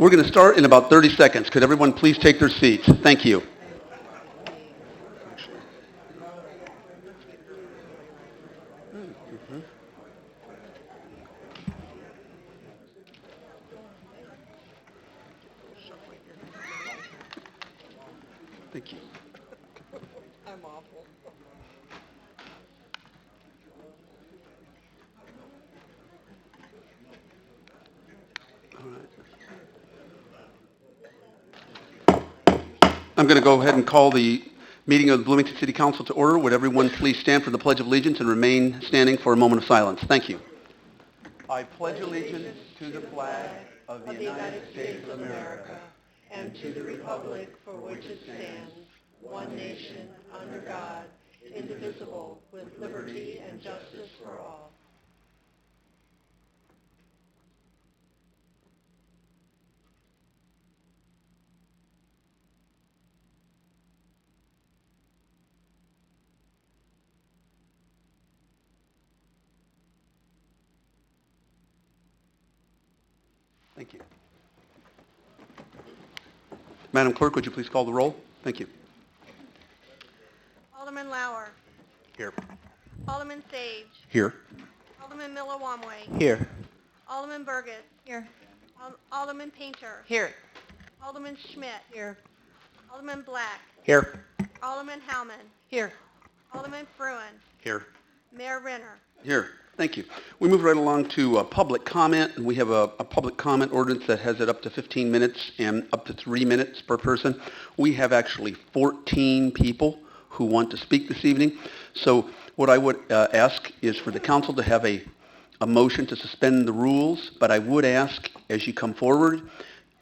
We're going to start in about 30 seconds. Could everyone please take their seats? Thank you. Thank you. I'm awful. All right. I'm going to go ahead and call the meeting of the Bloomington City Council to order. Would everyone please stand for the Pledge of Allegiance and remain standing for a moment of silence? Thank you. I pledge allegiance to the flag of the United States of America and to the republic for which it stands, one nation, under God, indivisible, with liberty and justice for all. Thank you. Madam Clerk, would you please call the roll? Thank you. Alderman Lauer. Here. Alderman Sage. Here. Alderman Miller-Wamway. Here. Alderman Burgess. Here. Alderman Painter. Here. Alderman Schmidt. Here. Alderman Black. Here. Alderman Howman. Here. Alderman Fruin. Here. Mayor Renner. Here. Thank you. We move right along to public comment, and we have a public comment ordinance that has it up to 15 minutes and up to 3 minutes per person. We have actually 14 people who want to speak this evening. So what I would ask is for the council to have a motion to suspend the rules, but I would ask as you come forward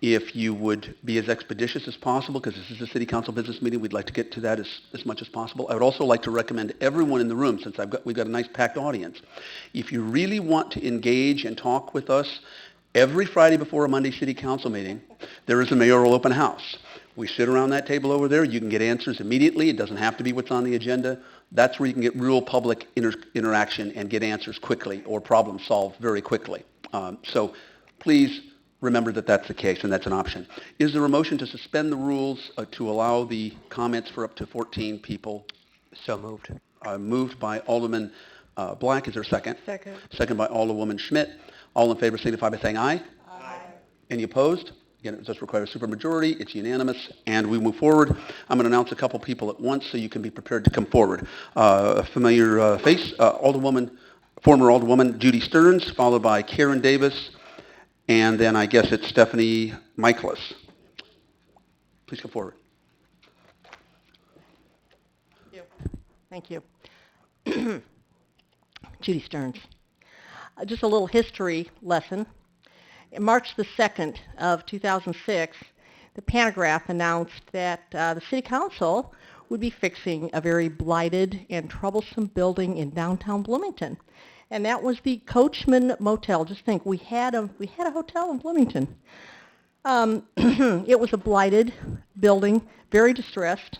if you would be as expeditious as possible, because this is a city council business meeting. We'd like to get to that as much as possible. I would also like to recommend everyone in the room, since we've got a nice packed audience, if you really want to engage and talk with us, every Friday before a Monday city council meeting, there is a mayoral open house. We sit around that table over there. You can get answers immediately. It doesn't have to be what's on the agenda. That's where you can get real public interaction and get answers quickly or problem solved very quickly. So please remember that that's the case and that's an option. Is there a motion to suspend the rules to allow the comments for up to 14 people? So moved. Moved by Alderman Black. Is there a second? Second. Second by Alderwoman Schmidt. All in favor signify by saying aye. Aye. Any opposed? Again, it does require a supermajority. It's unanimous, and we move forward. I'm going to announce a couple people at once so you can be prepared to come forward. A familiar face, former Alderwoman Judy Stearns, followed by Karen Davis, and then I guess it's Stephanie Michaelis. Please come forward. Thank you. Judy Stearns. Just a little history lesson. In March the 2nd of 2006, the Pantograph announced that the City Council would be fixing a very blighted and troublesome building in downtown Bloomington. And that was the Coachman Motel. Just think, we had a hotel in Bloomington. It was a blighted building, very distressed.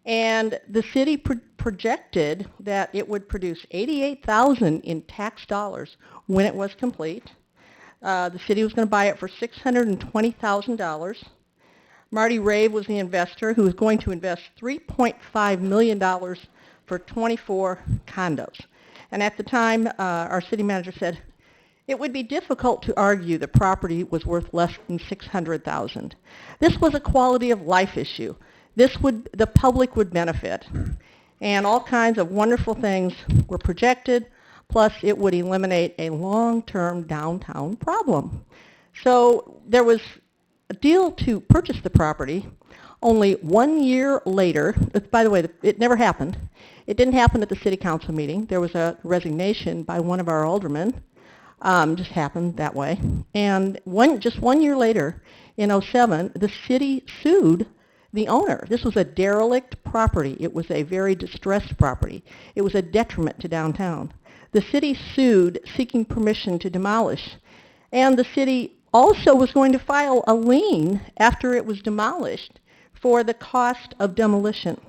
And the city projected that it would produce $88,000 in tax dollars when it was complete. The city was going to buy it for $620,000. Marty Rave was the investor who was going to invest $3.5 million for 24 condos. And at the time, our city manager said, it would be difficult to argue the property was worth less than $600,000. This was a quality of life issue. The public would benefit. And all kinds of wonderful things were projected, plus it would eliminate a long-term downtown problem. So there was a deal to purchase the property. Only 1 year later, by the way, it never happened. It didn't happen at the city council meeting. There was a resignation by one of our aldermen. Just happened that way. And just 1 year later, in '07, the city sued the owner. This was a derelict property. It was a very distressed property. It was a detriment to downtown. The city sued, seeking permission to demolish. And the city also was going to file a lien after it was demolished for the cost of demolition.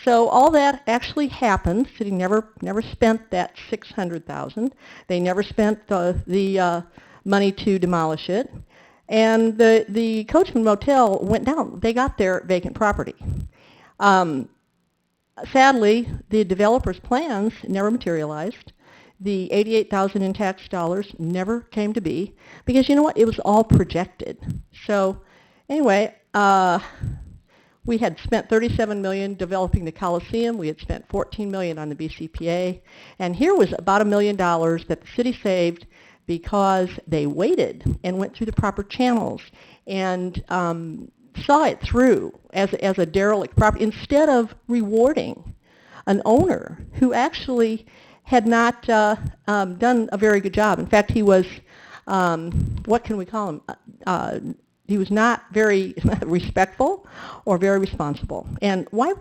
So all that actually happened. The city never spent that $600,000. They never spent the money to demolish it. And the Coachman Motel went down. They got their vacant property. Um, Sadly, the developer's plans never materialized. The 88,000 in tax dollars never came to be because you know what? It was all projected. So anyway, we had spent $37 million developing the Coliseum. We had spent $14 million on the BCPA. And here was about $1 million that the city saved because they waited and went through the proper channels and saw it through as a derelict property instead of rewarding an owner who actually had not done a very good job. In fact, he was, what can we call him? He was not very respectful or very responsible. And why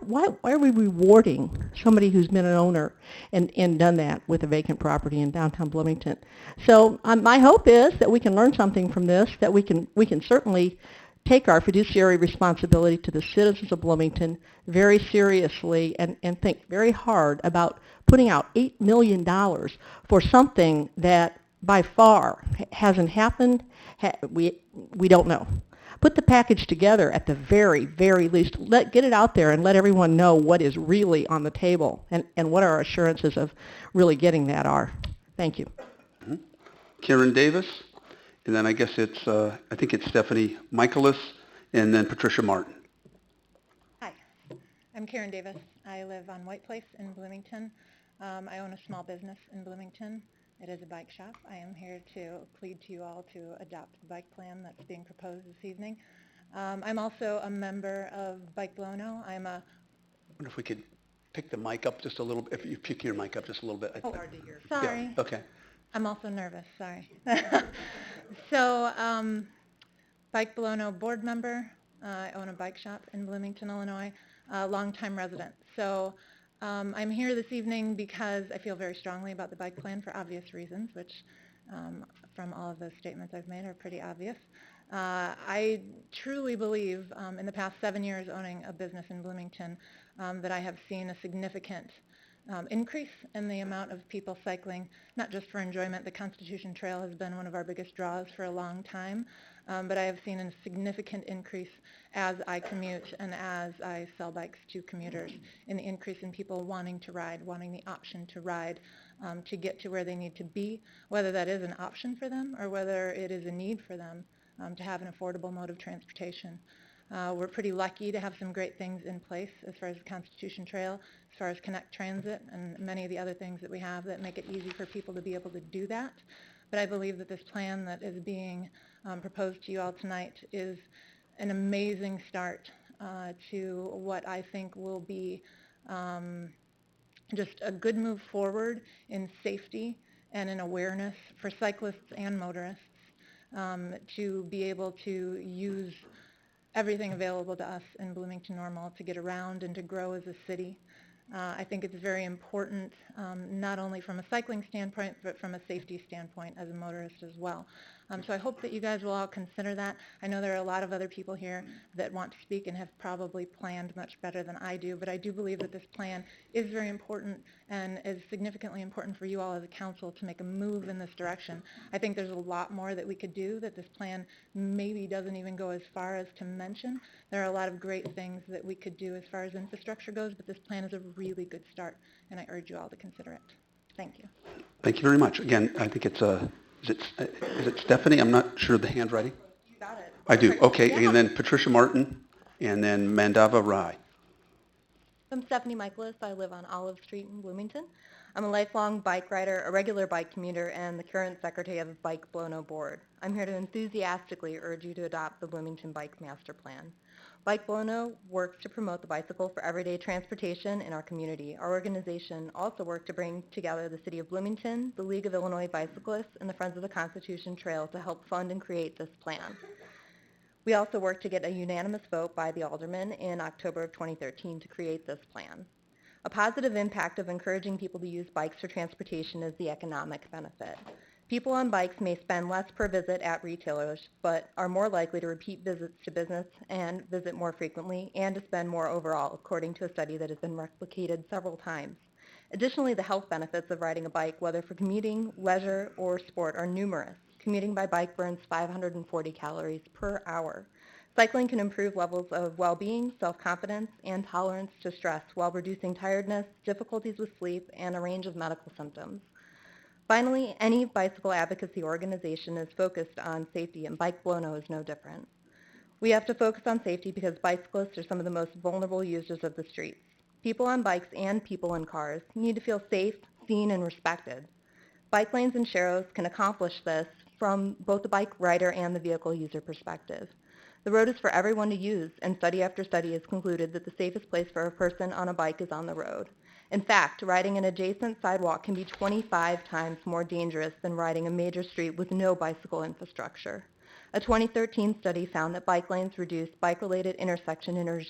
are we rewarding somebody who's been an owner and done that with a vacant property in downtown Bloomington? So my hope is that we can learn something from this, that we can certainly take our fiduciary responsibility to the citizens of Bloomington very seriously and think very hard about putting out $8 million for something that by far hasn't happened. We don't know. Put the package together at the very, very least. Get it out there and let everyone know what is really on the table and what our assurances of really getting that are. Thank you. Karen Davis, and then I guess I think it's Stephanie Michaelis, and then Patricia Martin. Hi, I'm Karen Davis. I live on White Place in Bloomington. I own a small business in Bloomington. It is a bike shop. I am here to plead to you all to adopt the bike plan that's being proposed this evening. I'm also a member of Bike Blono. I wonder if we could pick the mic up just a little bit. If you pick your mic up just a little bit. Oh, sorry. Yeah, okay. I'm also nervous, sorry. So, Bike Blono board member. I own a bike shop in Bloomington, Illinois. Longtime resident. So I'm here this evening because I feel very strongly about the bike plan for obvious reasons, which from all of those statements I've made are pretty obvious. I truly believe in the past 7 years owning a business in Bloomington that I have seen a significant increase in the amount of people cycling, not just for enjoyment. The Constitution Trail has been one of our biggest draws for a long time, but I have seen a significant increase as I commute and as I sell bikes to commuters, in the increase in people wanting to ride, wanting the option to ride, to get to where they need to be, whether that is an option for them or whether it is a need for them to have an affordable mode of transportation. We're pretty lucky to have some great things in place as far as the Constitution Trail, as far as Connect Transit, and many of the other things that we have that make it easy for people to be able to do that. But I believe that this plan that is being proposed to you all tonight is an amazing start to what I think will be just a good move forward in safety and in awareness for cyclists and motorists to be able to use everything available to us in Bloomington Normal to get around and to grow as a city. I think it's very important, not only from a cycling standpoint, but from a safety standpoint as a motorist as well. So I hope that you guys will all consider that. I know there are a lot of other people here that want to speak and have probably planned much better than I do, but I do believe that this plan is very important and is significantly important for you all as a council to make a move in this direction. I think there's a lot more that we could do that this plan maybe doesn't even go as far as to mention. There are a lot of great things that we could do as far as infrastructure goes, but this plan is a really good start, and I urge you all to consider it. Thank you. Thank you very much. Again, I think it's is it Stephanie? I'm not sure of the handwriting. You got it. I do. Okay, Yeah. and then Patricia Martin, and then Mandava Rai. I'm Stephanie Michaelis. I live on Olive Street in Bloomington. I'm a lifelong bike rider, a regular bike commuter, and the current secretary of Bike Blono Board. I'm here to enthusiastically urge you to adopt the Bloomington Bike Master Plan. Bike Blono works to promote the bicycle for everyday transportation in our community. Our organization also works to bring together the City of Bloomington, the League of Illinois Bicyclists, and the Friends of the Constitution Trail to help fund and create this plan. We also worked to get a unanimous vote by the aldermen in October of 2013 to create this plan. A positive impact of encouraging people to use bikes for transportation is the economic benefit. People on bikes may spend less per visit at retailers, but are more likely to repeat visits to business and visit more frequently and to spend more overall, according to a study that has been replicated several times. Additionally, the health benefits of riding a bike, whether for commuting, leisure, or sport, are numerous. Commuting by bike burns 540 calories per hour. Cycling can improve levels of well-being, self-confidence, and tolerance to stress while reducing tiredness, difficulties with sleep, and a range of medical symptoms. Finally, any bicycle advocacy organization is focused on safety, and Bike Blono is no different. We have to focus on safety because bicyclists are some of the most vulnerable users of the streets. People on bikes and people in cars need to feel safe, seen, and respected. Bike lanes and sharrows can accomplish this from both the bike rider and the vehicle user perspective. The road is for everyone to use, and study after study has concluded that the safest place for a person on a bike is on the road. In fact, riding an adjacent sidewalk can be 25 times more dangerous than riding a major street with no bicycle infrastructure. A 2013 study found that bike lanes reduced bike-related intersection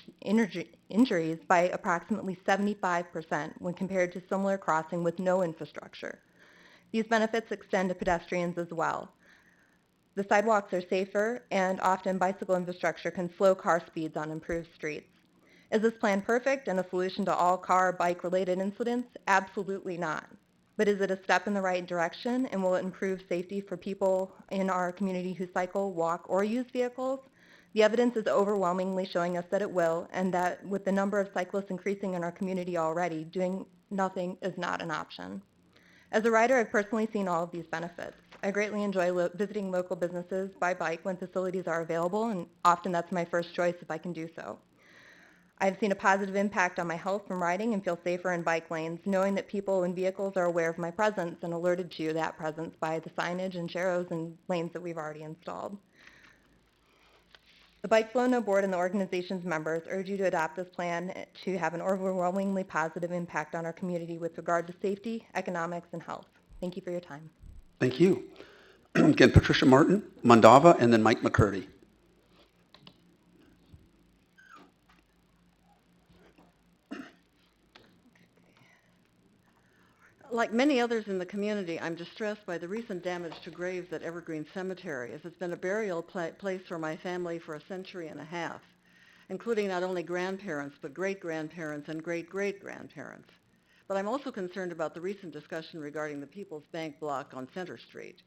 injuries by approximately 75% when compared to similar crossing with no infrastructure. These benefits extend to pedestrians as well. The sidewalks are safer, and often bicycle infrastructure can slow car speeds on improved streets. Is this plan perfect and a solution to all car, bike-related incidents? Absolutely not. But is it a step in the right direction, and will it improve safety for people in our community who cycle, walk, or use vehicles? The evidence is overwhelmingly showing us that it will, and that with the number of cyclists increasing in our community already, doing nothing is not an option. As a rider, I've personally seen all of these benefits. I greatly enjoy visiting local businesses by bike when facilities are available, and often that's my first choice if I can do so. I've seen a positive impact on my health from riding and feel safer in bike lanes, knowing that people and vehicles are aware of my presence and alerted to that presence by the signage and sharrows and lanes that we've already installed. The Bike Flow No Board and the organization's members urge you to adopt this plan to have an overwhelmingly positive impact on our community with regard to safety, economics, and health. Thank you for your time. Thank you. Again, Patricia Martin, Mandava, and then Mike McCurdy. Like many others in the community, I'm distressed by the recent damage to graves at Evergreen Cemetery, as it's been a burial place for my family for a century and a half, including not only grandparents, but great-grandparents and great-great-grandparents. But I'm also concerned about the recent discussion regarding the People's Bank block on Center Street.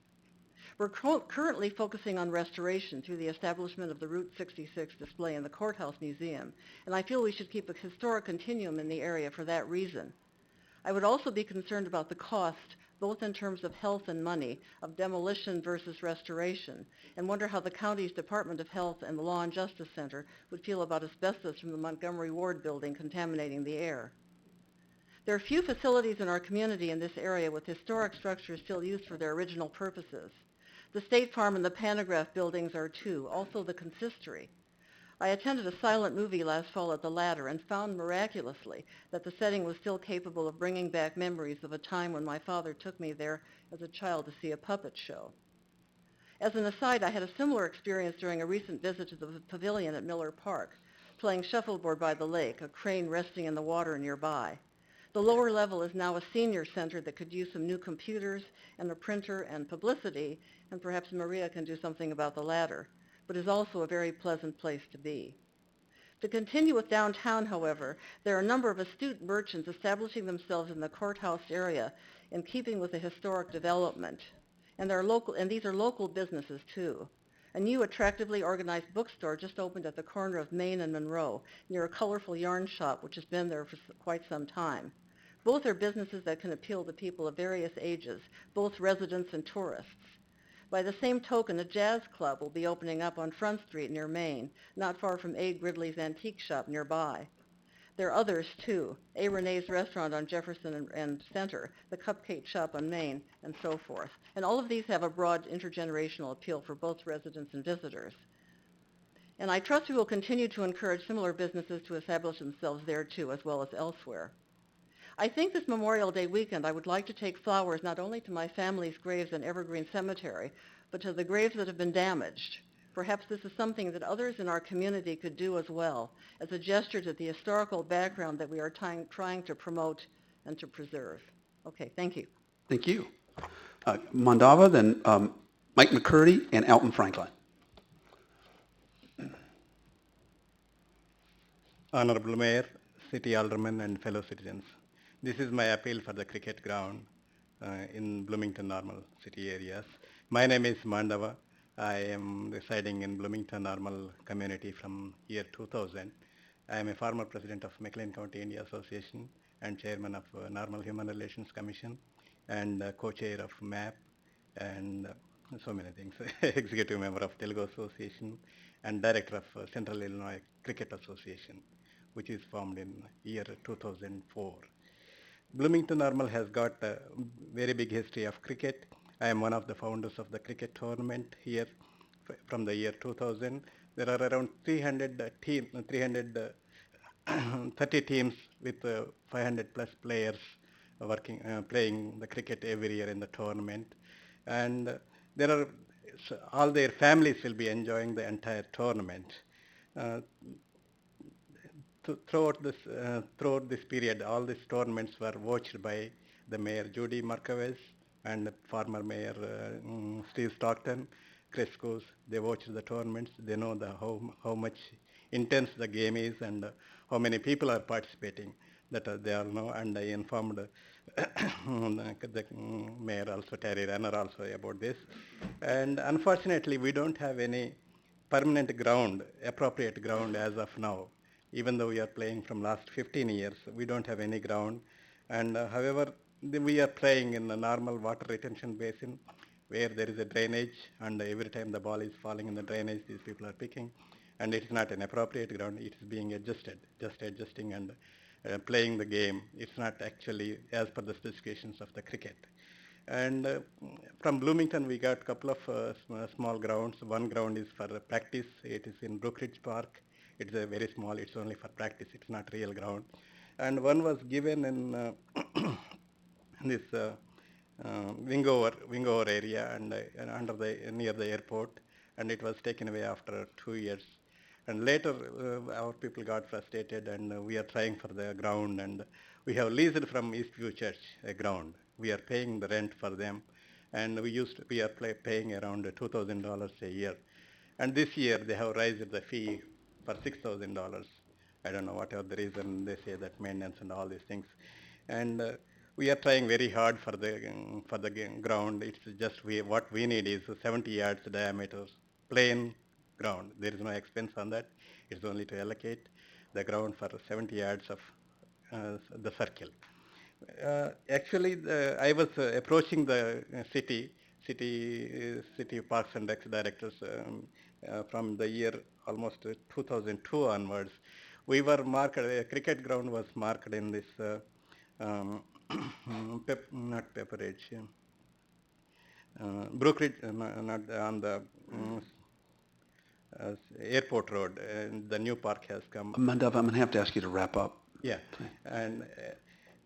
We're currently focusing on restoration through the establishment of the Route 66 display in the Courthouse Museum, and I feel we should keep a historic continuum in the area for that reason. I would also be concerned about the cost, both in terms of health and money, of demolition versus restoration, and wonder how the county's Department of Health and the Law and Justice Center would feel about asbestos from the Montgomery Ward building contaminating the air. There are few facilities in our community in this area with historic structures still used for their original purposes. The State Farm and the Pantograph buildings are two, also the consistory. I attended a silent movie last fall at the latter and found miraculously that the setting was still capable of bringing back memories of a time when my father took me there as a child to see a puppet show. As an aside, I had a similar experience during a recent visit to the pavilion at Miller Park, playing shuffleboard by the lake, a crane resting in the water nearby. The lower level is now a senior center that could use some new computers and a printer and publicity, and perhaps Maria can do something about the latter, but is also a very pleasant place to be. To continue with downtown, however, there are a number of astute merchants establishing themselves in the courthouse area in keeping with the historic development. And these are local businesses too. A new attractively organized bookstore just opened at the corner of Main and Monroe, near a colorful yarn shop which has been there for quite some time. Both are businesses that can appeal to people of various ages, both residents and tourists. By the same token, a jazz club will be opening up on Front Street near Main, not far from A. Gridley's Antique Shop nearby. There are others, too. A. Renee's Restaurant on Jefferson and Center, the Cupcake Shop on Main, and so forth. And all of these have a broad intergenerational appeal for both residents and visitors. And I trust we will continue to encourage similar businesses to establish themselves there, too, as well as elsewhere. I think this Memorial Day weekend I would like to take flowers not only to my family's graves in Evergreen Cemetery, but to the graves that have been damaged. Perhaps this is something that others in our community could do as well, as a gesture to the historical background that we are trying to promote and to preserve. Okay, thank you. Thank you. Mandava, then Mike McCurdy, and Alton Franklin. Honorable Mayor, City Aldermen, and fellow citizens. This is my appeal for the cricket ground in Bloomington normal city areas. My name is Mandava. I am residing in Bloomington Normal community from year 2000. I am a former president of McLean County India Association and chairman of Normal Human Relations Commission and co-chair of MAP and so many things. Executive member of Telugu Association and director of Central Illinois Cricket Association, which is formed in year 2004. Bloomington Normal has got a very big history of cricket. I am one of the founders of the cricket tournament here from the year 2000. There are around 330 teams with 500 plus players playing the cricket every year in the tournament. And there are all their families will be enjoying the entire tournament. Uh, throughout this period, all these tournaments were watched by the Mayor Judy Markowitz and former Mayor Steve Stockton, Chris Coos. They watched the tournaments. They know how much intense the game is and how many people are participating. That they all know. And I informed the Mayor also, Terry Renner also about this. And unfortunately, we don't have any permanent ground, appropriate ground as of now. Even though we are playing from last 15 years, we don't have any ground. And however, we are playing in a normal water retention basin where there is a drainage, and every time the ball is falling in the drainage, these people are picking. And it is not an appropriate ground. It is being adjusted, just adjusting and playing the game. It's not actually as per the specifications of the cricket. And from Bloomington, we got a couple of small grounds. One ground is for practice. It is in Brookridge Park. It's a very small. It's only for practice. It's not real ground. And one was given in this Wingover area and near the airport, and it was taken away after 2 years. And later, our people got frustrated, and we are trying for the ground, and we have leased from Eastview Church a ground. We are paying the rent for them, and we are paying around $2,000 a year. And this year they have raised the fee for $6,000. I don't know whatever the reason. They say that maintenance and all these things, and we are trying very hard for the ground. It's just what we need is 70 yards diameter, plain ground. There is no expense on that. It's only to allocate the ground for 70 yards of the circle. Actually, I was approaching the city parks and Recs directors from the year almost 2002 onwards. We were marked. A cricket ground was marked in this not Pepperidge, Brookridge, not on the airport road. The new park has come. Mandava, I'm going to have to ask you to wrap up. Yeah, and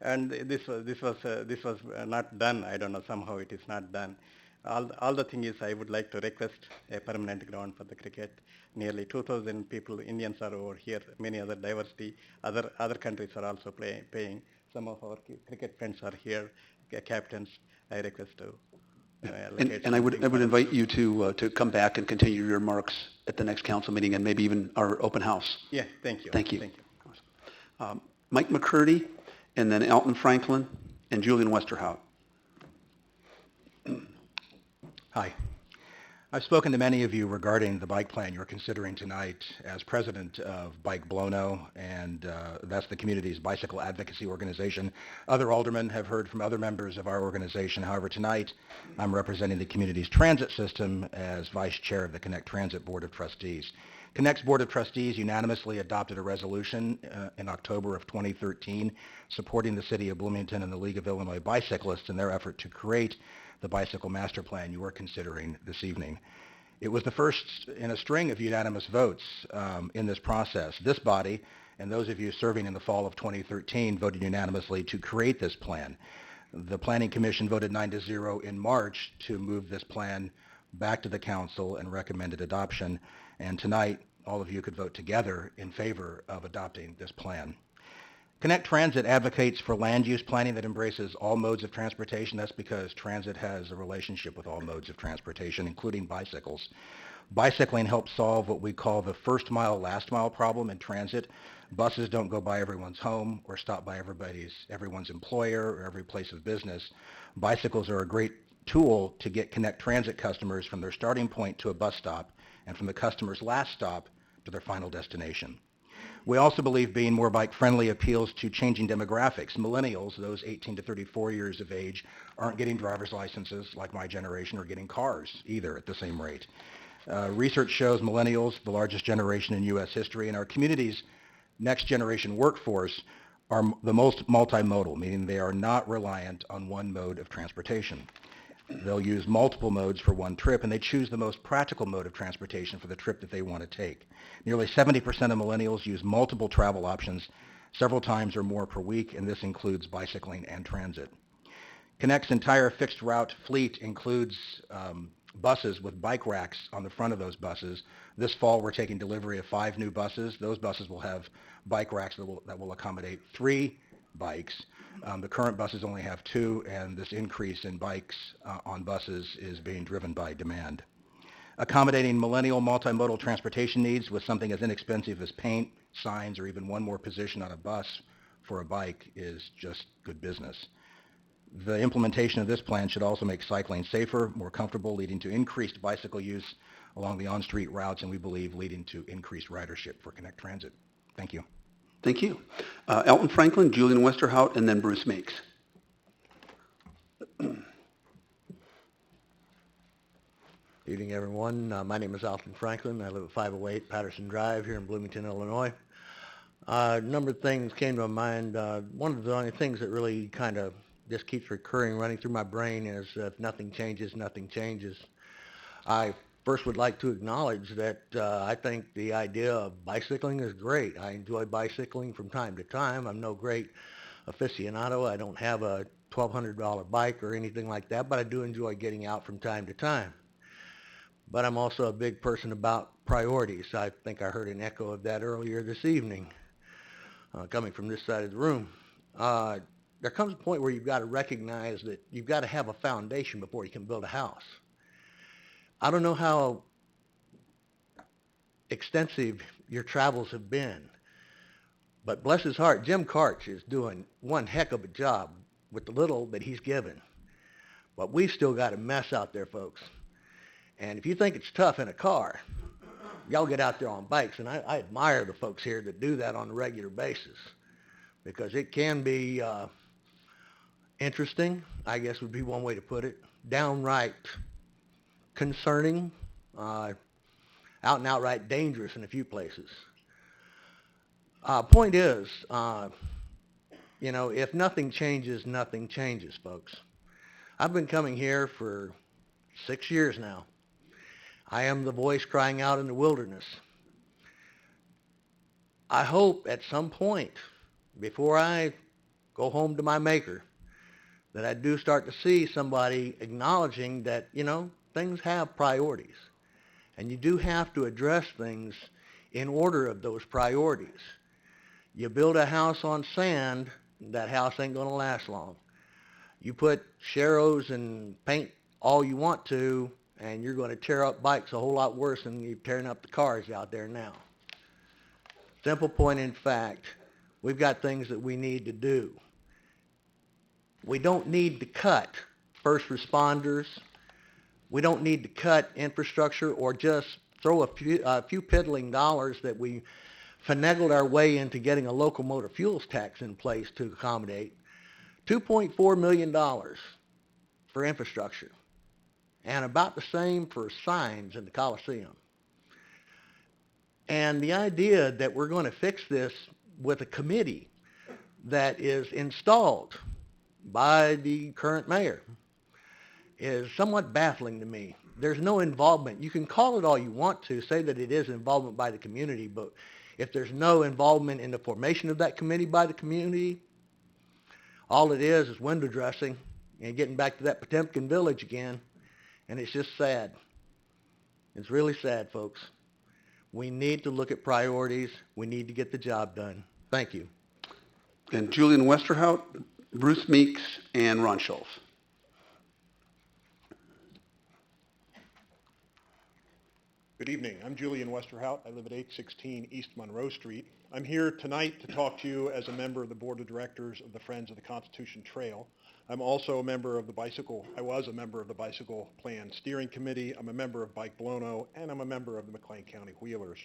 this was not done. I don't know. Somehow it is not done. All the thing is, I would like to request a permanent ground for the cricket. Nearly 2,000 people, Indians are over here. Many other diversity, other countries are also paying. Some of our cricket friends are here, captains. I request to. And I would invite you to come back and continue your remarks at the next council meeting and maybe even our open house. Yeah, thank you. Thank you. Thank you. Mike McCurdy, and then Alton Franklin, and Julian Westerhout. Hi. I've spoken to many of you regarding the bike plan you're considering tonight. As president of Bike Blono, and that's the community's bicycle advocacy organization. Other aldermen have heard from other members of our organization. However, tonight I'm representing the community's transit system as vice chair of the Connect Transit Board of Trustees. Connect's Board of Trustees unanimously adopted a resolution in October of 2013 supporting the City of Bloomington and the League of Illinois Bicyclists in their effort to create the bicycle master plan you are considering this evening. It was the first in a string of unanimous votes in this process. This body and those of you serving in the fall of 2013 voted unanimously to create this plan. The Planning Commission voted 9-0 in March to move this plan back to the council and recommended adoption. And tonight, all of you could vote together in favor of adopting this plan. Connect Transit advocates for land use planning that embraces all modes of transportation. That's because transit has a relationship with all modes of transportation, including bicycles. Bicycling helps solve what we call the first mile, last mile problem in transit. Buses don't go by everyone's home or stop by everyone's employer or every place of business. Bicycles are a great tool to get Connect Transit customers from their starting point to a bus stop and from the customer's last stop to their final destination. We also believe being more bike-friendly appeals to changing demographics. Millennials, those 18 to 34 years of age, aren't getting driver's licenses like my generation or getting cars either at the same rate. Research shows millennials, the largest generation in U.S. history, and our community's next generation workforce are the most multimodal, meaning they are not reliant on one mode of transportation. They'll use multiple modes for one trip, and they choose the most practical mode of transportation for the trip that they want to take. Nearly 70% of millennials use multiple travel options several times or more per week, and this includes bicycling and transit. Connect's entire fixed route fleet includes buses with bike racks on the front of those buses. This fall, we're taking delivery of 5 new buses. Those buses will have bike racks that will accommodate 3 bikes. The current buses only have 2, and this increase in bikes on buses is being driven by demand. Accommodating millennial multimodal transportation needs with something as inexpensive as paint, signs, or even one more position on a bus for a bike is just good business. The implementation of this plan should also make cycling safer, more comfortable, leading to increased bicycle use along the on-street routes, and we believe leading to increased ridership for Connect Transit. Thank you. Thank you. Elton Franklin, Julian Westerhout, and then Bruce Meeks. Evening, everyone. My name is Alton Franklin. I live at 508 Patterson Drive here in Bloomington, Illinois. A number of things came to my mind. One of the only things that really kind of just keeps recurring, running through my brain is if nothing changes, nothing changes. I first would like to acknowledge that I think the idea of bicycling is great. I enjoy bicycling from time to time. I'm no great aficionado. I don't have a $1,200 bike or anything like that, but I do enjoy getting out from time to time. But I'm also a big person about priorities. I think I heard an echo of that earlier this evening, coming from this side of the room. There comes a point where you've got to recognize that you've got to have a foundation before you can build a house. I don't know how extensive your travels have been, but bless his heart, Jim Karch is doing one heck of a job with the little that he's given. But we've still got a mess out there, folks. And if you think it's tough in a car, y'all get out there on bikes. And I admire the folks here that do that on a regular basis, because it can be interesting, I guess would be one way to put it, downright concerning, out and outright dangerous in a few places. Point is, if nothing changes, nothing changes, folks. I've been coming here for 6 years now. I am the voice crying out in the wilderness. I hope at some point, before I go home to my maker, that I do start to see somebody acknowledging that, things have priorities. And you do have to address things in order of those priorities. You build a house on sand, that house ain't going to last long. You put sharrows and paint all you want to, and you're going to tear up bikes a whole lot worse than you're tearing up the cars out there now. Simple point in fact, we've got things that we need to do. We don't need to cut first responders. We don't need to cut infrastructure or just throw a few piddling dollars that we finagled our way into getting a local motor fuels tax in place to accommodate. $2.4 million for infrastructure, and about the same for signs in the Coliseum. And the idea that we're going to fix this with a committee that is installed by the current mayor is somewhat baffling to me. There's no involvement. You can call it all you want to, say that it is involvement by the community, but if there's no involvement in the formation of that committee by the community, all it is window dressing and getting back to that Potemkin village again, and it's just sad. It's really sad, folks. We need to look at priorities. We need to get the job done. Thank you. And Julian Westerhout, Bruce Meeks, and Ron Schultz. Good evening. I'm Julian Westerhout. I live at 816 East Monroe Street. I'm here tonight to talk to you as a member of the Board of Directors of the Friends of the Constitution Trail. I'm also a member of the I was a member of the Bicycle Plan Steering Committee. I'm a member of Bike Blono, and I'm a member of the McLean County Wheelers.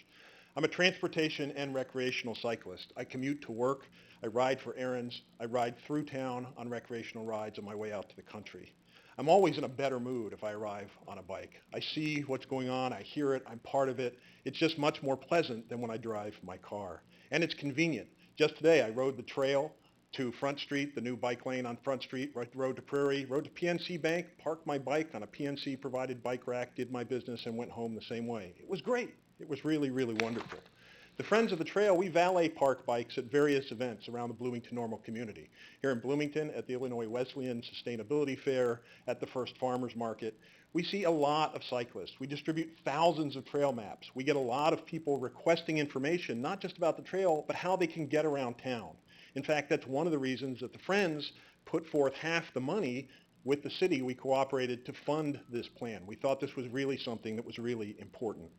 I'm a transportation and recreational cyclist. I commute to work, I ride for errands, I ride through town on recreational rides on my way out to the country. I'm always in a better mood if I arrive on a bike. I see what's going on, I hear it, I'm part of it. It's just much more pleasant than when I drive my car. And it's convenient. Just today I rode the trail to Front Street, the new bike lane on Front Street, rode to Prairie, rode to PNC Bank, parked my bike on a PNC-provided bike rack, did my business, and went home the same way. It was great. It was really, really wonderful. The Friends of the Trail, we valet park bikes at various events around the Bloomington Normal community. Here in Bloomington, at the Illinois Wesleyan Sustainability Fair, at the First Farmers Market, we see a lot of cyclists. We distribute thousands of trail maps. We get a lot of people requesting information, not just about the trail, but how they can get around town. In fact, that's one of the reasons that the Friends put forth half the money with the city. We cooperated to fund this plan. We thought this was really something that was really important.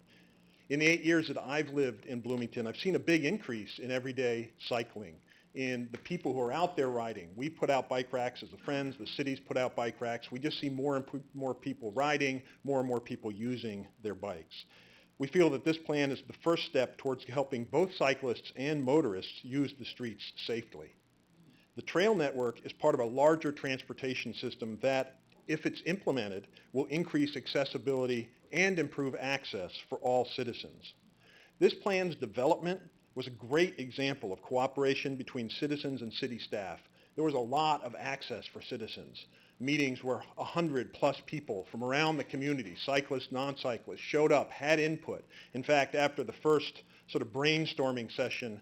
In the 8 years that I've lived in Bloomington, I've seen a big increase in everyday cycling, in the people who are out there riding. We put out bike racks as the Friends. The cities put out bike racks. We just see more and more people riding, more and more people using their bikes. We feel that this plan is the first step towards helping both cyclists and motorists use the streets safely. The trail network is part of a larger transportation system that, if it's implemented, will increase accessibility and improve access for all citizens. This plan's development was a great example of cooperation between citizens and city staff. There was a lot of access for citizens. Meetings where 100+ people from around the community, cyclists, non-cyclists, showed up, had input. In fact, after the first sort of brainstorming session,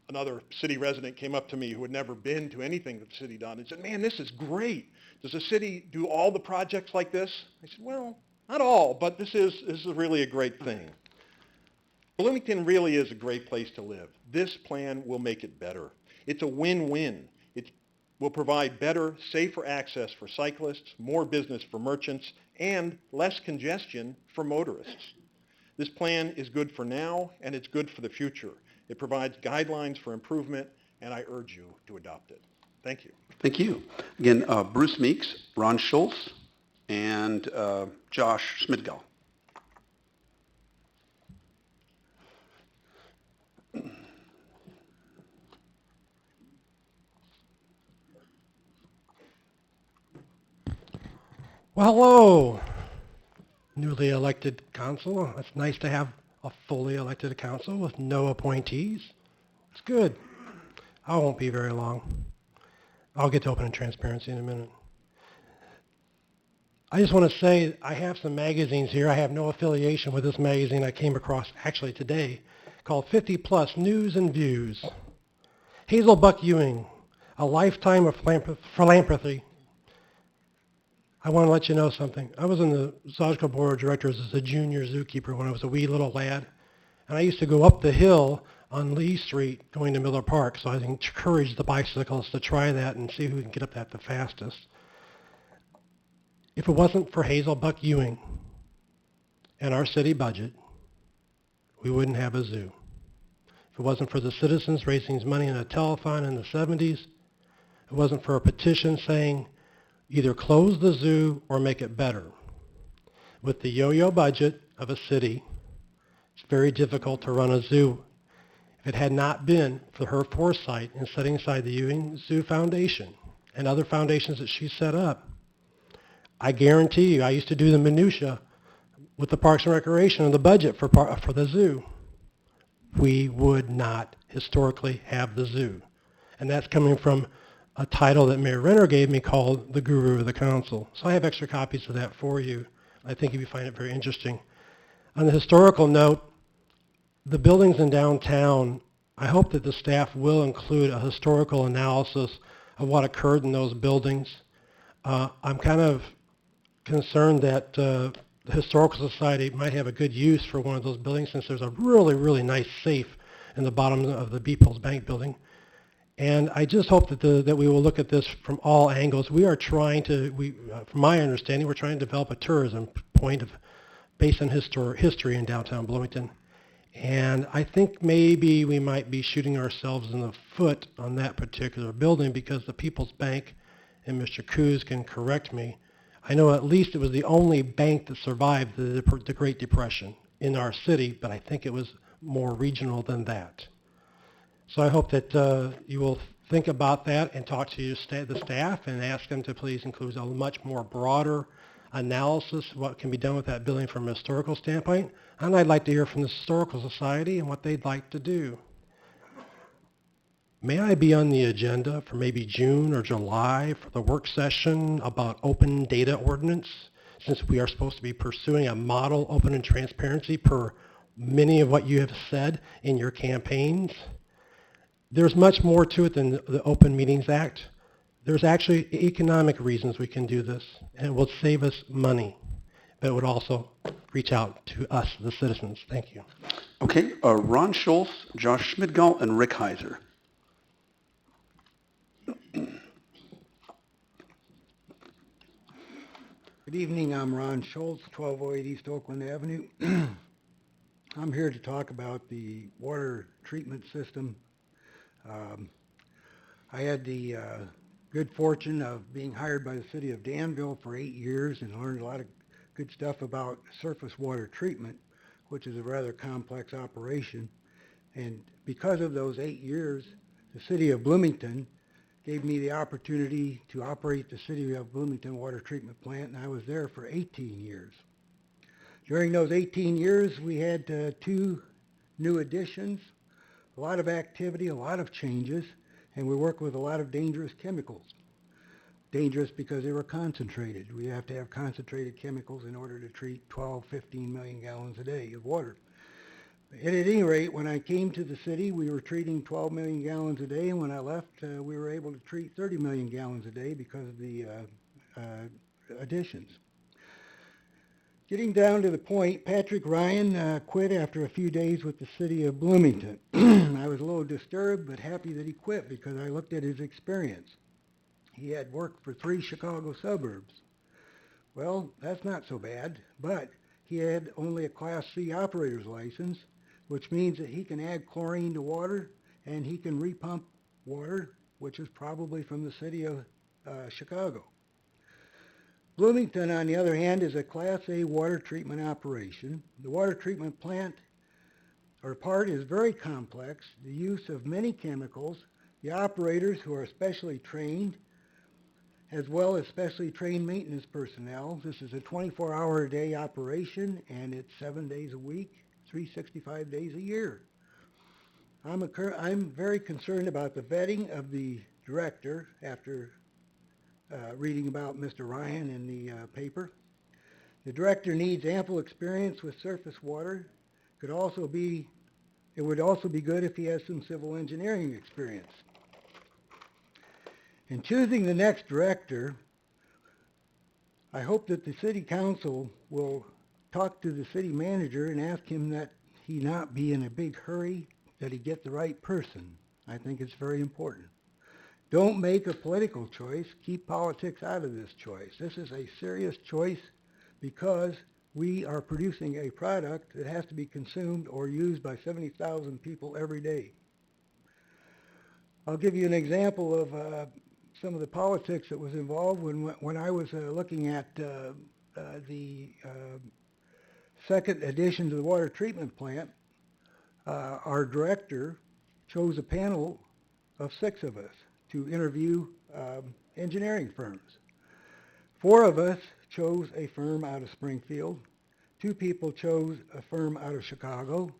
another city resident came up to me who had never been to anything that the city done and said, "Man, this is great. Does the city do all the projects like this?" I said, "Well, not all, but this is really a great thing." Bloomington really is a great place to live. This plan will make it better. It's a win-win. It will provide better, safer access for cyclists, more business for merchants, and less congestion for motorists. This plan is good for now, and it's good for the future. It provides guidelines for improvement, and I urge you to adopt it. Thank you. Thank you. Again, Bruce Meeks, Ron Schultz, and Josh Schmidgall. Well, hello, newly elected council. It's nice to have a fully elected council with no appointees. It's good. I won't be very long. I'll get to open and transparency in a minute. I just want to say I have some magazines here. I have no affiliation with this magazine I came across actually today called 50 Plus News and Views. Hazel Buck Ewing, A Lifetime of Philanthropy. I want to let you know something. I was in the zoological board of directors as a junior zookeeper when I was a wee little lad. And I used to go up the hill on Lee Street going to Miller Park. So I encourage the bicyclists to try that and see who can get up that the fastest. If it wasn't for Hazel Buck Ewing and our city budget, we wouldn't have a zoo. If it wasn't for the citizens raising money in a telethon in the 70s, it wasn't for a petition saying, either close the zoo or make it better. With the yo-yo budget of a city, it's very difficult to run a zoo. If it had not been for her foresight in setting aside the Ewing Zoo Foundation and other foundations that she set up, I guarantee you, I used to do the minutia with the Parks and Recreation and the budget for the zoo. We would not historically have the zoo. And that's coming from a title that Mayor Renner gave me called the Guru of the Council. So I have extra copies of that for you. I think you find it very interesting. On the historical note, the buildings in downtown, I hope that the staff will include a historical analysis of what occurred in those buildings. I'm kind of concerned that the Historical Society might have a good use for one of those buildings since there's a really, really nice safe in the bottom of the People's Bank building. And I just hope that we will look at this from all angles. We are trying to, from my understanding, we're trying to develop a tourism point based on history in downtown Bloomington. And I think maybe we might be shooting ourselves in the foot on that particular building because the People's Bank, and Mr. Coos can correct me, I know at least it was the only bank that survived the Great Depression in our city, but I think it was more regional than that. So I hope that you will think about that and talk to the staff and ask them to please include a much more broader analysis of what can be done with that building from a historical standpoint. And I'd like to hear from the Historical Society and what they'd like to do. May I be on the agenda for maybe June or July for the work session about open data ordinance, since we are supposed to be pursuing a model open and transparency per many of what you have said in your campaigns? There's much more to it than the Open Meetings Act. There's actually economic reasons we can do this, and it will save us money, but it would also reach out to us, the citizens. Thank you. Okay, Ron Schultz, Josh Schmidgall, and Rick Heiser. Good evening, I'm Ron Schultz, 1208 East Oakland Avenue. I'm here to talk about the water treatment system. I had the good fortune of being hired by the city of Danville for 8 years and learned a lot of good stuff about surface water treatment, which is a rather complex operation. And because of those 8 years, the city of Bloomington gave me the opportunity to operate the city of Bloomington water treatment plant, and I was there for 18 years. During those 18 years, we had 2 new additions, a lot of activity, a lot of changes, and we worked with a lot of dangerous chemicals. Dangerous because they were concentrated. We have to have concentrated chemicals in order to treat 12, 15 million gallons a day of water. At any rate, when I came to the city, we were treating 12 million gallons a day, and when I left, we were able to treat 30 million gallons a day because of the additions. Getting down to the point, Patrick Ryan quit after a few days with the city of Bloomington. I was a little disturbed, but happy that he quit because I looked at his experience. He had worked for 3 Chicago suburbs. Well, that's not so bad, but he had only a Class C operator's license, which means that he can add chlorine to water and he can repump water, which is probably from the city of Chicago. Bloomington, on the other hand, is a Class A water treatment operation. The water treatment plant or part is very complex, the use of many chemicals, the operators who are specially trained, as well as specially trained maintenance personnel. This is a 24-hour-a-day operation, and it's 7 days a week, 365 days a year. I'm very concerned about the vetting of the director after reading about Mr. Ryan in the paper. The director needs ample experience with surface water. It would also be good if he has some civil engineering experience. In choosing the next director, I hope that the city council will talk to the city manager and ask him that he not be in a big hurry, that he get the right person. I think it's very important. Don't make a political choice. Keep politics out of this choice. This is a serious choice because we are producing a product that has to be consumed or used by 70,000 people every day. I'll give you an example of some of the politics that was involved when I was looking at the second addition to the water treatment plant. Our director chose a panel of 6 of us to interview engineering firms. 4 of us chose a firm out of Springfield. 2 people chose a firm out of Chicago.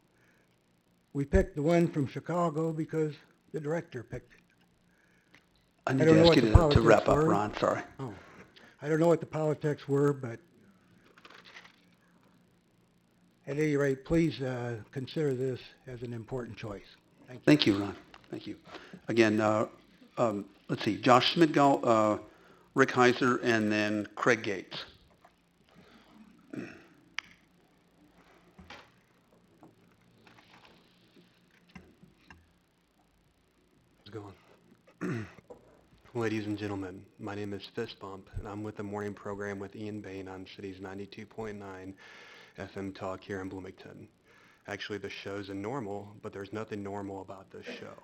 We picked the one from Chicago because the director picked it. I need to ask you to wrap up, Ron. Sorry. Oh, I don't know what the politics were, but at any rate, please consider this as an important choice. Thank you. Thank you, Ron. Thank you. Again, let's see, Josh Schmidgall, Rick Heiser, and then Craig Gates. How's it going? Ladies and gentlemen, my name is Fist Bump, and I'm with the morning program with Ian Bain on City's 92.9 FM Talk here in Bloomington. Actually, the show's normal, but there's nothing normal about this show.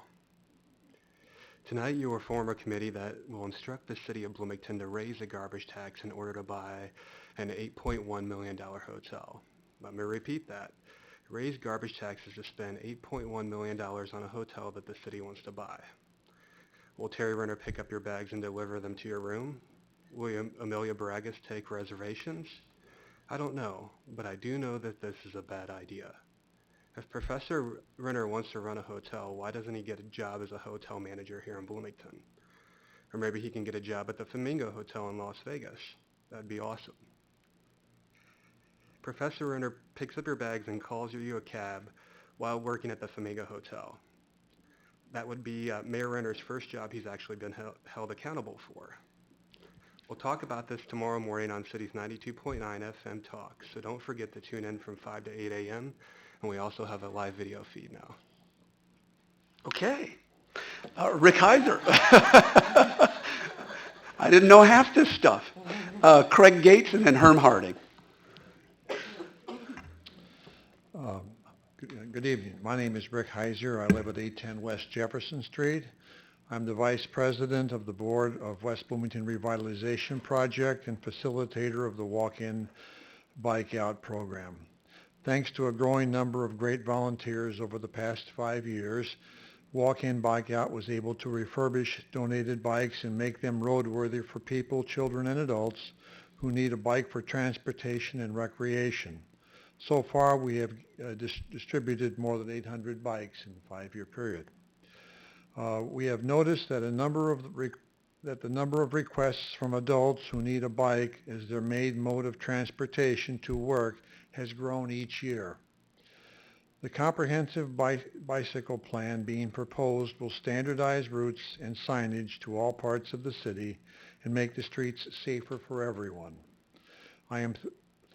Tonight, you will form a committee that will instruct the city of Bloomington to raise the garbage tax in order to buy an $8.1 million hotel. Let me repeat that. Raise garbage taxes to spend $8.1 million on a hotel that the city wants to buy. Will Terry Renner pick up your bags and deliver them to your room? Will Amelia Bragas take reservations? I don't know, but I do know that this is a bad idea. If Professor Renner wants to run a hotel, why doesn't he get a job as a hotel manager here in Bloomington? Or maybe he can get a job at the Flamingo Hotel in Las Vegas. That'd be awesome. Professor Renner picks up your bags and calls you a cab while working at the Flamingo Hotel. That would be Mayor Renner's first job he's actually been held accountable for. We'll talk about this tomorrow morning on City's 92.9 FM Talk, so don't forget to tune in from 5 to 8 a.m., and we also have a live video feed now. Okay. Rick Heiser. I didn't know half this stuff. Craig Gates and then Herm Harding. Good evening. My name is Rick Heiser. I live at 810 West Jefferson Street. I'm the Vice President of the Board of West Bloomington Revitalization Project and facilitator of the Walk-In Bike Out program. Thanks to a growing number of great volunteers over the past 5 years, Walk-In Bike Out was able to refurbish donated bikes and make them roadworthy for people, children, and adults who need a bike for transportation and recreation. So far, we have distributed more than 800 bikes in a 5-year period. We have noticed that the number of requests from adults who need a bike as their main mode of transportation to work has grown each year. The comprehensive bicycle plan being proposed will standardize routes and signage to all parts of the city and make the streets safer for everyone. I am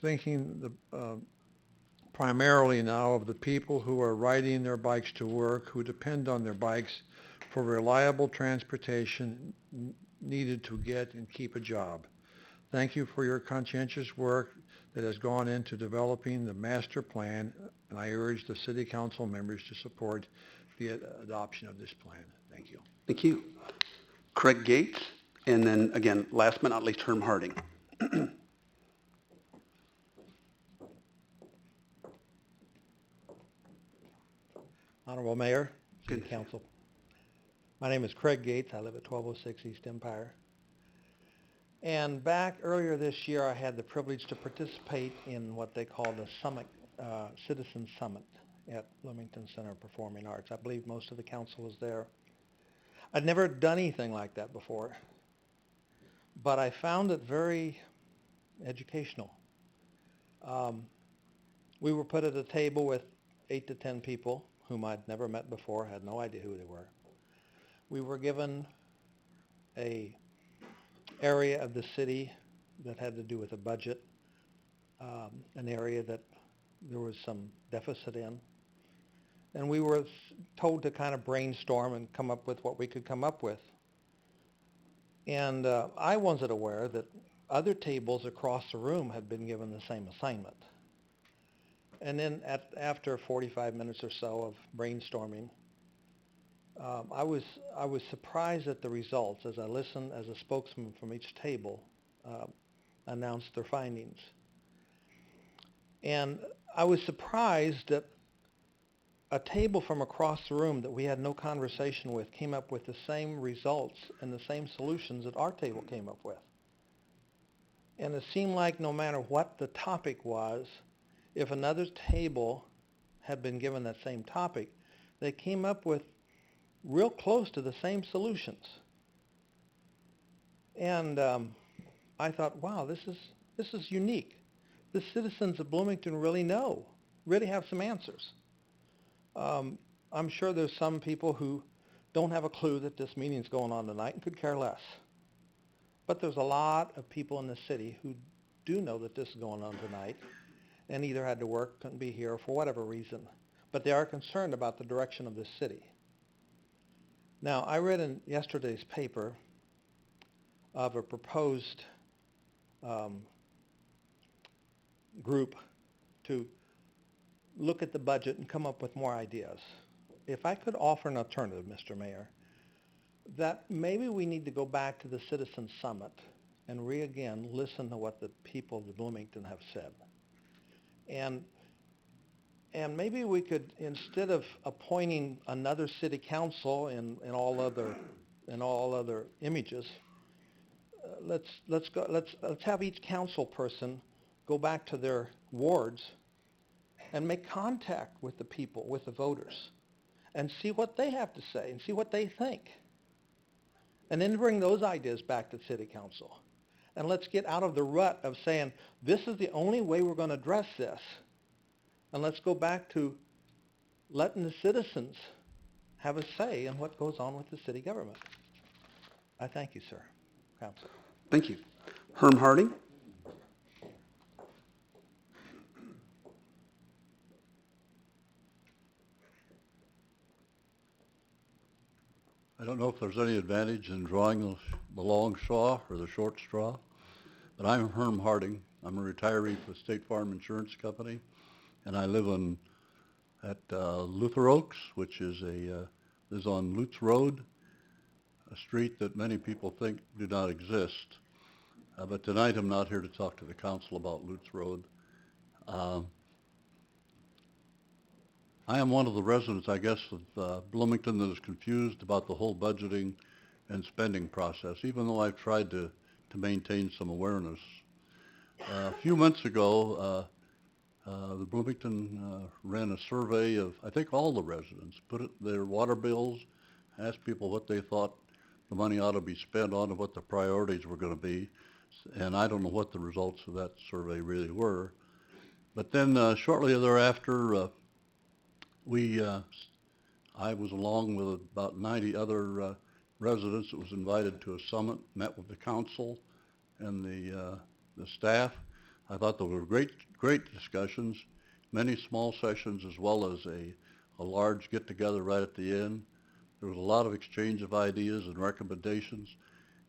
thinking primarily now of the people who are riding their bikes to work, who depend on their bikes for reliable transportation needed to get and keep a job. Thank you for your conscientious work that has gone into developing the master plan, and I urge the City Council members to support the adoption of this plan. Thank you. Thank you. Craig Gates, and then again, last but not least, Herm Harding. Honorable Mayor, City Council. My name is Craig Gates. I live at 1206 East Empire. And back earlier this year, I had the privilege to participate in what they call the Summit, Citizen Summit at Bloomington Center of Performing Arts. I believe most of the council was there. I'd never done anything like that before, but I found it very educational. We were put at a table with 8 to 10 people whom I'd never met before, had no idea who they were. We were given a area of the city that had to do with a budget, an area that there was some deficit in. And we were told to kind of brainstorm and come up with what we could come up with. And I wasn't aware that other tables across the room had been given the same assignment. And then after 45 minutes or so of brainstorming, I was surprised at the results as I listened as a spokesman from each table announced their findings. And I was surprised that a table from across the room that we had no conversation with came up with the same results and the same solutions that our table came up with. And it seemed like no matter what the topic was, if another table had been given that same topic, they came up with real close to the same solutions. And I thought, wow, this is unique. The citizens of Bloomington really have some answers. I'm sure there's some people who don't have a clue that this meeting's going on tonight and could care less. But there's a lot of people in the city who do know that this is going on tonight and either had to work, couldn't be here for whatever reason. But they are concerned about the direction of this city. Now, I read in yesterday's paper of a proposed group to look at the budget and come up with more ideas. If I could offer an alternative, Mr. Mayor, that maybe we need to go back to the Citizen Summit and again listen to what the people of Bloomington have said. And maybe we could, instead of appointing another city council in all other images, let's have each council person go back to their wards and make contact with the people, with the voters, and see what they have to say and see what they think. And then bring those ideas back to city council. And let's get out of the rut of saying, this is the only way we're going to address this. And let's go back to letting the citizens have a say in what goes on with the city government. I thank you, sir. Council. Thank you. Herm Harding? I don't know if there's any advantage in drawing the long straw or the short straw, but I'm Herm Harding. I'm a retiree for the State Farm Insurance Company, and I live at Luther Oaks, which is on Lutz Road, a street that many people think do not exist. But tonight I'm not here to talk to the council about Lutz Road. I am one of the residents, I guess, of Bloomington that is confused about the whole budgeting and spending process, even though I've tried to maintain some awareness. A few months ago, the Bloomington ran a survey of, I think, all the residents, put their water bills, asked people what they thought the money ought to be spent on and what the priorities were going to be. And I don't know what the results of that survey really were. But then shortly thereafter, I was along with about 90 other residents that was invited to a summit, met with the council and the staff. I thought there were great discussions, many small sessions as well as a large get-together right at the end. There was a lot of exchange of ideas and recommendations,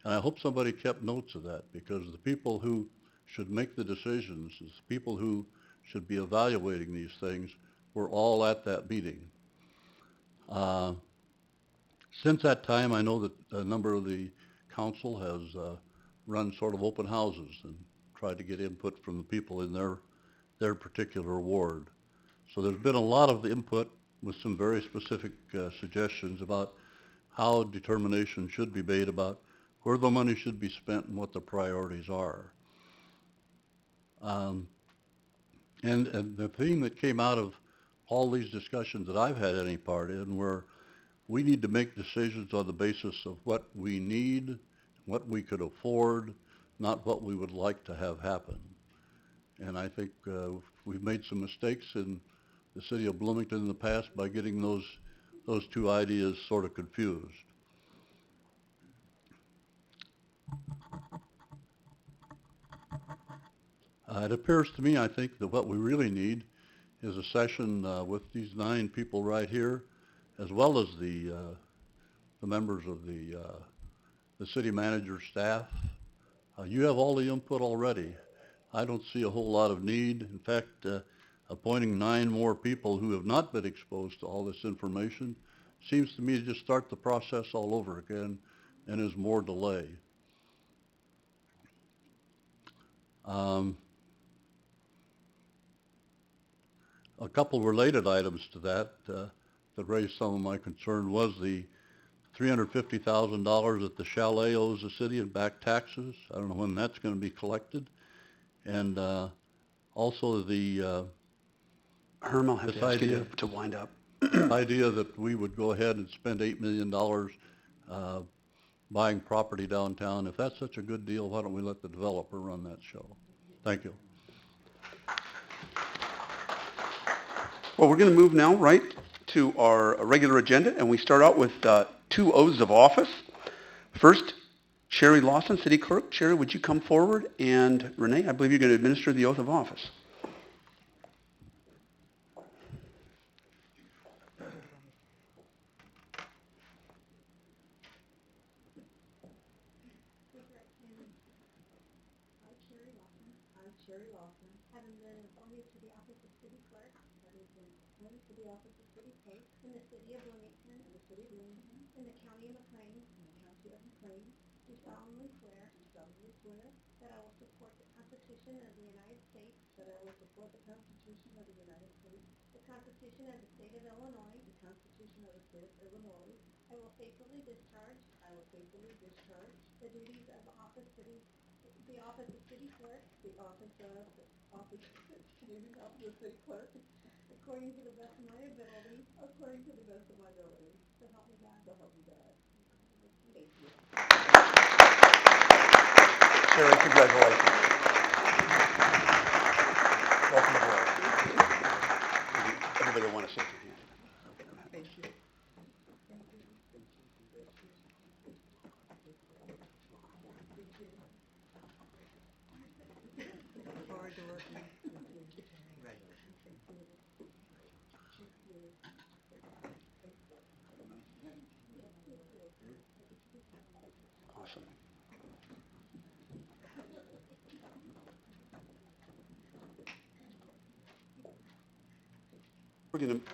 and I hope somebody kept notes of that, because the people who should make the decisions, the people who should be evaluating these things, were all at that meeting. Since that time, I know that a number of the council has run sort of open houses and tried to get input from the people in their particular ward. So there's been a lot of input with some very specific suggestions about how determination should be made about where the money should be spent and what the priorities are. And the theme that came out of all these discussions that I've had any part in were we need to make decisions on the basis of what we need, what we could afford, not what we would like to have happen. And I think we've made some mistakes in the city of Bloomington in the past by getting those two ideas sort of confused. It appears to me, I think, that what we really need is a session with these 9 people right here, as well as the members of the city manager's staff. You have all the input already. I don't see a whole lot of need. In fact, appointing 9 more people who have not been exposed to all this information seems to me to just start the process all over again and is more delay. A couple related items to that that raised some of my concern was the $350,000 that the chalet owes the city in back taxes. I don't know when that's going to be collected. And also the Herm, I'll have to ask you to wind up. idea that we would go ahead and spend $8 million buying property downtown. If that's such a good deal, why don't we let the developer run that show? Thank you. Well, we're going to move now right to our regular agenda, and we start out with 2 oaths of office. First, Sherry Lawson, City Clerk. Sherry, would you come forward? And Renee, I believe you're going to administer the oath of office. Having been appointed to the office of City Clerk, that is in According to the office of city clerk in the city of Bloomington in the county of McLean, do solemnly swear that I will support the Constitution of the United States, the Constitution of the state of Illinois. I will faithfully discharge the duties of the office of city clerk according to the best of my ability. So help me God. Sherry, congratulations. Welcome aboard. Everybody will want to shake your hand. Thank you. Look forward to working with you. Awesome. We're going to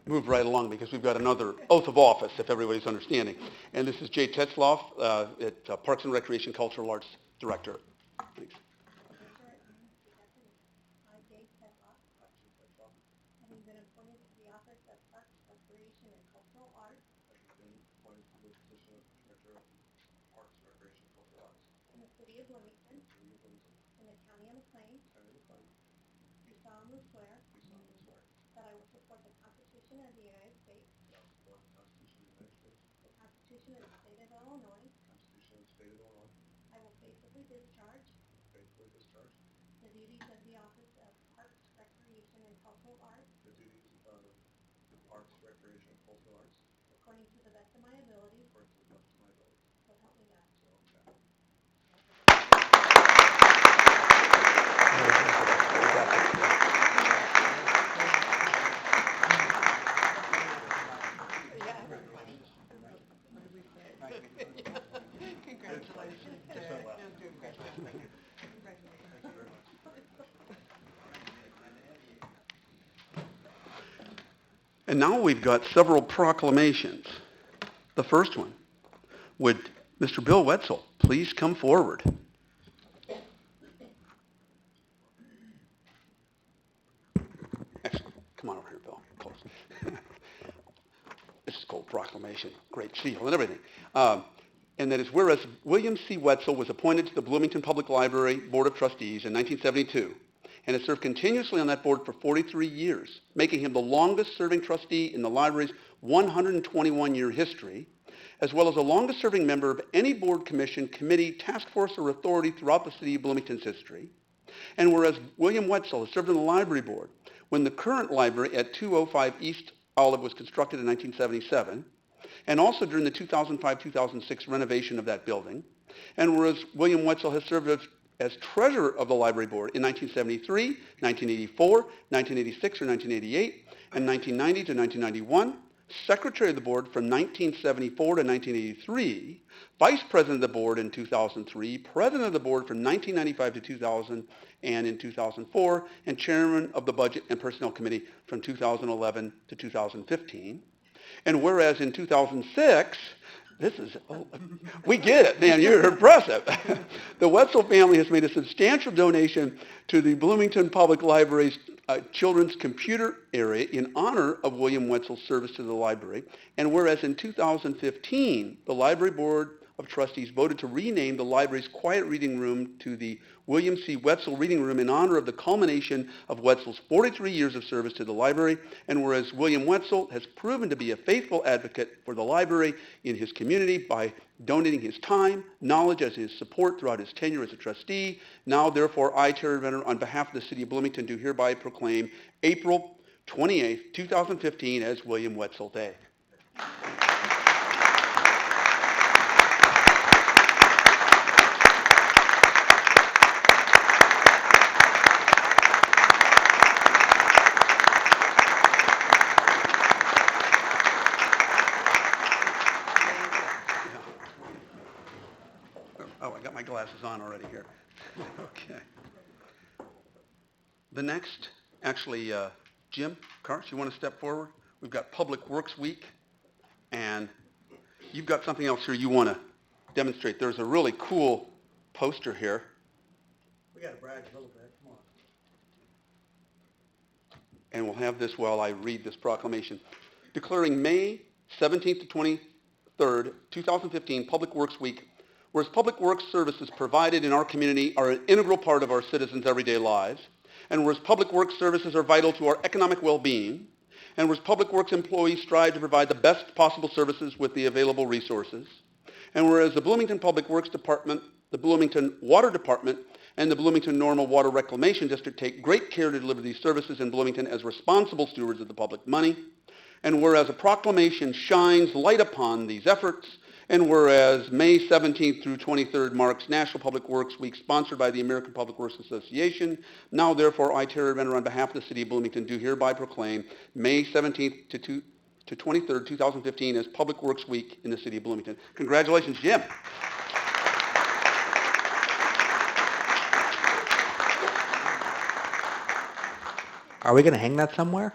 move right along because we've got another oath of office, if everybody's understanding. And this is Jay Tetzloff, at Parks and Recreation Cultural Arts Director. Thanks. I, Dave Tedlock, having been appointed to the office of Parks, Recreation, and Cultural Arts in the city of Bloomington in the county of McLean, do solemnly swear that I will support the Constitution of the United States, the Constitution of the state of Illinois. I will faithfully discharge the duties of the office of Parks, Recreation, and Cultural Arts according to the best of my ability. So help me God. And now we've got several proclamations. The first one, would Mr. Bill Wetzel please come forward? Excellent. Come on over here, Bill. Close. This is called proclamation, great seal and everything. And that is whereas William C. Wetzel was appointed to the Bloomington Public Library Board of Trustees in 1972 and has served continuously on that board for 43 years, making him the longest-serving trustee in the library's 121-year history, as well as the longest-serving member of any board, commission, committee, task force, or authority throughout the city of Bloomington's history. And whereas William Wetzel has served on the library board when the current library at 205 East Olive was constructed in 1977, and also during the 2005-2006 renovation of that building. And whereas William Wetzel has served as treasurer of the library board in 1973, 1984, 1986 or 1988, and 1990 to 1991, secretary of the board from 1974 to 1983, vice president of the board in 2003, president of the board from 1995 to 2000 and in 2004, and chairman of the budget and personnel committee from 2011 to 2015. And whereas in 2006, we get it, man, you're impressive. The Wetzel family has made a substantial donation to the Bloomington Public Library's children's computer area in honor of William Wetzel's service to the library. And whereas in 2015, the Library Board of Trustees voted to rename the library's quiet reading room to the William C. Wetzel Reading Room in honor of the culmination of Wetzel's 43 years of service to the library, and whereas William Wetzel has proven to be a faithful advocate for the library in his community by donating his time, knowledge, as his support throughout his tenure as a trustee, now therefore I, Terry Renner, on behalf of the city of Bloomington, do hereby proclaim April 28th, 2015 as William Wetzel Day. Oh, I got my glasses on already here. Okay. The next, actually, Jim, Karsh, you want to step forward? We've got Public Works Week, and you've got something else here you want to demonstrate. There's a really cool poster here. We gotta brag a little bit, come on. And we'll have this while I read this proclamation. Declaring May 17th to 23rd, 2015, Public Works Week, whereas public works services provided in our community are an integral part of our citizens' everyday lives, and whereas public works services are vital to our economic well-being, and whereas public works employees strive to provide the best possible services with the available resources, and whereas the Bloomington Public Works Department, the Bloomington Water Department, and the Bloomington Normal Water Reclamation District take great care to deliver these services in Bloomington as responsible stewards of the public money, and whereas a proclamation shines light upon these efforts, and whereas May 17th through 23rd marks National Public Works Week sponsored by the American Public Works Association, now therefore I, Terry Renner, on behalf of the City of Bloomington, do hereby proclaim May 17th to 23rd, 2015 as Public Works Week in the City of Bloomington. Congratulations, Jim. Are we going to hang that somewhere?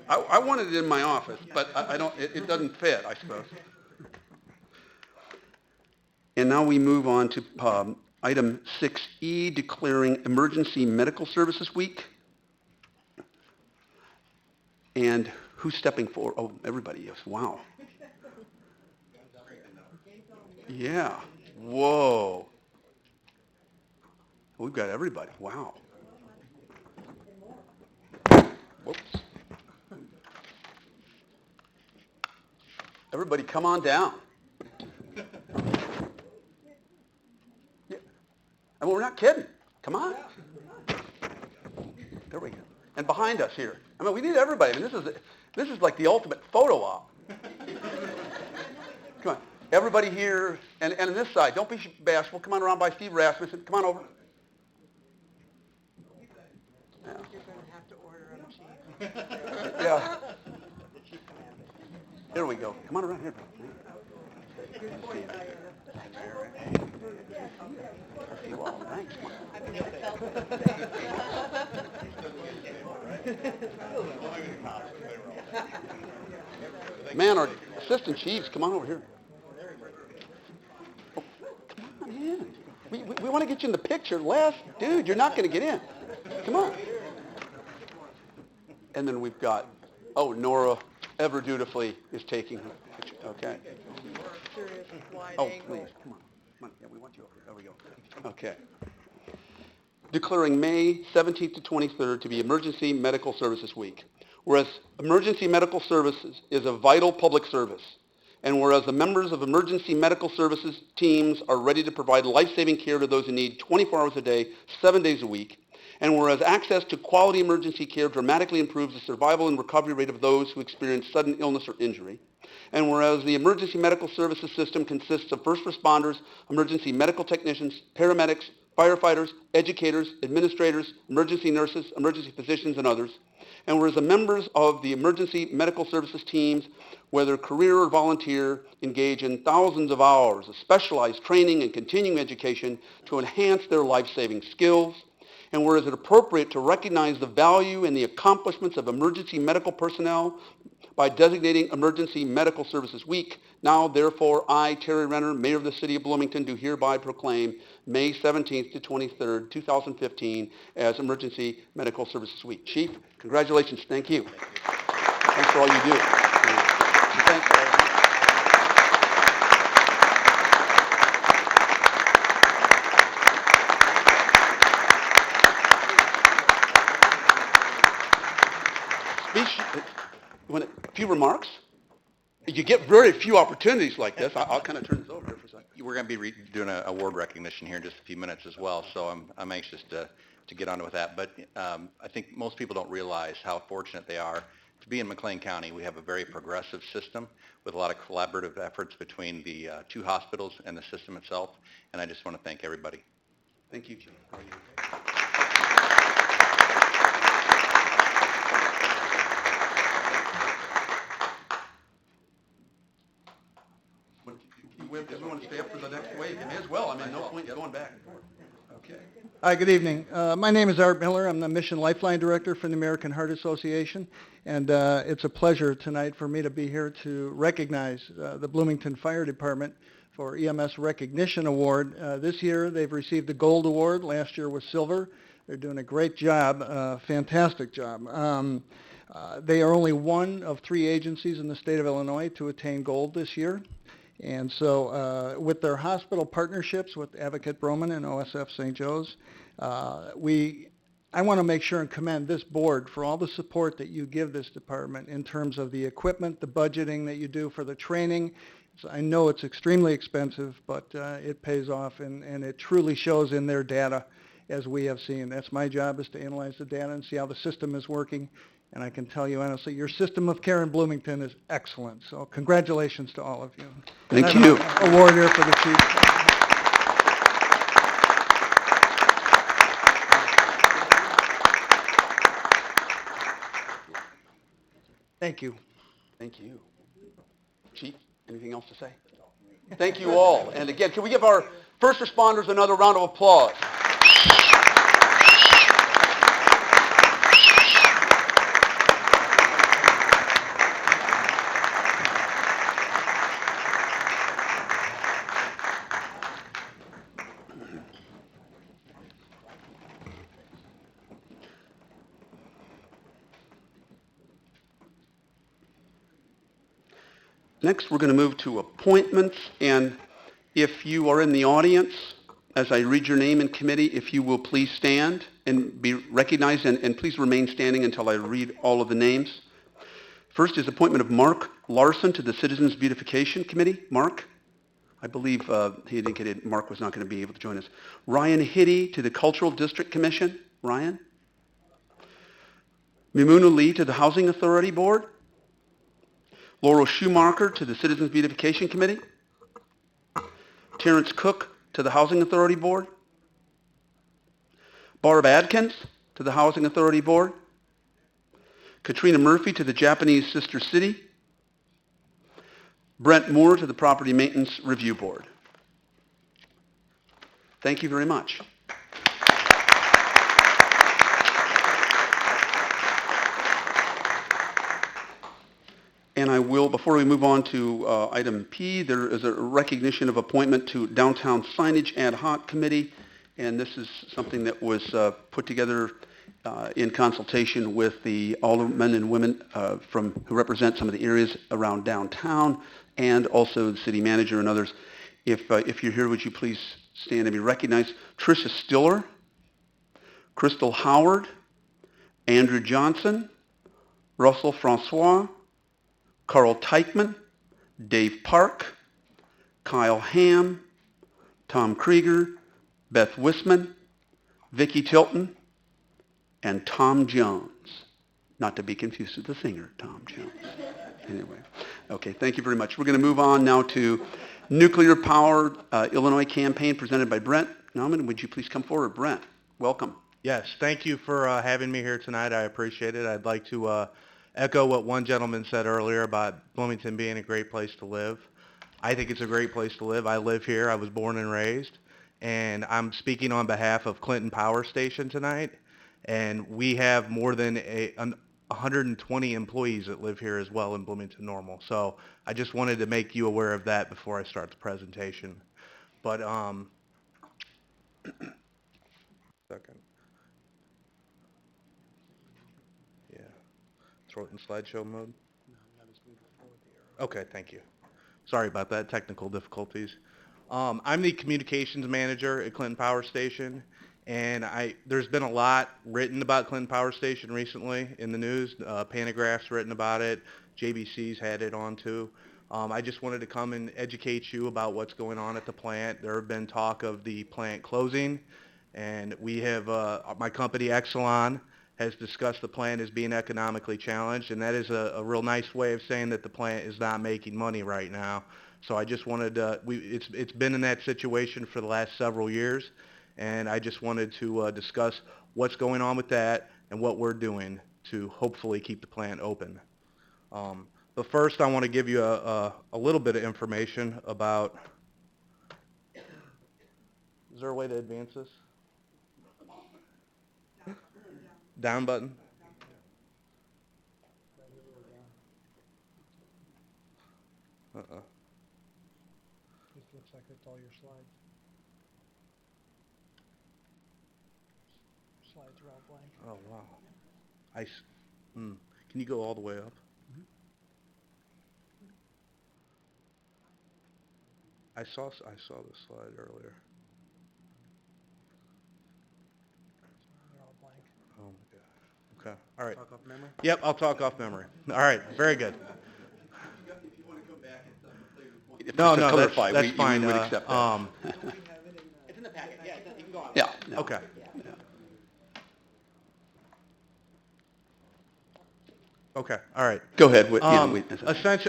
I wanted it in my office, but I don't, it doesn't fit, I suppose. And now we move on to item 6E, declaring Emergency Medical Services Week. And who's stepping forward? Oh, everybody, yes, wow. Yeah, whoa. We've got everybody, wow. Whoops. Everybody come on down. Yeah. And we're not kidding. Come on. There we go. And behind us here. I mean, we need everybody. I mean, this is like the ultimate photo op. Come on. Everybody here, and on this side, don't be bashful. Come on around by Steve Rasmussen. Come on over. Yeah. You're gonna have to order them cheap. Yeah. Here we go. Come on around here. Good point, Diana. You all, thanks. Man, our assistant chiefs, come on over here. Oh, come on in. We want to get you in the picture. Les, dude, you're not going to get in. Come on. And then we've got, oh, Nora ever dutifully is taking her picture. Okay. Oh, please, come on. Come on. Yeah, we want you over here. There we go. Okay. Declaring May 17th to 23rd to be Emergency Medical Services Week. Whereas emergency medical services is a vital public service, and whereas the members of emergency medical services teams are ready to provide life-saving care to those in need 24 hours a day, 7 days a week, and whereas access to quality emergency care dramatically improves the survival and recovery rate of those who experience sudden illness or injury, and whereas the emergency medical services system consists of first responders, emergency medical technicians, paramedics, firefighters, educators, administrators, emergency nurses, emergency physicians, and others, and whereas the members of the emergency medical services teams, whether career or volunteer, engage in thousands of hours of specialized training and continuing education to enhance their life-saving skills, and whereas it appropriate to recognize the value and the accomplishments of emergency medical personnel by designating Emergency Medical Services Week, now therefore I, Terry Renner, Mayor of the City of Bloomington, do hereby proclaim May 17th to 23rd, 2015 as Emergency Medical Services Week. Chief, congratulations. Thank you. Thanks for all you do. Thanks for all you do. You want a few remarks? You get very few opportunities like this. I'll kind of turn this over here for a second. We're going to be doing an award recognition here in just a few minutes as well, so I'm anxious to get on with that. But I think most people don't realize how fortunate they are to be in McLean County. We have a very progressive system with a lot of collaborative efforts between the two hospitals and the system itself, and I just want to thank everybody. Thank you, Chief. How are you? Does we want to stay up for the next wave? You may as well. I mean, no point in going back and forth. Okay. Hi, good evening. My name is Art Miller. I'm the Mission Lifeline Director for the American Heart Association, and it's a pleasure tonight for me to be here to recognize the Bloomington Fire Department for EMS Recognition Award. This year they've received the Gold Award. Last year was Silver. They're doing a great job, fantastic job. They are only one of 3 agencies in the state of Illinois to attain gold this year. And so with their hospital partnerships with Advocate Broman and OSF St. Joe's, I want to make sure and commend this board for all the support that you give this department in terms of the equipment, the budgeting that you do for the training. So I know it's extremely expensive, but it pays off, and it truly shows in their data, as we have seen. That's my job, is to analyze the data and see how the system is working. And I can tell you honestly, your system of care in Bloomington is excellent. So congratulations to all of you. Thank And I you. have an award here for the chief. Thank you. Thank you. Chief, anything else to say? Thank you all. And again, can we give our first responders another round of applause? Next, we're going to move to appointments, and if you are in the audience, as I read your name in committee, if you will please stand and be recognized, and please remain standing until I read all of the names. First is appointment of Mark Larson to the Citizens Beautification Committee. Mark? I believe he indicated Mark was not going to be able to join us. Ryan Hiddy to the Cultural District Commission. Ryan? Mimuna Lee to the Housing Authority Board. Laurel Schumacher to the Citizens Beautification Committee. Terrence Cook to the Housing Authority Board. Barb Adkins to the Housing Authority Board. Katrina Murphy to the Japanese Sister City. Brent Moore to the Property Maintenance Review Board. Thank you very much. And I will, before we move on to item P, there is a recognition of appointment to Downtown Signage Ad Hoc Committee, and this is something that was put together in consultation with the aldermen and women who represent some of the areas around downtown, and also the city manager and others. If you're here, would you please stand and be recognized? Tricia Stiller, Crystal Howard, Andrew Johnson, Russell Francois, Carl Teichman, Dave Park, Kyle Ham, Tom Krieger, Beth Wisman, Vicki Tilton, and Tom Jones. Not to be confused with the singer, Tom Jones. Anyway, okay, thank you very much. We're going to move on now to Nuclear Power Illinois Campaign presented by Brent Nauman. Would you please come forward? Brent, welcome. Yes, thank you for having me here tonight. I appreciate it. I'd like to echo what one gentleman said earlier about Bloomington being a great place to live. I think it's a great place to live. I live here. I was born and raised. And I'm speaking on behalf of Clinton Power Station tonight. And we have more than 120 employees that live here as well in Bloomington Normal. So I just wanted to make you aware of that before I start the presentation. But, second. Yeah. Throw it in slideshow mode? Okay, thank you. Sorry about that, technical difficulties. I'm the communications manager at Clinton Power Station, and there's been a lot written about Clinton Power Station recently in the news. Pantagraph's written about it. JBC's had it on too. I just wanted to come and educate you about what's going on at the plant. There have been talk of the plant closing, and we have, my company Exelon has discussed the plant as being economically challenged, and that is a real nice way of saying that the plant is not making money right now. So I just wanted to, it's been in that situation for the last several years, and I just wanted to discuss what's going on with that and what we're doing to hopefully keep the plant open. But first I want to give you a little bit of information about, is there a way to advance this? Down button. Uh-uh. Just looks like it's all your slides. Slides are all blank. Oh, wow. Can you go all the way up? I saw the slide earlier. They're all blank. Oh my gosh. Okay. All right. Talk off memory? Yep, I'll talk off memory. All right. Very good. If No, just to no, clarify, that's we fine. would accept that. It's in the packet. Yeah, you can go on. Yeah. no. Okay. Okay. All right. Go ahead.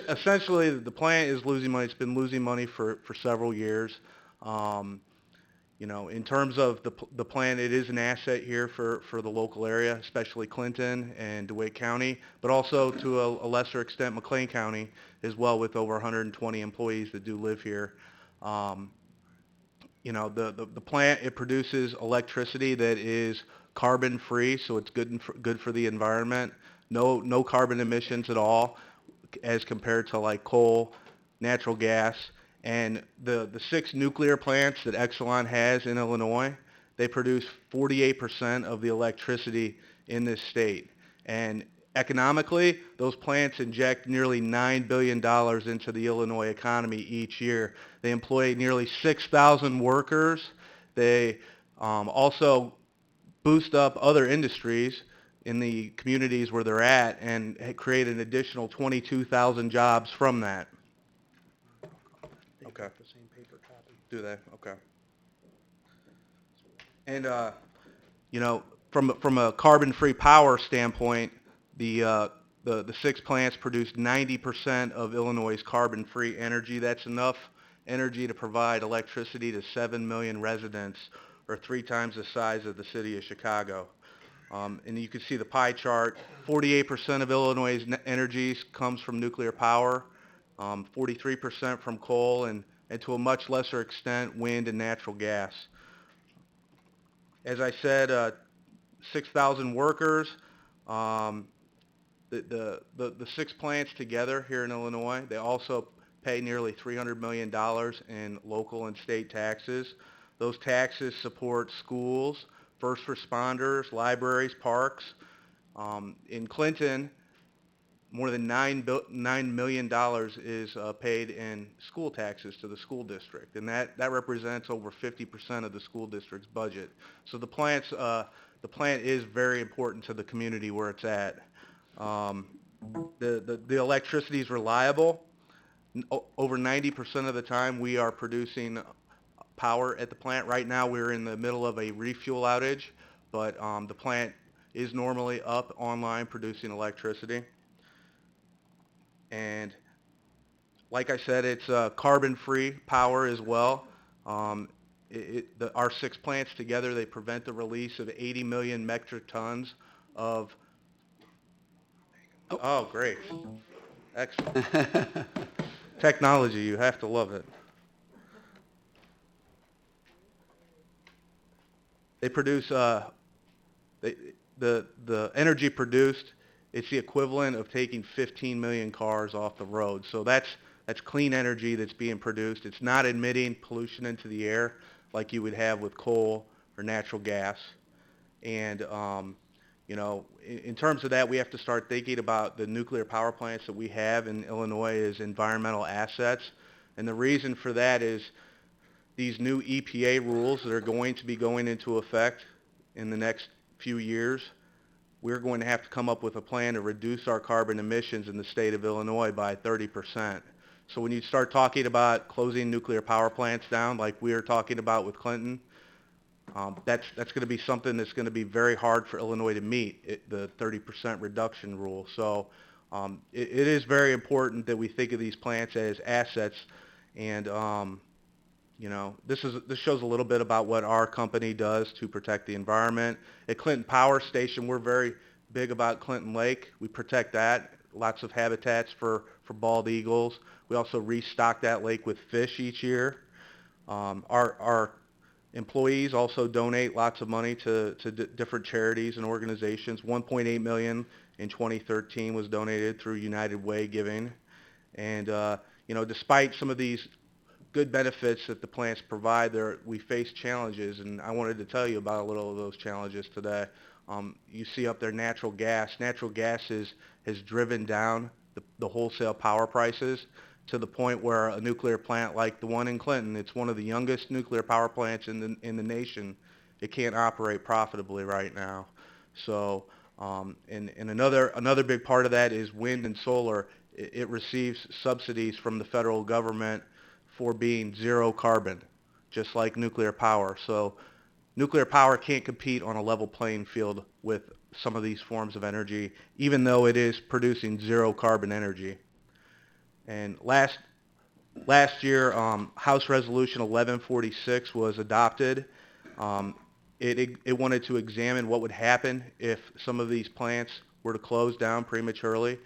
Essentially, the plant is losing money. It's been losing money for several years. In terms of the plant, it is an asset here for the local area, especially Clinton and DeWitt County, but also to a lesser extent McLean County as well, with over 120 employees that do live here. The plant, it produces electricity that is carbon free, so it's good for the environment. No carbon emissions at all, as compared to like coal, natural gas, and the 6 nuclear plants that Exelon has in Illinois. They produce 48% of the electricity in this state. And economically, those plants inject nearly $9 billion into the Illinois economy each year. They employ nearly 6,000 workers. They also boost up other industries in the communities where they're at and create an additional 22,000 jobs from that. Okay. The same paper copy. Do they? Okay. And from a carbon-free power standpoint, the 6 plants produce 90% of Illinois' carbon-free energy. That's enough energy to provide electricity to 7 million residents, or 3 times the size of the city of Chicago. And you can see the pie chart. 48% of Illinois' energy comes from nuclear power, 43% from coal, and to a much lesser extent, wind and natural gas. As I said, 6,000 workers. The 6 plants together here in Illinois, they also pay nearly $300 million in local and state taxes. Those taxes support schools, first responders, libraries, parks. In Clinton, more than $9 million is paid in school taxes to the school district, and that represents over 50% of the school district's budget. So the plant is very important to the community where it's at. The electricity is reliable. Over 90% of the time, we are producing power at the plant. Right now, we're in the middle of a refuel outage, but the plant is normally up online producing electricity. And like I said, it's carbon-free power as well. Our 6 plants together, they prevent the release of 80 million metric tons of... Oh, great. Excellent. Technology, you have to love it. They produce, the energy produced, it's the equivalent of taking 15 million cars off the road. So that's clean energy that's being produced. It's not emitting pollution into the air like you would have with coal or natural gas. And, in terms of that, we have to start thinking about the nuclear power plants that we have in Illinois as environmental assets. And the reason for that is these new EPA rules that are going to be going into effect in the next few years. We're going to have to come up with a plan to reduce our carbon emissions in the state of Illinois by 30%. So when you start talking about closing nuclear power plants down, like we are talking about with Clinton, that's going to be something that's going to be very hard for Illinois to meet, the 30% reduction rule. So it is very important that we think of these plants as assets. And this shows a little bit about what our company does to protect the environment. At Clinton Power Station, we're very big about Clinton Lake. We protect that. Lots of habitats for bald eagles. We also restock that lake with fish each year. Employees also donate lots of money to different charities and organizations. 1.8 million in 2013 was donated through United Way Giving. And, despite some of these good benefits that the plants provide, we face challenges, and I wanted to tell you about a little of those challenges today. You see up there natural gas. Natural gas has driven down the wholesale power prices to the point where a nuclear plant like the one in Clinton, it's one of the youngest nuclear power plants in the nation, it can't operate profitably right now. So, and another big part of that is wind and solar. It receives subsidies from the federal government for being zero carbon, just like nuclear power. So nuclear power can't compete on a level playing field with some of these forms of energy, even though it is producing zero carbon energy. And last year, House Resolution 1146 was adopted. It wanted to examine what would happen if some of these plants were to close down prematurely.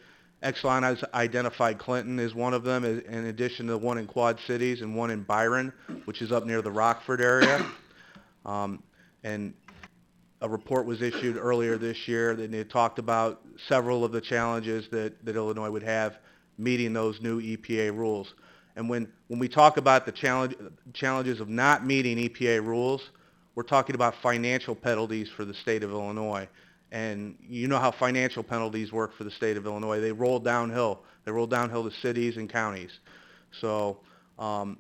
Exelon has identified Clinton as one of them, in addition to one in Quad Cities and one in Byron, which is up near the Rockford area. And a report was issued earlier this year that it talked about several of the challenges that Illinois would have meeting those new EPA rules. And when we talk about the challenges of not meeting EPA rules, we're talking about financial penalties for the state of Illinois. And you know how financial penalties work for the state of Illinois. They roll downhill. They roll downhill to cities and counties. So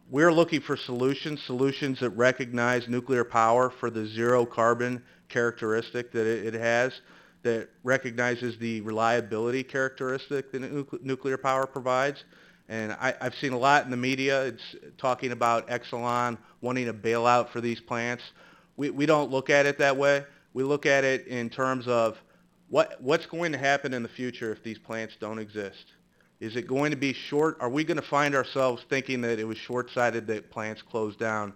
we're looking for solutions that recognize nuclear power for the zero carbon characteristic that it has, that recognizes the reliability characteristic that nuclear power provides. And I've seen a lot in the media. It's talking about Exelon wanting a bailout for these plants. We don't look at it that way. We look at it in terms of what's going to happen in the future if these plants don't exist. Is it going to be are we going to find ourselves thinking that it was short-sighted that plants closed down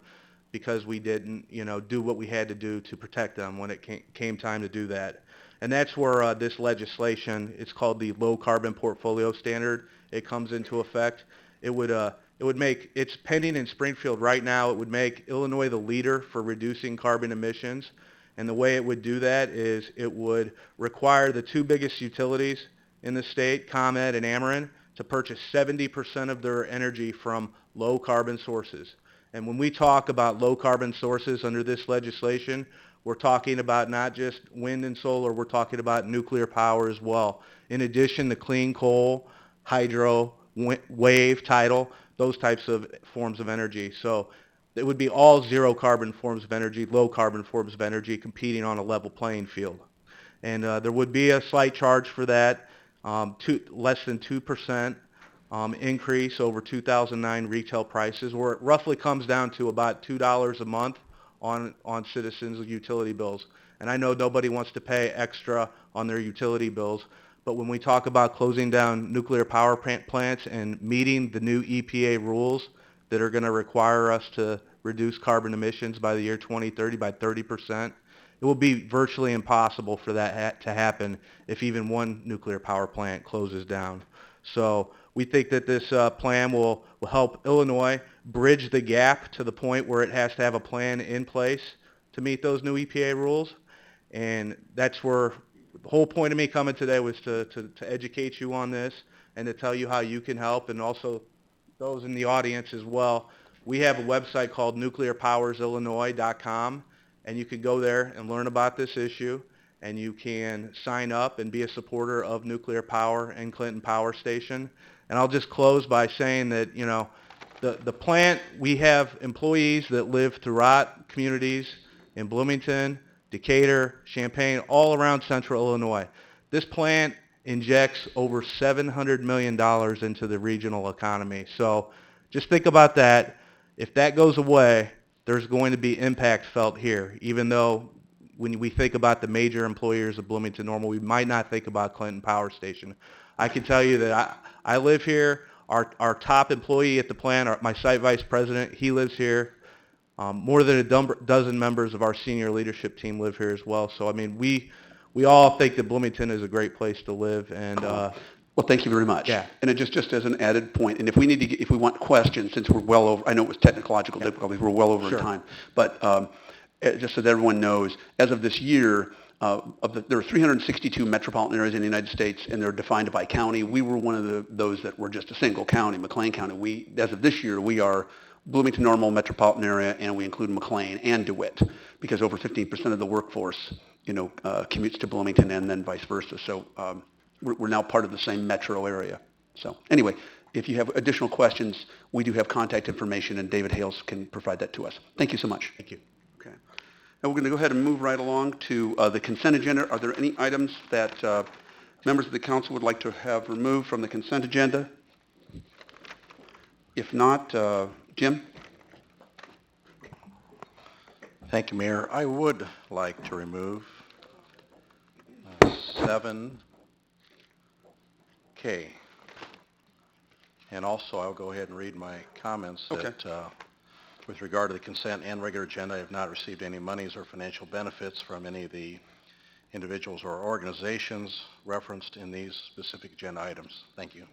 because we didn't, do what we had to do to protect them when it came time to do that? And that's where this legislation, it's called the Low Carbon Portfolio Standard, it comes into effect. It would make, it's pending in Springfield right now, it would make Illinois the leader for reducing carbon emissions. And the way it would do that is it would require the two biggest utilities in the state, ComEd and Ameren, to purchase 70% of their energy from low carbon sources. And when we talk about low carbon sources under this legislation, we're talking about not just wind and solar, we're talking about nuclear power as well. In addition to clean coal, hydro, wave, tidal, those types of forms of energy. So it would be all zero carbon forms of energy, low carbon forms of energy competing on a level playing field. And there would be a slight charge for that, less than 2% increase over 2009 retail prices, where it roughly comes down to about $2 a month on citizens' utility bills. And I know nobody wants to pay extra on their utility bills, but when we talk about closing down nuclear power plants and meeting the new EPA rules that are going to require us to reduce carbon emissions by the year 2030 by 30%, it will be virtually impossible for that to happen if even one nuclear power plant closes down. So we think that this plan will help Illinois bridge the gap to the point where it has to have a plan in place to meet those new EPA rules. And that's where the whole point of me coming today was to educate you on this and to tell you how you can help, and also those in the audience as well. We have a website called nuclearpowersillinois.com, and you can go there and learn about this issue, and you can sign up and be a supporter of nuclear power and Clinton Power Station. And I'll just close by saying that, the plant, we have employees that live throughout communities in Bloomington, Decatur, Champaign, all around central Illinois. This plant injects over $700 million into the regional economy. So just think about that. If that goes away, there's going to be impact felt here, even though when we think about the major employers of Bloomington Normal, we might not think about Clinton Power Station. I can tell you that I live here. Our top employee at the plant, my site vice president, he lives here. More than a dozen members of our senior leadership team live here as well. So, I mean, we all think that Bloomington is a great place to live, and Well, thank you very much. Yeah. And it just as an added point, and if we need to, if we want questions, since we're well over, I know it was technological difficulties, we're well over in Sure. time, but just so that everyone knows, as of this year, there are 362 metropolitan areas in the United States, and they're defined by county. We were one of those that were just a single county, McLean County. As of this year, we are Bloomington Normal metropolitan area, and we include McLean and DeWitt, because over 15% of the workforce, commutes to Bloomington and then vice versa. So we're now part of the same metro area. So anyway, if you have additional questions, we do have contact information, and David Hales can provide that to us. Thank you so much. Thank you. Okay. Now we're going to go ahead and move right along to the consent agenda. Are there any items that members of the council would like to have removed from the consent agenda? If not, Jim? Thank you, Mayor. I would like to remove 7K. And also, I'll go ahead and read my comments that with regard to the consent and regular agenda, I have not received any monies or financial benefits from any of the individuals or organizations referenced in these specific agenda items. Thank you.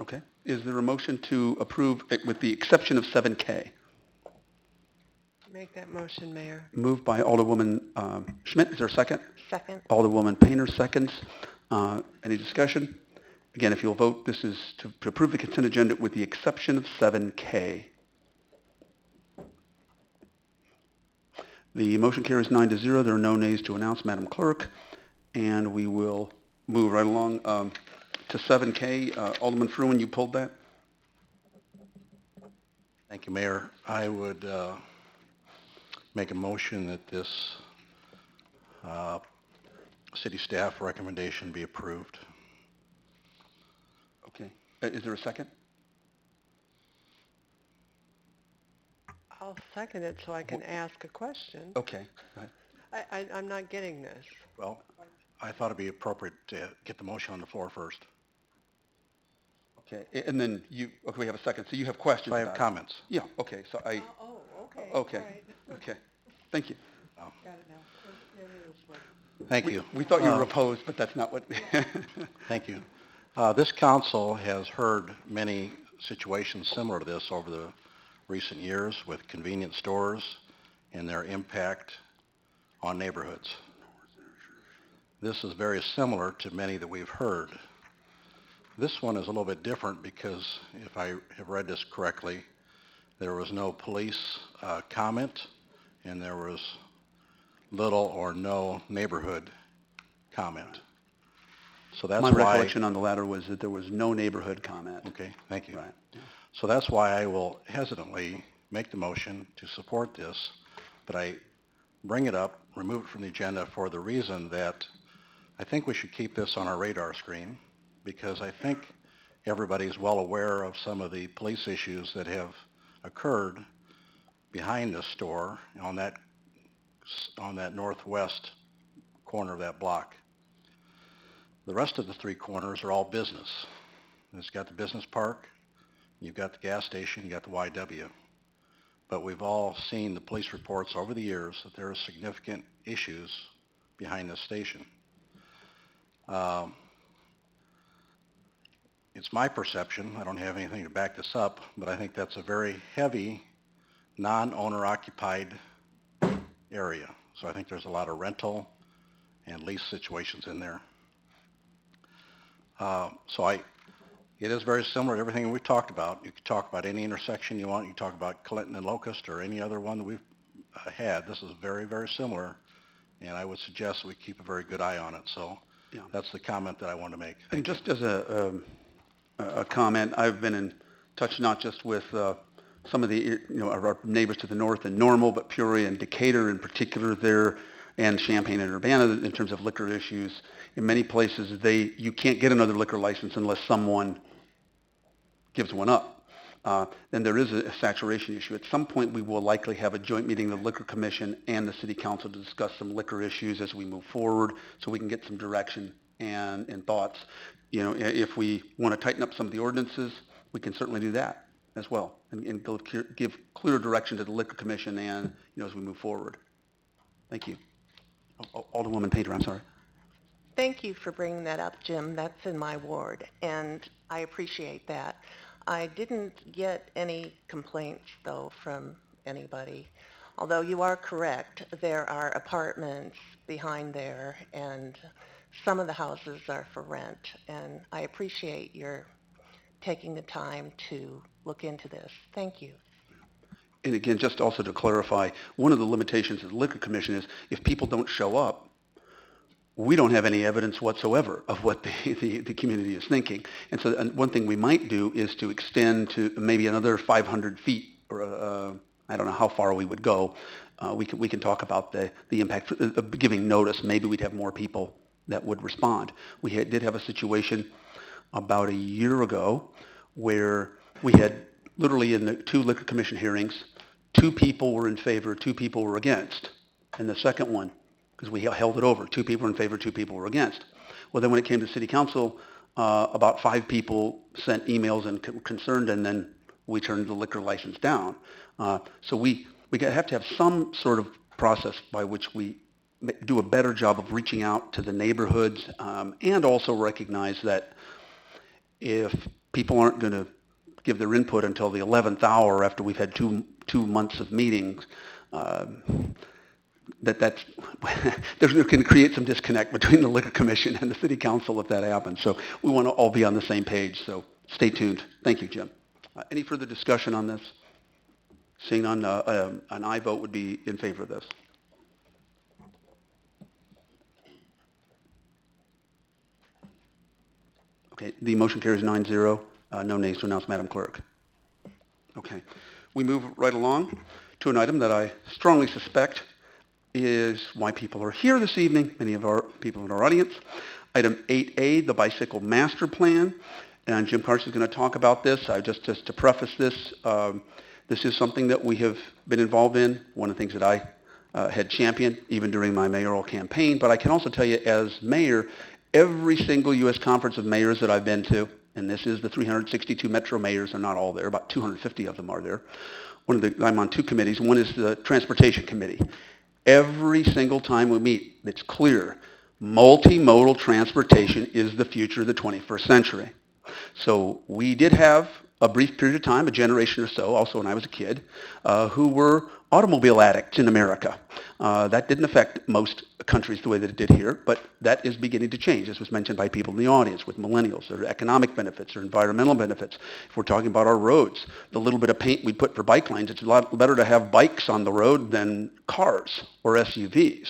Okay. Is there a motion to approve it with the exception of 7K? Make that motion, Mayor. Moved by Alderwoman Schmidt. Is there a second? Second. Alderwoman Painter seconds. Any discussion? Again, if you'll vote, this is to approve the consent agenda with the exception of 7K. The motion carries 9-0. There are no nays to announce, Madam Clerk. And we will move right along to 7K. Alderman Fruin, you pulled that? Thank you, Mayor. I would make a motion that this city staff recommendation be approved. Okay. Is there a second? I'll second it so I can ask a question. Okay. Go ahead. I'm not getting this. Well, I thought it'd be appropriate to get the motion on the floor first. Okay. And then we have a second. So you have questions? I have about it. comments. Yeah. Okay. So Okay. Okay. All right. Okay. Thank you. Got it now. Thank you. We thought you were opposed, but that's not what. Thank you. This council has heard many situations similar to this over the recent years with convenience stores and their impact on neighborhoods. This is very similar to many that we've heard. This one is a little bit different because, if I have read this correctly, there was no police comment, and there was little or no neighborhood comment. So that's My why... recollection on the latter was that there was no neighborhood comment. Okay, thank you. Right. So that's why I will hesitantly make the motion to support this, but I bring it up, remove it from the agenda for the reason that I think we should keep this on our radar screen, because I think everybody's well aware of some of the police issues that have occurred behind the store on that northwest corner of that block. The rest of the three corners are all business. It's got the business park, you've got the gas station, you got the YW. But we've all seen the police reports over the years that there are significant issues behind this station. It's my perception, I don't have anything to back this up, but I think that's a very heavy, non-owner occupied area. So I think there's a lot of rental and lease situations in there. It is very similar to everything we've talked about. You can talk about any intersection you want. You can talk about Clinton and Locust or any other one that we've had. This is very, very similar, and I would suggest we keep a very good eye on it. So that's the comment that I want to make. And just as a comment, I've been in touch not just with some of the our neighbors to the north in Normal, but Peoria and Decatur in particular there, and Champaign and Urbana in terms of liquor issues. In many places, you can't get another liquor license unless someone gives one up. Then there is a saturation issue. At some point, we will likely have a joint meeting of the Liquor Commission and the City Council to discuss some liquor issues as we move forward, so we can get some direction and thoughts. If we want to tighten up some of the ordinances, we can certainly do that as well, and give clear direction to the Liquor Commission and as we move forward. Thank you. Alderwoman Painter, I'm sorry. Thank you for bringing that up, Jim. That's in my ward, and I appreciate that. I didn't get any complaints, though, from anybody. Although you are correct, there are apartments behind there, and some of the houses are for rent, and I appreciate your taking the time to look into this. Thank you. And again, just also to clarify, one of the limitations of the Liquor Commission is if people don't show up, we don't have any evidence whatsoever of what the community is thinking. And so one thing we might do is to extend to maybe another 500 feet, or I don't know how far we would go. We can talk about the impact of giving notice. Maybe we'd have more people that would respond. Did have a situation about a year ago where we had literally in the 2 Liquor Commission hearings, 2 people were in favor, 2 people were against. And the second one, because we held it over, 2 people were in favor, 2 people were against. Well, then when it came to city council, about 5 people sent emails and concerned, and then we turned the liquor license down. So we have to have some sort of process by which we do a better job of reaching out to the neighborhoods, and also recognize that if people aren't going to give their input until the 11th hour after we've had two months of meetings, that's there can create some disconnect between the Liquor Commission and the City Council if that happens. So we want to all be on the same page. So stay tuned. Thank you, Jim. Any further discussion on this? Seeing none, an aye vote would be in favor of this. Okay, the motion carries 9-0. No nays to announce, Madam Clerk. Okay, we move right along to an item that I strongly suspect is why people are here this evening, many of our people in our audience. Item 8A, the Bicycle Master Plan. And Jim Carson is going to talk about this. Just to preface this, this is something that we have been involved in, one of the things that I had championed even during my mayoral campaign. But I can also tell you as mayor, every single U.S. conference of mayors that I've been to, and this is the 362 metro mayors, are not all there, about 250 of them are there. I'm on 2 committees. One is the Transportation Committee. Every single time we meet, it's clear, multimodal transportation is the future of the 21st century. So we did have a brief period of time, a generation or so, also when I was a kid, who were automobile addicts in America. That didn't affect most countries the way that it did here, but that is beginning to change. This was mentioned by people in the audience with millennials. There are economic benefits, there are environmental benefits. If we're talking about our roads, the little bit of paint we put for bike lanes, it's a lot better to have bikes on the road than cars or SUVs.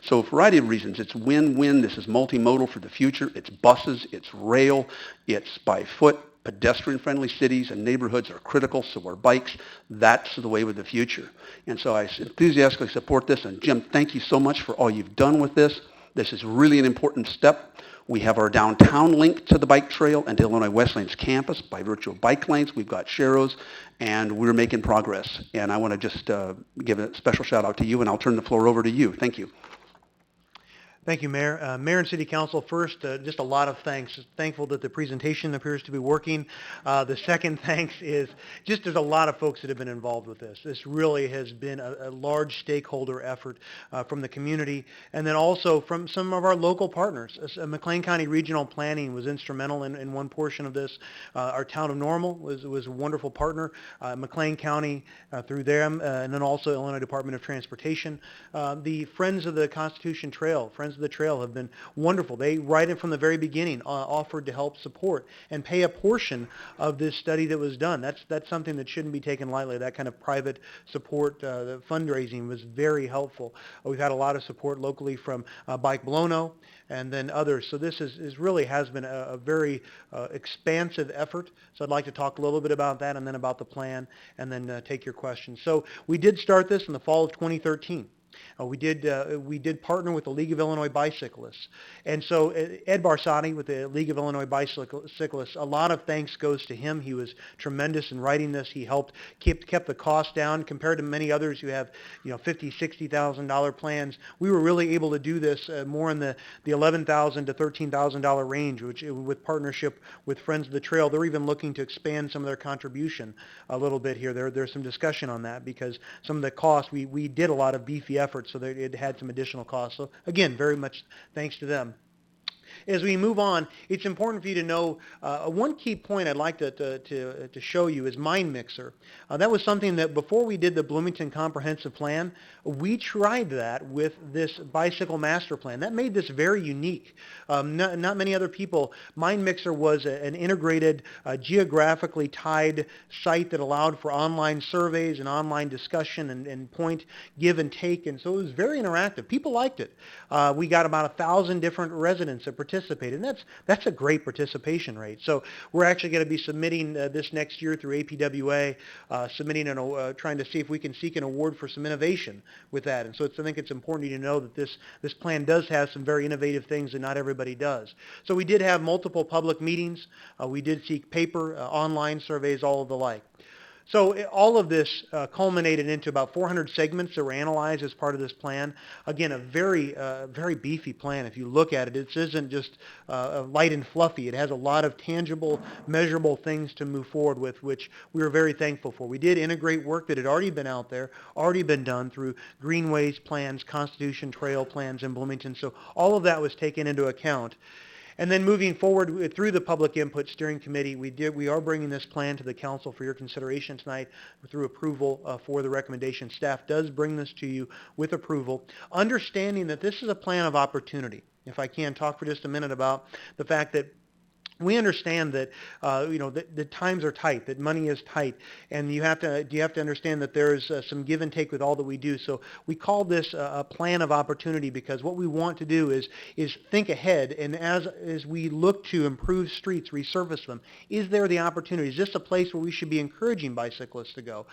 So a variety of reasons. It's win-win. This is multimodal for the future. It's buses, it's rail, it's by foot. Pedestrian-friendly cities and neighborhoods are critical, so are bikes. That's the way with the future. And so I enthusiastically support this. And Jim, thank you so much for all you've done with this. This is really an important step. We have our downtown link to the bike trail and to Illinois Wesleyan's campus by virtue of bike lanes. We've got sharrows, and we're making progress. And I want to just give a special shout out to you, and I'll turn the floor over to you. Thank you. Thank you, Mayor. Mayor and City Council, first, just a lot of thanks. Thankful that the presentation appears to be working. The second thanks is just there's a lot of folks that have been involved with this. This really has been a large stakeholder effort from the community, and then also from some of our local partners. McLean County Regional Planning was instrumental in one portion of this. Our town of Normal was a wonderful partner. McLean County through them, and then also Illinois Department of Transportation. The Friends of the Constitution Trail, Friends of the Trail have been wonderful. They, right in from the very beginning, offered to help support and pay a portion of this study that was done. That's something that shouldn't be taken lightly. That kind of private support, the fundraising was very helpful. We've had a lot of support locally from Bike Blono and then others. So this really has been a very expansive effort. So I'd like to talk a little bit about that and then about the plan and then take your questions. So we did start this in the fall of 2013. We did partner with the League of Illinois Bicyclists. And so Ed Barsati with the League of Illinois Bicyclists, a lot of thanks goes to him. He was tremendous in writing this. He helped kept the cost down compared to many others who have, $50,000, $60,000 plans. We were really able to do this more in the $11,000 to $13,000 range, which with partnership with Friends of the Trail, they're even looking to expand some of their contribution a little bit here. There's some discussion on that because some of the costs, we did a lot of beefy efforts, so it had some additional costs. So again, very much thanks to them. As we move on, it's important for you to know one key point I'd like to show you is Mind Mixer. That was something that before we did the Bloomington Comprehensive Plan, we tried that with this bicycle master plan. That made this very unique. Not many other people. Mind Mixer was an integrated, geographically tied site that allowed for online surveys and online discussion and point give and take, and so it was very interactive. People liked it. We got about 1,000 different residents that participated, and that's a great participation rate. So we're actually going to be submitting this next year through APWA, trying to see if we can seek an award for some innovation with that. And so I think it's important to know that this plan does have some very innovative things that not everybody does. So we did have multiple public meetings. We did seek paper, online surveys, all of the like. So all of this culminated into about 400 segments that were analyzed as part of this plan. Again, a very beefy plan. If you look at it, it isn't just light and fluffy. It has a lot of tangible, measurable things to move forward with, which we were very thankful for. We did integrate work that had already been out there, already been done through greenways plans, Constitution Trail plans in Bloomington. So all of that was taken into account. And then moving forward through the Public Input Steering Committee, we are bringing this plan to the council for your consideration tonight through approval for the recommendation. Staff does bring this to you with approval, understanding that this is a plan of opportunity. If I can talk for just a minute about the fact that we understand that the times are tight, that money is tight, and you have to understand that there's some give and take with all that we do. So we call this a plan of opportunity because what we want to do is think ahead, and as we look to improve streets, resurface them, is there the opportunity? Is this a place where we should be encouraging bicyclists to go?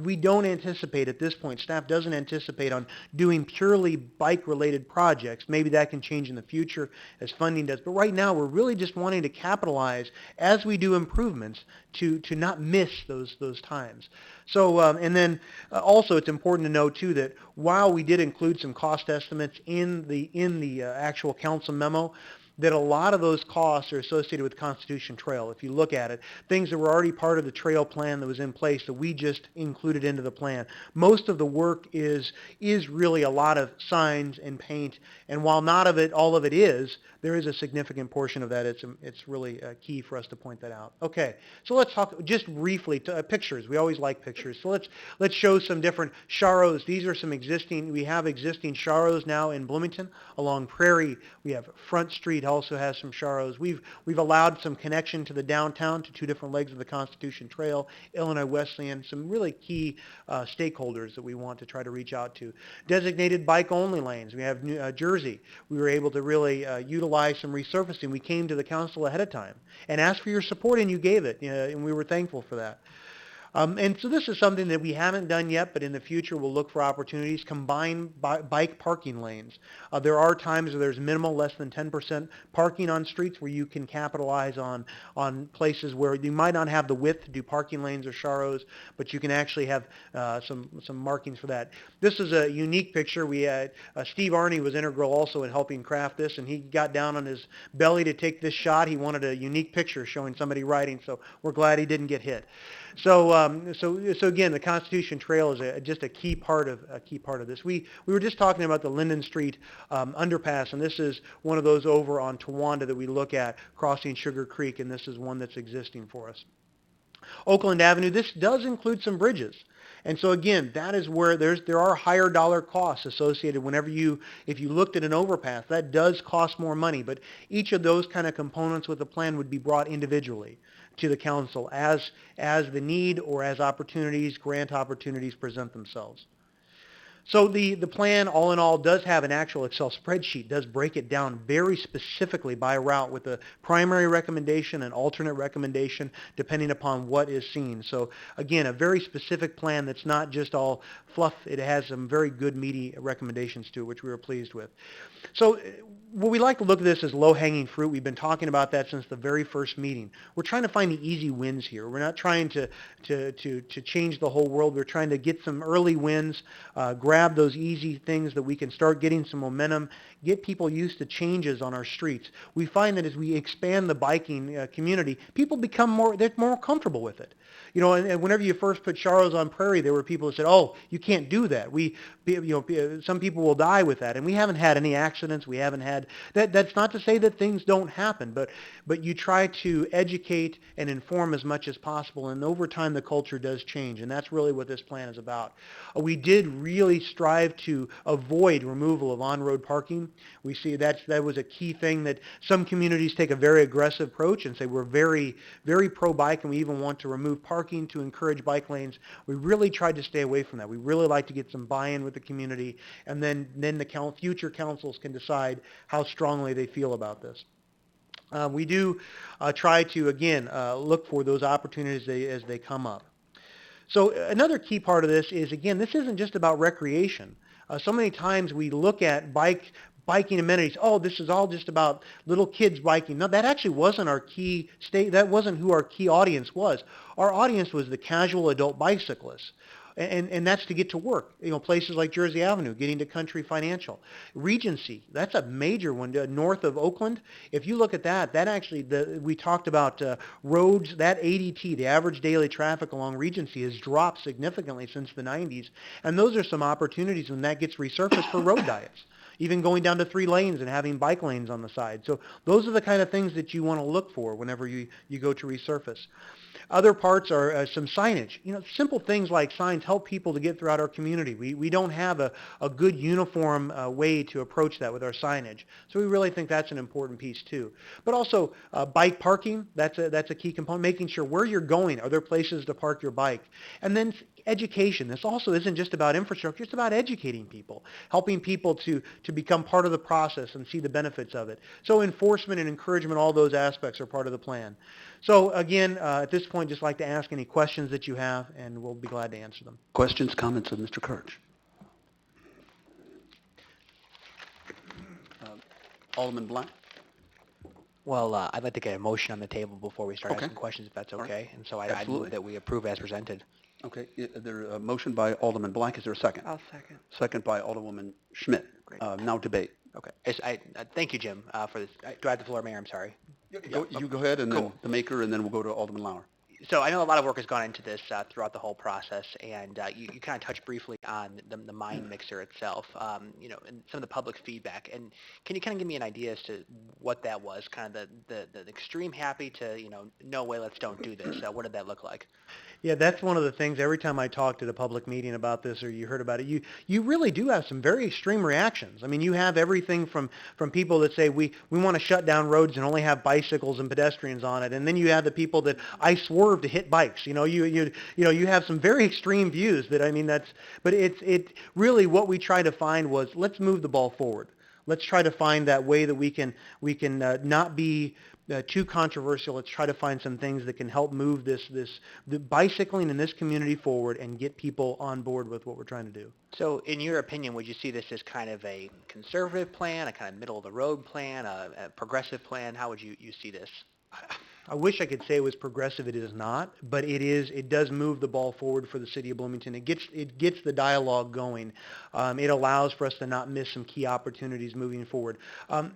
We don't anticipate at this point, staff doesn't anticipate on doing purely bike-related projects. Maybe that can change in the future as funding does, but right now we're really just wanting to capitalize as we do improvements to not miss those times. So and then also it's important to know too that while we did include some cost estimates in the actual council memo, that a lot of those costs are associated with Constitution Trail. If you look at it, things that were already part of the trail plan that was in place that we just included into the plan. Most of the work is really a lot of signs and paint, and while not all of it is, there is a significant portion of that. It's really key for us to point that out. Okay, so let's talk just briefly pictures. We always like pictures. So let's show some different Charos. These are some we have existing Charos now in Bloomington. Along Prairie, we have Front Street also has some Charos. We've allowed some connection to the downtown, to two different legs of the Constitution Trail, Illinois Wesleyan, some really key stakeholders that we want to try to reach out to. Designated bike-only lanes. We have Jersey. We were able to really utilize some resurfacing. We came to the council ahead of time and asked for your support, and you gave it, and we were thankful for that. And so this is something that we haven't done yet, but in the future we'll look for opportunities. Combine bike parking lanes. There are times where there's minimal, less than 10% parking on streets where you can capitalize on places where you might not have the width to do parking lanes or Charos, but you can actually have some markings for that. This is a unique picture. We had Steve Arney was integral also in helping craft this, and he got down on his belly to take this shot. He wanted a unique picture showing somebody riding, so we're glad he didn't get hit. So again, the Constitution Trail is just a key part of this. We were just talking about the Linden Street underpass, and this is one of those over on Towanda that we look at crossing Sugar Creek, and this is one that's existing for us. Oakland Avenue, this does include some bridges. And so again, that is where there are higher dollar costs associated if you looked at an overpass, that does cost more money, but each of those kind of components with the plan would be brought individually to the council as the need or as grant opportunities present themselves. So the plan, all in all, does have an actual Excel spreadsheet, does break it down very specifically by route with a primary recommendation and alternate recommendation depending upon what is seen. So again, a very specific plan that's not just all fluff. It has some very good meaty recommendations to it, which we were pleased with. So what we like to look at this as low-hanging fruit. We've been talking about that since the very first meeting. We're trying to find the easy wins here. We're not trying to change the whole world. We're trying to get some early wins, grab those easy things that we can start getting some momentum, get people used to changes on our streets. We find that as we expand the biking community, people become more comfortable with it. And whenever you first put Charos on Prairie, there were people that said, "Oh, you can't do that. Some people will die with that." And we haven't had any accidents. We haven't had had. That's not to say that things don't happen, but you try to educate and inform as much as possible, and over time the culture does change, and that's really what this plan is about. We did really strive to avoid removal of on-road parking. We see that was a key thing that some communities take a very aggressive approach and say we're very, very pro-bike and we even want to remove parking to encourage bike lanes. We really tried to stay away from that. We really like to get some buy-in with the community, and then the future councils can decide how strongly they feel about this. We do try to, again, look for those opportunities as they come up. So another key part of this is, again, this isn't just about recreation. So many times we look at biking amenities. Oh, this is all just about little kids biking. No, that actually wasn't our key state. That wasn't who our key audience was. Our audience was the casual adult bicyclists. And that's to get to work. Places like Jersey Avenue, getting to Country Financial. Regency, that's a major one, north of Oakland. If you look at that actually, we talked about roads, that ADT, the average daily traffic along Regency, has dropped significantly since the 90s. And those are some opportunities when that gets resurfaced for road diets. Even going down to 3 lanes and having bike lanes on the side. So those are the kind of things that you want to look for whenever you go to resurface. Other parts are some signage. Simple things like signs help people to get throughout our community. We don't have a good uniform way to approach that with our signage. So we really think that's an important piece too. But also bike parking, that's a key component, making sure where you're going, are there places to park your bike? And then education. This also isn't just about infrastructure, it's about educating people, helping people to become part of the process and see the benefits of it. So enforcement and encouragement, all those aspects are part of the plan. So again, at this point, just like to ask any questions that you have, and we'll be glad to answer them. Questions, comments of Mr. Kirch? Alderman Black? Well, I'd like to get a motion on the table before we start asking questions, if that's okay. Right. And so I'd move that we approve as presented. Okay, there's a motion by Alderman Black. Is there a second? I'll second. Second by Alderwoman Schmidt. Now debate. Okay. Thank you, Jim, for this. Do I have the floor, Mayor? I'm sorry. You go ahead, and then the maker, and then we'll go to Alderman Lauer. So I know a lot of work has gone into this throughout the whole process, and you kind of touched briefly on the mind mixer itself, and some of the public feedback. And can you kind of give me an idea as to what that was, kind of the extreme happy to, no way, let's don't do this. What did that look like? Yeah, that's one of the things. Every time I talked at a public meeting about this or you heard about it, you really do have some very extreme reactions. I mean, you have everything from people that say we want to shut down roads and only have bicycles and pedestrians on it, and then you have the people that I swerve to hit bikes. You have some very extreme views but it really what we try to find was let's move the ball forward. Let's try to find that way that we can not be too controversial. Let's try to find some things that can help move the bicycling in this community forward and get people on board with what we're trying to do. So in your opinion, would you see this as kind of a conservative plan, a kind of middle-of-the-road plan, a progressive plan? How would you see this? I wish I could say it was progressive. It is not, but it does move the ball forward for the city of Bloomington. It gets the dialogue going. It allows for us to not miss some key opportunities moving forward.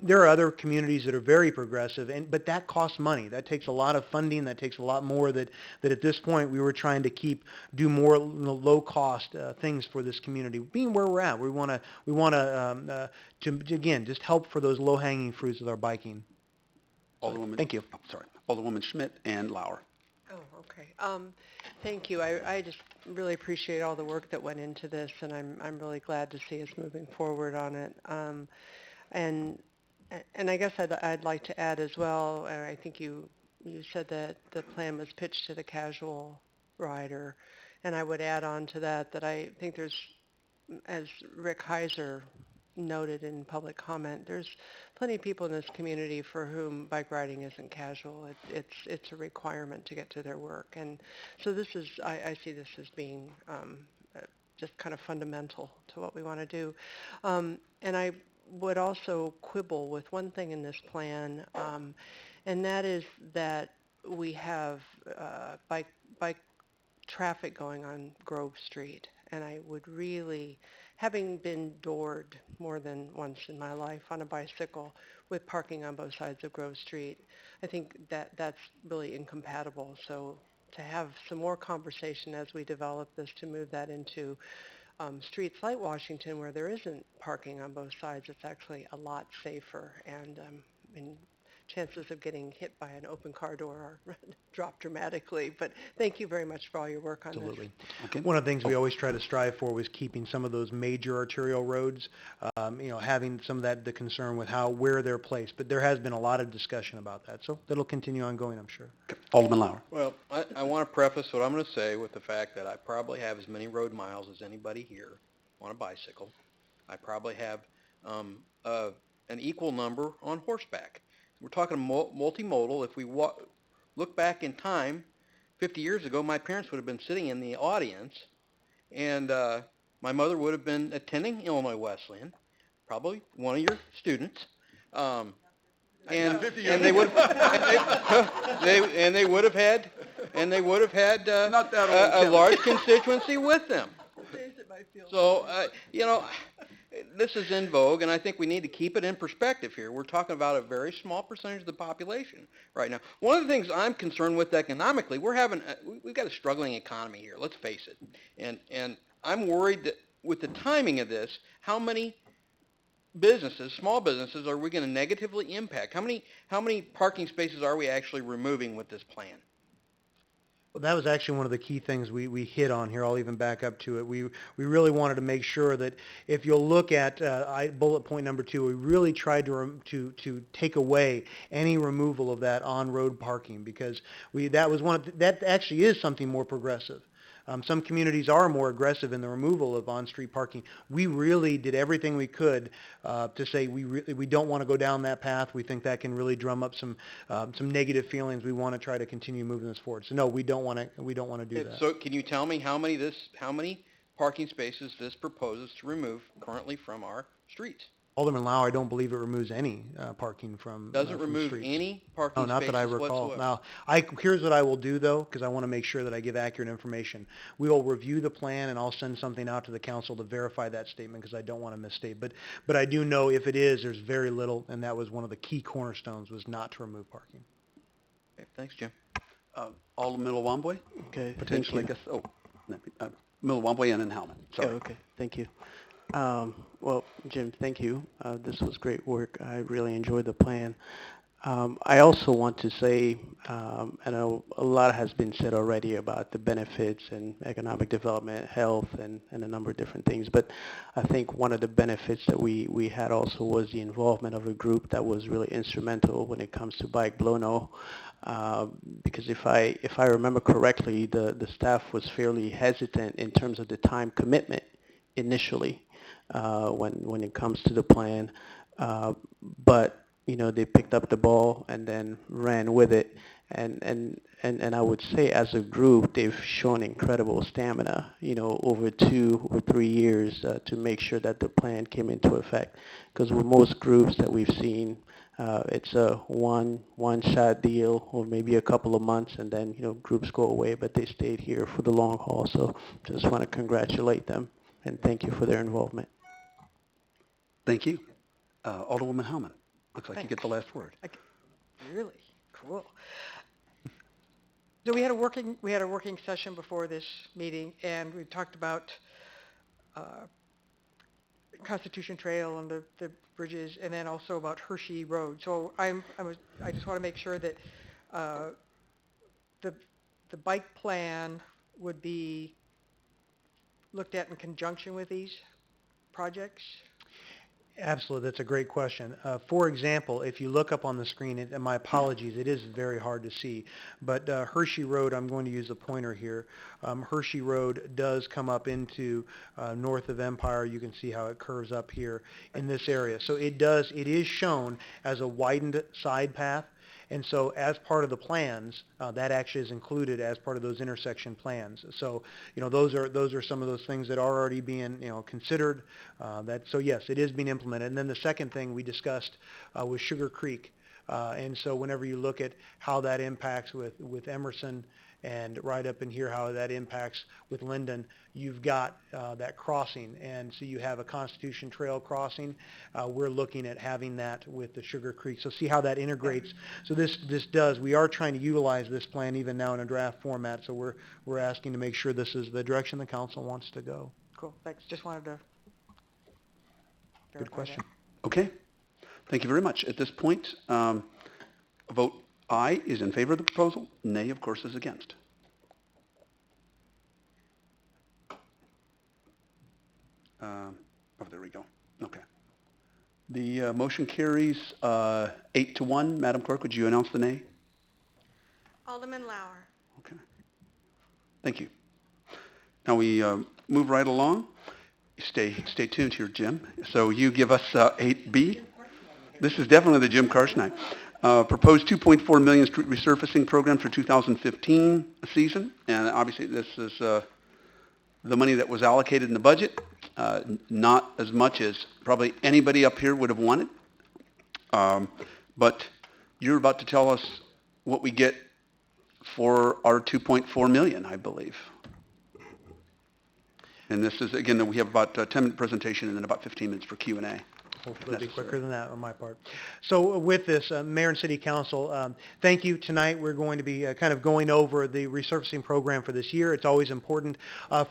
There are other communities that are very progressive, but that costs money. That takes a lot of funding. That takes a lot more that at this point we were trying to do more low cost things for this community. Being where we're at, we want to again just help for those low hanging fruits with our biking. Alderwoman, thank you. Oh, sorry. Alderwoman Schmidt and Lauer. Oh, okay. Thank you. I just really appreciate all the work that went into this, and I'm really glad to see us moving forward on it. And I guess I'd like to add as well. I think you said that the plan was pitched to the casual rider, and I would add on to that I think there's, as Rick Heiser noted in public comment, there's plenty of people in this community for whom bike riding isn't casual. It's a requirement to get to their work, and so I see this as being just kind of fundamental to what we want to do. And I would also quibble with one thing in this plan, and that is that we have bike traffic going on Grove Street, and I would really, having been doored more than once in my life on a bicycle with parking on both sides of Grove Street, I think that's really incompatible. So to have some more conversation as we develop this to move that into streets like Washington where there isn't parking on both sides, it's actually a lot safer, and chances of getting hit by an open car door are drop dramatically. But thank you very much for all your work on Absolutely. Okay. One of the things we always try to strive for was keeping some of those major arterial roads, having some of that, the concern with where they're placed. But there has been a lot of discussion about that, so that'll continue ongoing, I'm sure. Alderman Lauer. Well, I want to preface what I'm going to say with the fact that I probably have as many road miles as anybody here on a bicycle. I probably have an equal number on horseback. We're talking multimodal. If we look back in time, 50 years ago, my parents would have been sitting in the audience, and my mother would have been attending Illinois Wesleyan, probably one of your students. And they would and they would have had Not that old, a large constituency with them. So this is in vogue, and I think we need to keep it in perspective here. We're talking about a very small percentage of the population right now. One of the things I'm concerned with economically, we've got a struggling economy here. Let's face it, and I'm worried that with the timing of this, how many businesses, small businesses, are we going to negatively impact? How many parking spaces are we actually removing with this plan? Well, that was actually one of the key things we hit on here. I'll even back up to it. We really wanted to make sure that if you'll look at bullet point number 2, we really tried to take away any removal of that on-road parking, because that actually is something more progressive. Some communities are more aggressive in the removal of on-street parking. We really did everything we could to say we don't want to go down that path. We think that can really drum up some negative feelings. We want to try to continue moving this forward. So no, we don't want to do that. So can you tell me how many parking spaces this proposes to remove currently from our streets? Alderman Lau, I don't believe it removes any parking from Doesn't from remove streets. any parking No, not that I spaces recall. whatsoever. Now, here's what I will do, though, because I want to make sure that I give accurate information. We will review the plan, and I'll send something out to the council to verify that statement, because I don't want to misstate. But I do know if it is, there's very little, and that was one of the key cornerstones, was not to remove parking. Okay, thanks, Jim. Alderman Milwaukee? Okay, Potentially, I guess, Milwaukee and then Howland. Sorry. Okay, thank you. Well, Jim, thank you. This was great work. I really enjoyed the plan. I also want to say, I know a lot has been said already about the benefits and economic development, health, and a number of different things, but I think one of the benefits that we had also was the involvement of a group that was really instrumental when it comes to Bike Blono. Because if I remember correctly, the staff was fairly hesitant in terms of the time commitment initially when it comes to the plan, but they picked up the ball and then ran with it, and I would say as a group they've shown incredible stamina over 2 or 3 years to make sure that the plan came into effect, because with most groups that we've seen, it's a one-shot deal or maybe a couple of months, and then groups go away, but they stayed here for the long haul. So just want to congratulate them and thank you for their involvement. Thank you. Alderwoman Howman, looks like you get the last word. Really? Cool. So we had a working session before this meeting, and we talked about Constitution Trail and the bridges, and then also about Hershey Road. So I just want to make sure that the bike plan would be looked at in conjunction with these projects. Absolutely, that's a great question. For example, if you look up on the screen, and my apologies, it is very hard to see, but Hershey Road, I'm going to use a pointer here. Hershey Road does come up into north of Empire. You can see how it curves up here in this area. So it is shown as a widened side path. And so as part of the plans, that actually is included as part of those intersection plans. So, those are some of those things that are already being, considered. So yes, it is being implemented. And then the second thing we discussed was Sugar Creek. And so whenever you look at how that impacts with Emerson, and right up in here how that impacts with Linden, you've got that crossing. And so you have a Constitution Trail crossing. We're looking at having that with the Sugar Creek. So see how that integrates. So we are trying to utilize this plan even now in a draft format. So we're asking to make sure this is the direction the council wants to go. Cool, thanks. Just wanted to Good verify question. that. Okay. Thank you very much. At this point, a vote aye is in favor of the proposal. Nay, of course, is against. Oh, there we go. Okay. The motion carries 8-1. Madam Clerk, would you announce the nay? Alderman Lauer. Okay. Thank you. Now we move right along. Stay tuned here, Jim. So you give us 8B. This is definitely the Jim Carson Act. Proposed $2.4 million street resurfacing program for 2015 season. And obviously this is the money that was allocated in the budget. Not as much as probably anybody up here would have wanted. But you're about to tell us what we get for our 2.4 million, I believe. And this is, again, we have about a 10-minute presentation and then about 15 minutes for Q&A. Hopefully it'll be quicker than that on my part. So with this, Mayor and City Council, thank you. Tonight we're going to be kind of going over the resurfacing program for this year. It's always important.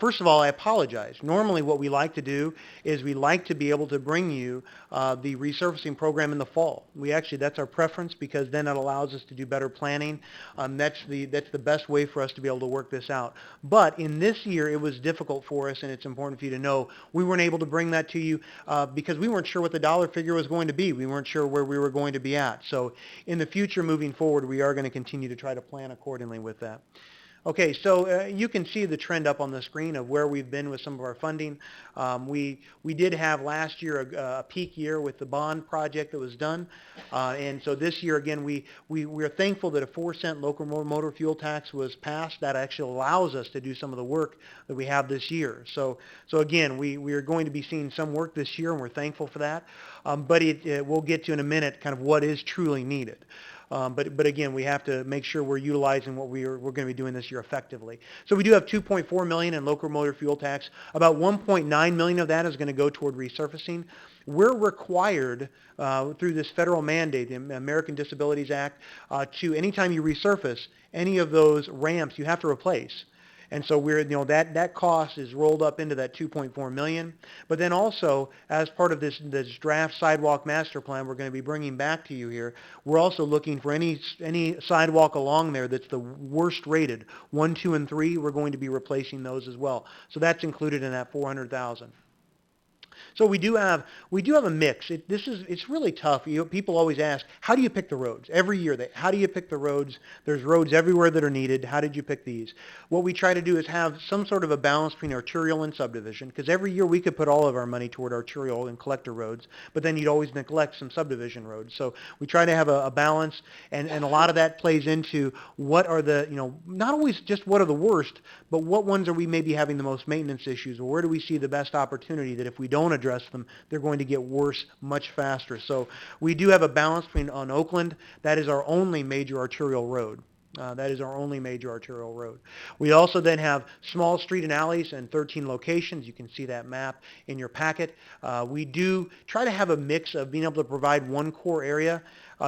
First of all, I apologize. Normally what we like to do is we like to be able to bring you the resurfacing program in the fall. That's our preference because then it allows us to do better planning. That's the best way for us to be able to work this out. But in this year it was difficult for us, and it's important for you to know we weren't able to bring that to you because we weren't sure what the dollar figure was going to be. We weren't sure where we were going to be at. So in the future moving forward, we are going to continue to try to plan accordingly with that. Okay, so you can see the trend up on the screen of where we've been with some of our funding. We did have last year a peak year with the bond project that was done. And so this year, again, we're thankful that a 4-cent local motor fuel tax was passed. That actually allows us to do some of the work that we have this year. So again, we are going to be seeing some work this year, and we're thankful for that. But we'll get to in a minute kind of what is truly needed. But again, we have to make sure we're utilizing what we're going to be doing this year effectively. So we do have $2.4 million in local motor fuel tax. About $1.9 million of that is going to go toward resurfacing. We're required through this federal mandate, the American Disabilities Act, to anytime you resurface any of those ramps, you have to replace. And so that cost is rolled up into that $2.4 million. But then also, as part of this draft sidewalk master plan we're going to be bringing back to you here, we're also looking for any sidewalk along there that's the worst rated, 1, 2, and 3. We're going to be replacing those as well. So that's included in that $400,000. So we do have a mix. It's really tough. People always ask, how do you pick the roads? Every year, how do you pick the roads? There's roads everywhere that are needed. How did you pick these? What we try to do is have some sort of a balance between arterial and subdivision, because every year we could put all of our money toward arterial and collector roads, but then you'd always neglect some subdivision roads. So we try to have a balance, and a lot of that plays into what are the, not always just what are the worst, but what ones are we maybe having the most maintenance issues, or where do we see the best opportunity that if we don't address them, they're going to get worse much faster. So we do have a balance between on Oakland. That is our only major arterial road. That is our only major arterial road. We also then have small street and alleys in 13 locations. You can see that map in your packet. We do try to have a mix of being able to provide one core area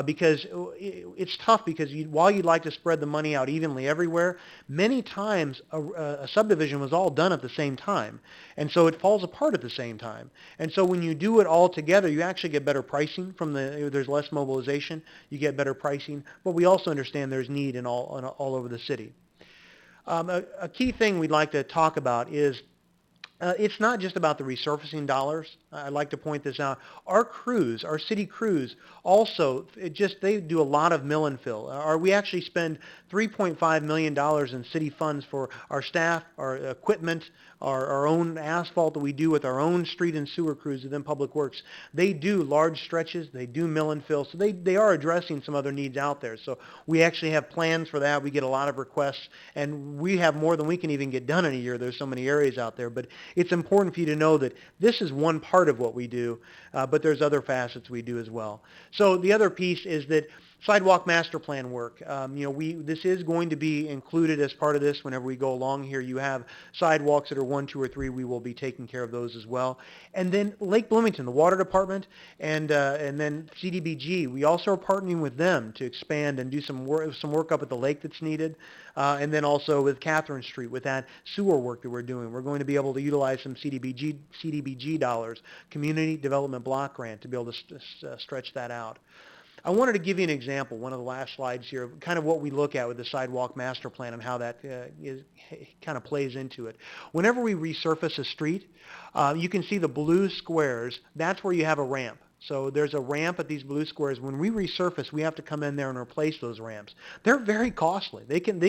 because it's tough because while you'd like to spread the money out evenly everywhere, many times a subdivision was all done at the same time. And so it falls apart at the same time. And so when you do it all together, you actually get better pricing there's less mobilization, you get better pricing, but we also understand there's need in all over the city. A key thing we'd like to talk about is it's not just about the resurfacing dollars. I'd like to point this out. Our crews, our city crews, also, they do a lot of mill and fill. We actually spend $3.5 million in city funds for our staff, our equipment, our own asphalt that we do with our own street and sewer crews within Public Works. They do large stretches. They do mill and fill. So they are addressing some other needs out there. So we actually have plans for that. We get a lot of requests, and we have more than we can even get done in a year. There's so many areas out there. But it's important for you to know that this is one part of what we do, but there's other facets we do as well. So the other piece is that Sidewalk master plan work. This is going to be included as part of this whenever we go along here. You have sidewalks that are 1, 2, or 3. We will be taking care of those as well. And then Lake Bloomington, the water department, and then CDBG. We also are partnering with them to expand and do some work up at the lake that's needed. And then also with Catherine Street, with that sewer work that we're doing, we're going to be able to utilize some CDBG dollars, Community Development Block Grant, to be able to stretch that out. I wanted to give you an example, one of the last slides here, kind of what we look at with the sidewalk master plan and how that kind of plays into it. Whenever we resurface a street, you can see the blue squares. That's where you have a ramp. So there's a ramp at these blue squares. When we resurface, we have to come in there and replace those ramps. They're very costly. They can be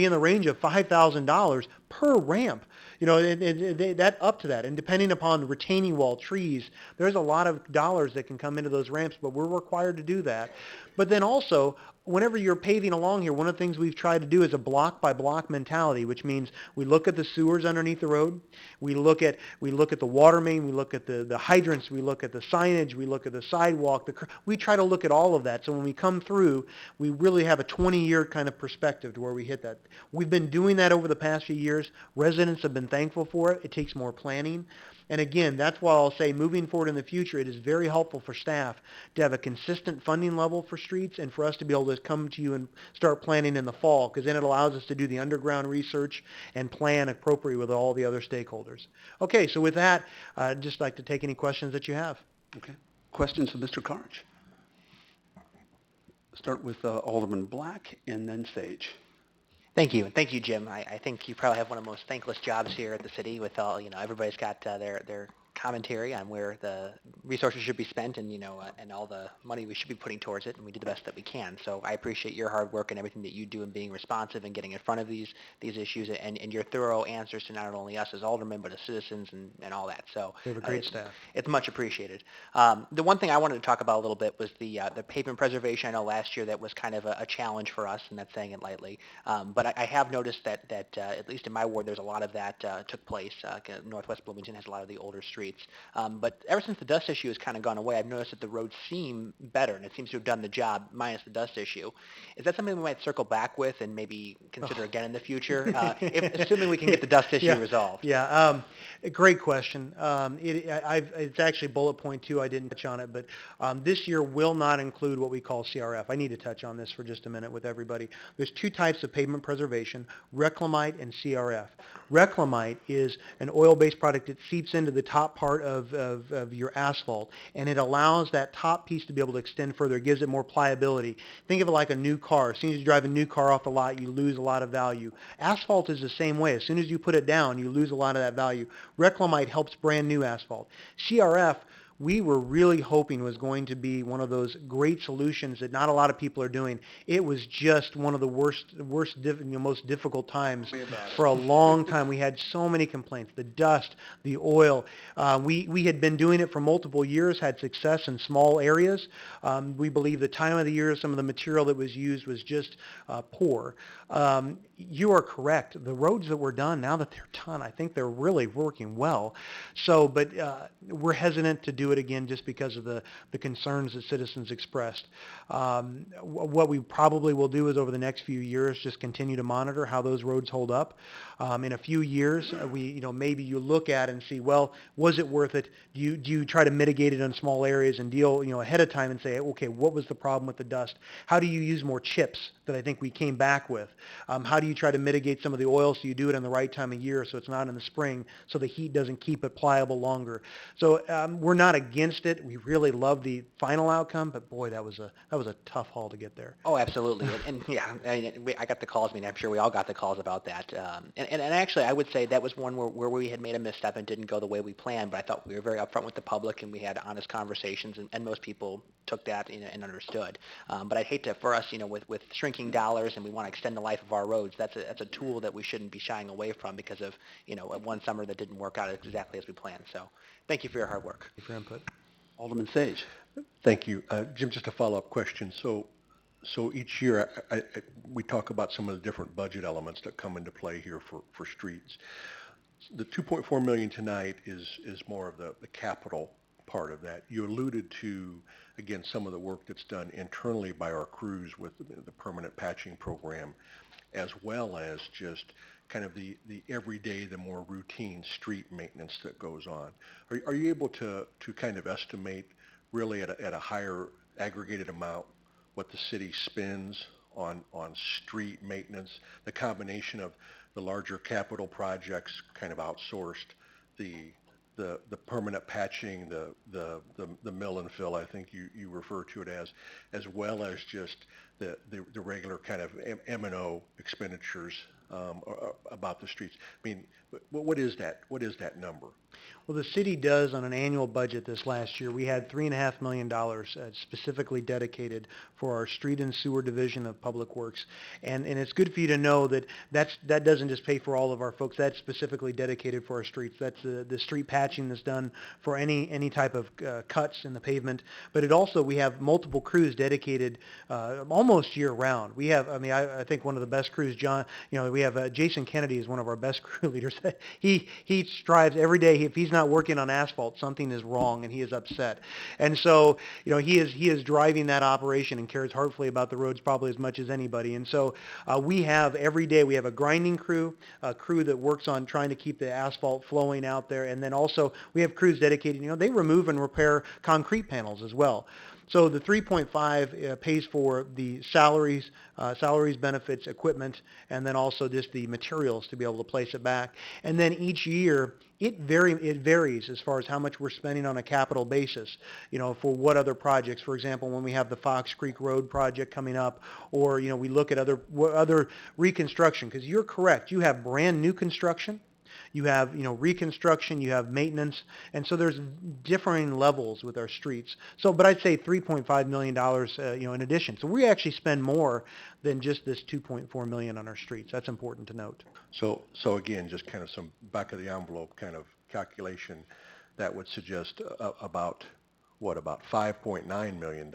in the range of $5,000 per ramp. That up to that, and depending upon retaining wall, trees, there's a lot of dollars that can come into those ramps, but we're required to do that. But then also, whenever you're paving along here, one of the things we've tried to do is a block-by-block mentality, which means we look at the sewers underneath the road, we look at the water main, we look at the hydrants, we look at the signage, we look at the sidewalk. We try to look at all of that, so when we come through, we really have a 20-year kind of perspective to where we hit that. We've been doing that over the past few years. Residents have been thankful for it. It takes more planning. And again, that's why I'll say moving forward in the future, it is very helpful for staff to have a consistent funding level for streets and for us to be able to come to you and start planning in the fall, because then it allows us to do the underground research and plan appropriately with all the other stakeholders. Okay, so with that, I'd just like to take any questions that you have. Okay. Questions of Mr. Karch? Start with Alderman Black and then Sage. Thank you. Thank you, Jim. I think you probably have one of the most thankless jobs here at the city with all, everybody's got their commentary on where the resources should be spent and, and all the money we should be putting towards it, and we do the best that we can. So I appreciate your hard work and everything that you do in being responsive and getting in front of these issues and your thorough answers to not only us as aldermen, but as citizens and all that. So We have a great staff. It's much appreciated. The one thing I wanted to talk about a little bit was the pavement preservation. I know last year that was kind of a challenge for us, and that's saying it lightly. But I have noticed that at least in my ward, there's a lot of that took place. Northwest Bloomington has a lot of the older streets. But ever since the dust issue has kind of gone away, I've noticed that the roads seem better, and it seems to have done the job minus the dust issue. Is that something we might circle back with and maybe consider again in the future, assuming we can get the dust issue resolved? Yeah, great question. It's actually bullet point 2. I didn't touch on it, but this year will not include what we call CRF. I need to touch on this for just a minute with everybody. There's 2 types of pavement preservation, reclamite and CRF. Reclamite is an oil-based product that seeps into the top part of your asphalt, and it allows that top piece to be able to extend further. It gives it more pliability. Think of it like a new car. As soon as you drive a new car off the lot, you lose a lot of value. Asphalt is the same way. As soon as you put it down, you lose a lot of that value. Reclamite helps brand new asphalt. CRF, we were really hoping was going to be one of those great solutions that not a lot of people are doing. It was just one of the most difficult times for a long time. We had so many complaints, the dust, the oil. We had been doing it for multiple years, had success in small areas. We believe the time of the year, some of the material that was used was just poor. You are correct. The roads that were done, now that they're done, I think they're really working well. So, but we're hesitant to do it again just because of the concerns that citizens expressed. What we probably will do is over the next few years just continue to monitor how those roads hold up. In a few years, maybe you look at and see, well, was it worth it? Do you try to mitigate it in small areas and deal, ahead of time and say, okay, what was the problem with the dust? How do you use more chips that I think we came back with? How do you try to mitigate some of the oil so you do it in the right time of year so it's not in the spring so the heat doesn't keep it pliable longer? So we're not against it. We really love the final outcome, but boy, that was a tough haul to get there. Oh, absolutely. And yeah, I got the calls. I'm sure we all got the calls about that. And actually, I would say that was one where we had made a misstep and didn't go the way we planned, but I thought we were very upfront with the public and we had honest conversations, and most people took that and understood. But I'd hate to, for us, with shrinking dollars and we want to extend the life of our roads, that's a tool that we shouldn't be shying away from because of, one summer that didn't work out exactly as we planned. So thank you for your hard work. Thank you for your input. Alderman Sage. Thank you. Jim, just a follow-up question. So each year we talk about some of the different budget elements that come into play here for streets. The $2.4 million tonight is more of the capital part of that. You alluded to, again, some of the work that's done internally by our crews with the permanent patching program, as well as just kind of the everyday, the more routine street maintenance that goes on. Are you able to kind of estimate really at a higher aggregated amount what the city spends on street maintenance, the combination of the larger capital projects kind of outsourced, the permanent patching, the mill and fill, I think you refer to it as well as just the regular kind of M&O expenditures about the streets. I mean, what is that? What is that number? Well, the city does on an annual budget this last year. We had $3.5 million specifically dedicated for our street and sewer division of Public Works. And it's good for you to know that that doesn't just pay for all of our folks. That's specifically dedicated for our streets. That's the street patching that's done for any type of cuts in the pavement. But it also, we have multiple crews dedicated almost year round. We have, I think one of the best crews, John, we have Jason Kennedy is one of our best crew leaders. He strives every day. If he's not working on asphalt, something is wrong and he is upset. And so, he is driving that operation and cares heartfully about the roads probably as much as anybody. And so we have every day, we have a grinding crew, a crew that works on trying to keep the asphalt flowing out there. And then also we have crews dedicated, they remove and repair concrete panels as well. So the 3.5 pays for the salaries, benefits, equipment, and then also just the materials to be able to place it back. And then each year, it varies as far as how much we're spending on a capital basis, for what other projects. For example, when we have the Fox Creek Road project coming up, or, we look at other reconstruction, because you're correct, you have brand new construction. You have, reconstruction, you have maintenance, and so there's differing levels with our streets. So, but I'd say $3.5 million, in addition. So we actually spend more than just this $2.4 million on our streets. That's important to note. So again, just kind of some back of the envelope kind of calculation that would suggest about $5.9 million.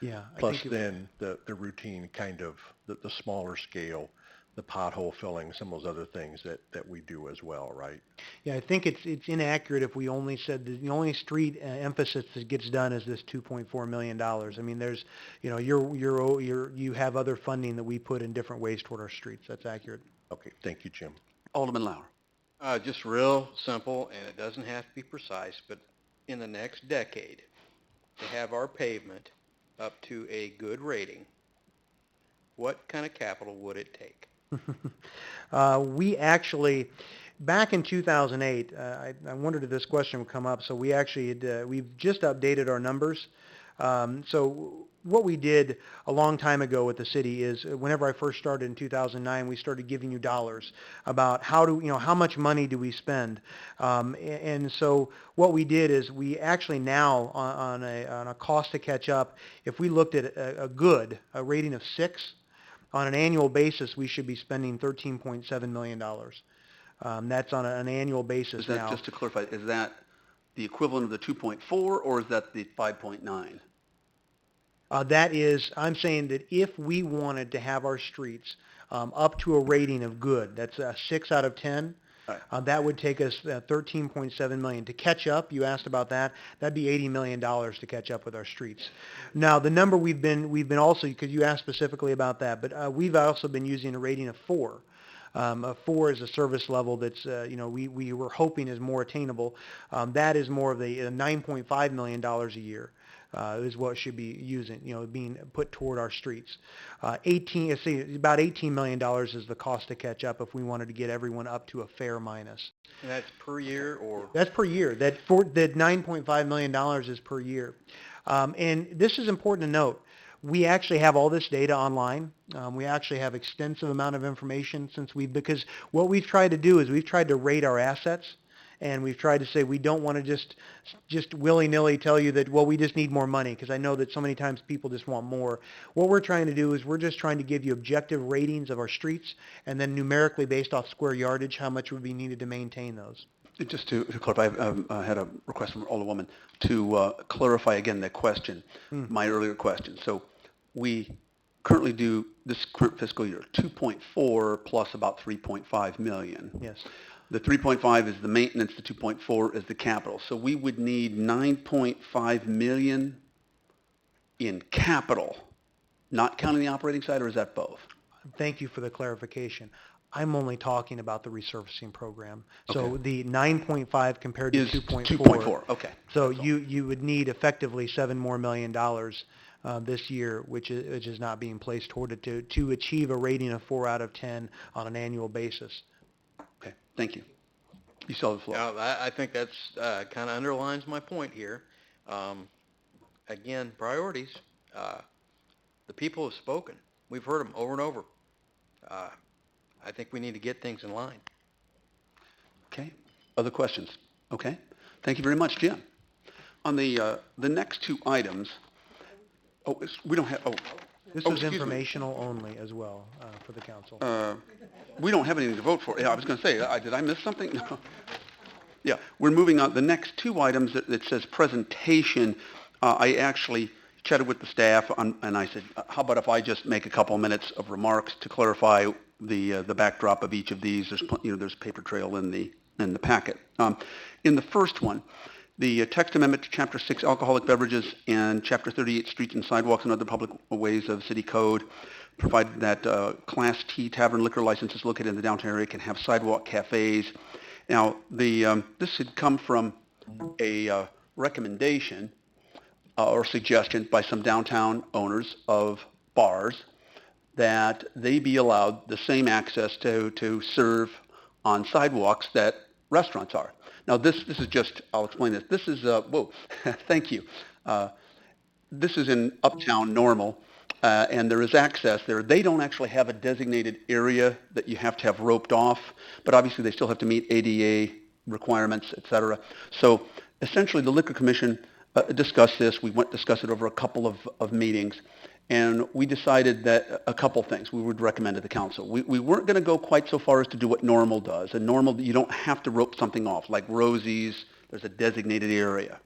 Yeah. Plus then the routine kind of the smaller scale, the pothole filling, some of those other things that we do as well, right? Yeah, I think it's inaccurate if we only said the only street emphasis that gets done is this $2.4 million. I mean, there's, you have other funding that we put in different ways toward our streets. That's accurate. Okay, thank you, Jim. Alderman Lauer. Just real simple, and it doesn't have to be precise, but in the next decade, to have our pavement up to a good rating, what kind of capital would it take? We actually, back in 2008, I wondered if this question would come up, so we actually we've just updated our numbers. So what we did a long time ago with the city is, whenever I first started in 2009, we started giving you dollars about how much money do we spend. And so what we did is we actually now, on a cost to catch up, if we looked at a rating of 6, on an annual basis, we should be spending $13.7 million. That's on an annual basis is that, now. Just to clarify, is that the equivalent of the 2.4 or is that the 5.9? That is, I'm saying that if we wanted to have our streets up to a rating of good, that's a 6 out of 10, right. That would take us $13.7 million. To catch up, you asked about that, that'd be $80 million to catch up with our streets. Now, the number we've been also, because you asked specifically about that, but we've also been using a rating of 4. A 4 is a service level that's, we were hoping is more attainable. That is more of the $9.5 million a year. Is what should be being put toward our streets. About $18 million is the cost to catch up if we wanted to get everyone up to a fair minus. And that's per year, or? That's per year. That $9.5 million is per year. And this is important to note. We actually have all this data online. We actually have extensive amount of information because what we've tried to do is we've tried to rate our assets. And we've tried to say we don't want to just willy-nilly tell you that, well, we just need more money, because I know that so many times people just want more. What we're trying to do is we're just trying to give you objective ratings of our streets, and then numerically based off square yardage, how much would be needed to maintain those. Just to clarify, I had a request from Alderwoman to clarify again the question, my earlier question. So we currently due this current fiscal year, 2.4 plus about 3.5 million. Yes. The 3.5 is the maintenance, the 2.4 is the capital. So we would need 9.5 million in capital, not counting the operating side, or is that both? Thank you for the clarification. I'm only talking about the resurfacing program. So Okay. the 9.5 compared to Is 2.4. 2.4, okay. So you would need effectively $7 more million this year, which is not being placed toward it to achieve a rating of 4 out of 10 on an annual basis. Okay, thank you. You saw the floor. I think that's kind of underlines my point here. Again, priorities. The people have spoken. We've heard them over and over. I think we need to get things in line. Okay, other questions? Okay, thank you very much, Jim. On the next two items, we don't have, This is excuse me. informational only as well for the council. We don't have anything to vote for. Yeah, I was going to say, did I miss something? No. Yeah, we're moving on. The next two items that says presentation, I actually chatted with the staff and I said, how about if I just make a couple minutes of remarks to clarify the backdrop of each of these? There's a paper trail in the packet. In the first one, the text amendment to Chapter 6 alcoholic beverages and Chapter 38 streets and sidewalks and other public ways of city code provided that Class T tavern liquor licenses located in the downtown area can have sidewalk cafes. Now, this had come from a recommendation or suggestion by some downtown owners of bars that they be allowed the same access to serve on sidewalks that restaurants are. Now, this is just, I'll explain this. This is, whoa, thank you. This is in Uptown Normal, and there is access there. They don't actually have a designated area that you have to have roped off, but obviously they still have to meet ADA requirements, et cetera. So essentially the Liquor Commission discussed this. We discussed it over a couple of meetings, and we decided that a couple things we would recommend to the council. We weren't going to go quite so far as to do what Normal does. And Normal, you don't have to rope something off. Like Rosie's, there's a designated area.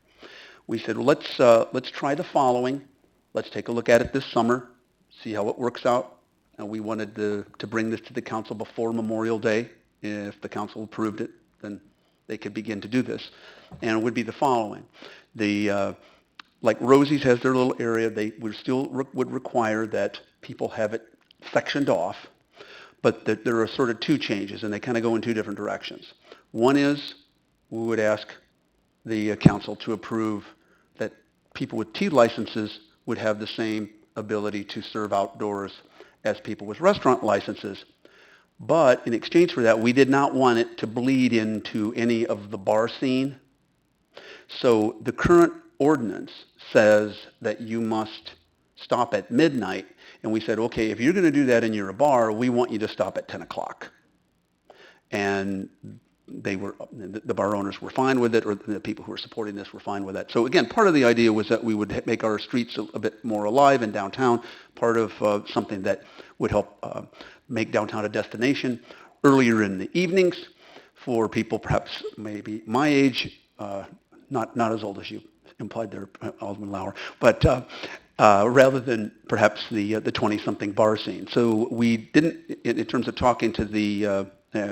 We said, well, let's try the following. Let's take a look at it this summer, see how it works out. And we wanted to bring this to the council before Memorial Day. If the council approved it, then they could begin to do this. And it would be the following. Like Rosie's has their little area, they would still would require that people have it sectioned off, but that there are sort of two changes, and they kind of go in two different directions. One is we would ask the council to approve that people with tea licenses would have the same ability to serve outdoors as people with restaurant licenses. But in exchange for that, we did not want it to bleed into any of the bar scene. So the current ordinance says that you must stop at midnight, and we said, okay, if you're going to do that and you're a bar, we want you to stop at 10 o'clock. And the bar owners were fine with it, or the people who were supporting this were fine with that. So again, part of the idea was that we would make our streets a bit more alive in downtown, part of something that would help make downtown a destination earlier in the evenings for people perhaps maybe my age, not as old as you implied there, Alderman Lauer, but rather than perhaps the 20-something bar scene. So we didn't, in terms of talking to the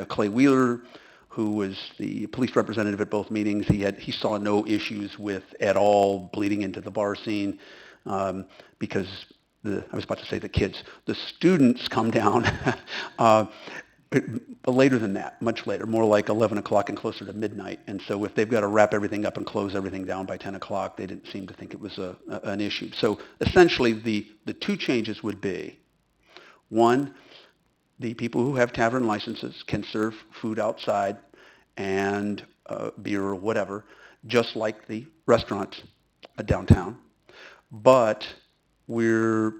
Clay Wheeler, who was the police representative at both meetings, he saw no issues with at all bleeding into the bar scene because I was about to say the kids, the students come down later than that, much later, more like 11 o'clock and closer to midnight. And so if they've got to wrap everything up and close everything down by 10 o'clock, they didn't seem to think it was an issue. So essentially the two changes would be, one, the people who have tavern licenses can serve food outside and beer or whatever, just like the restaurants downtown. But we're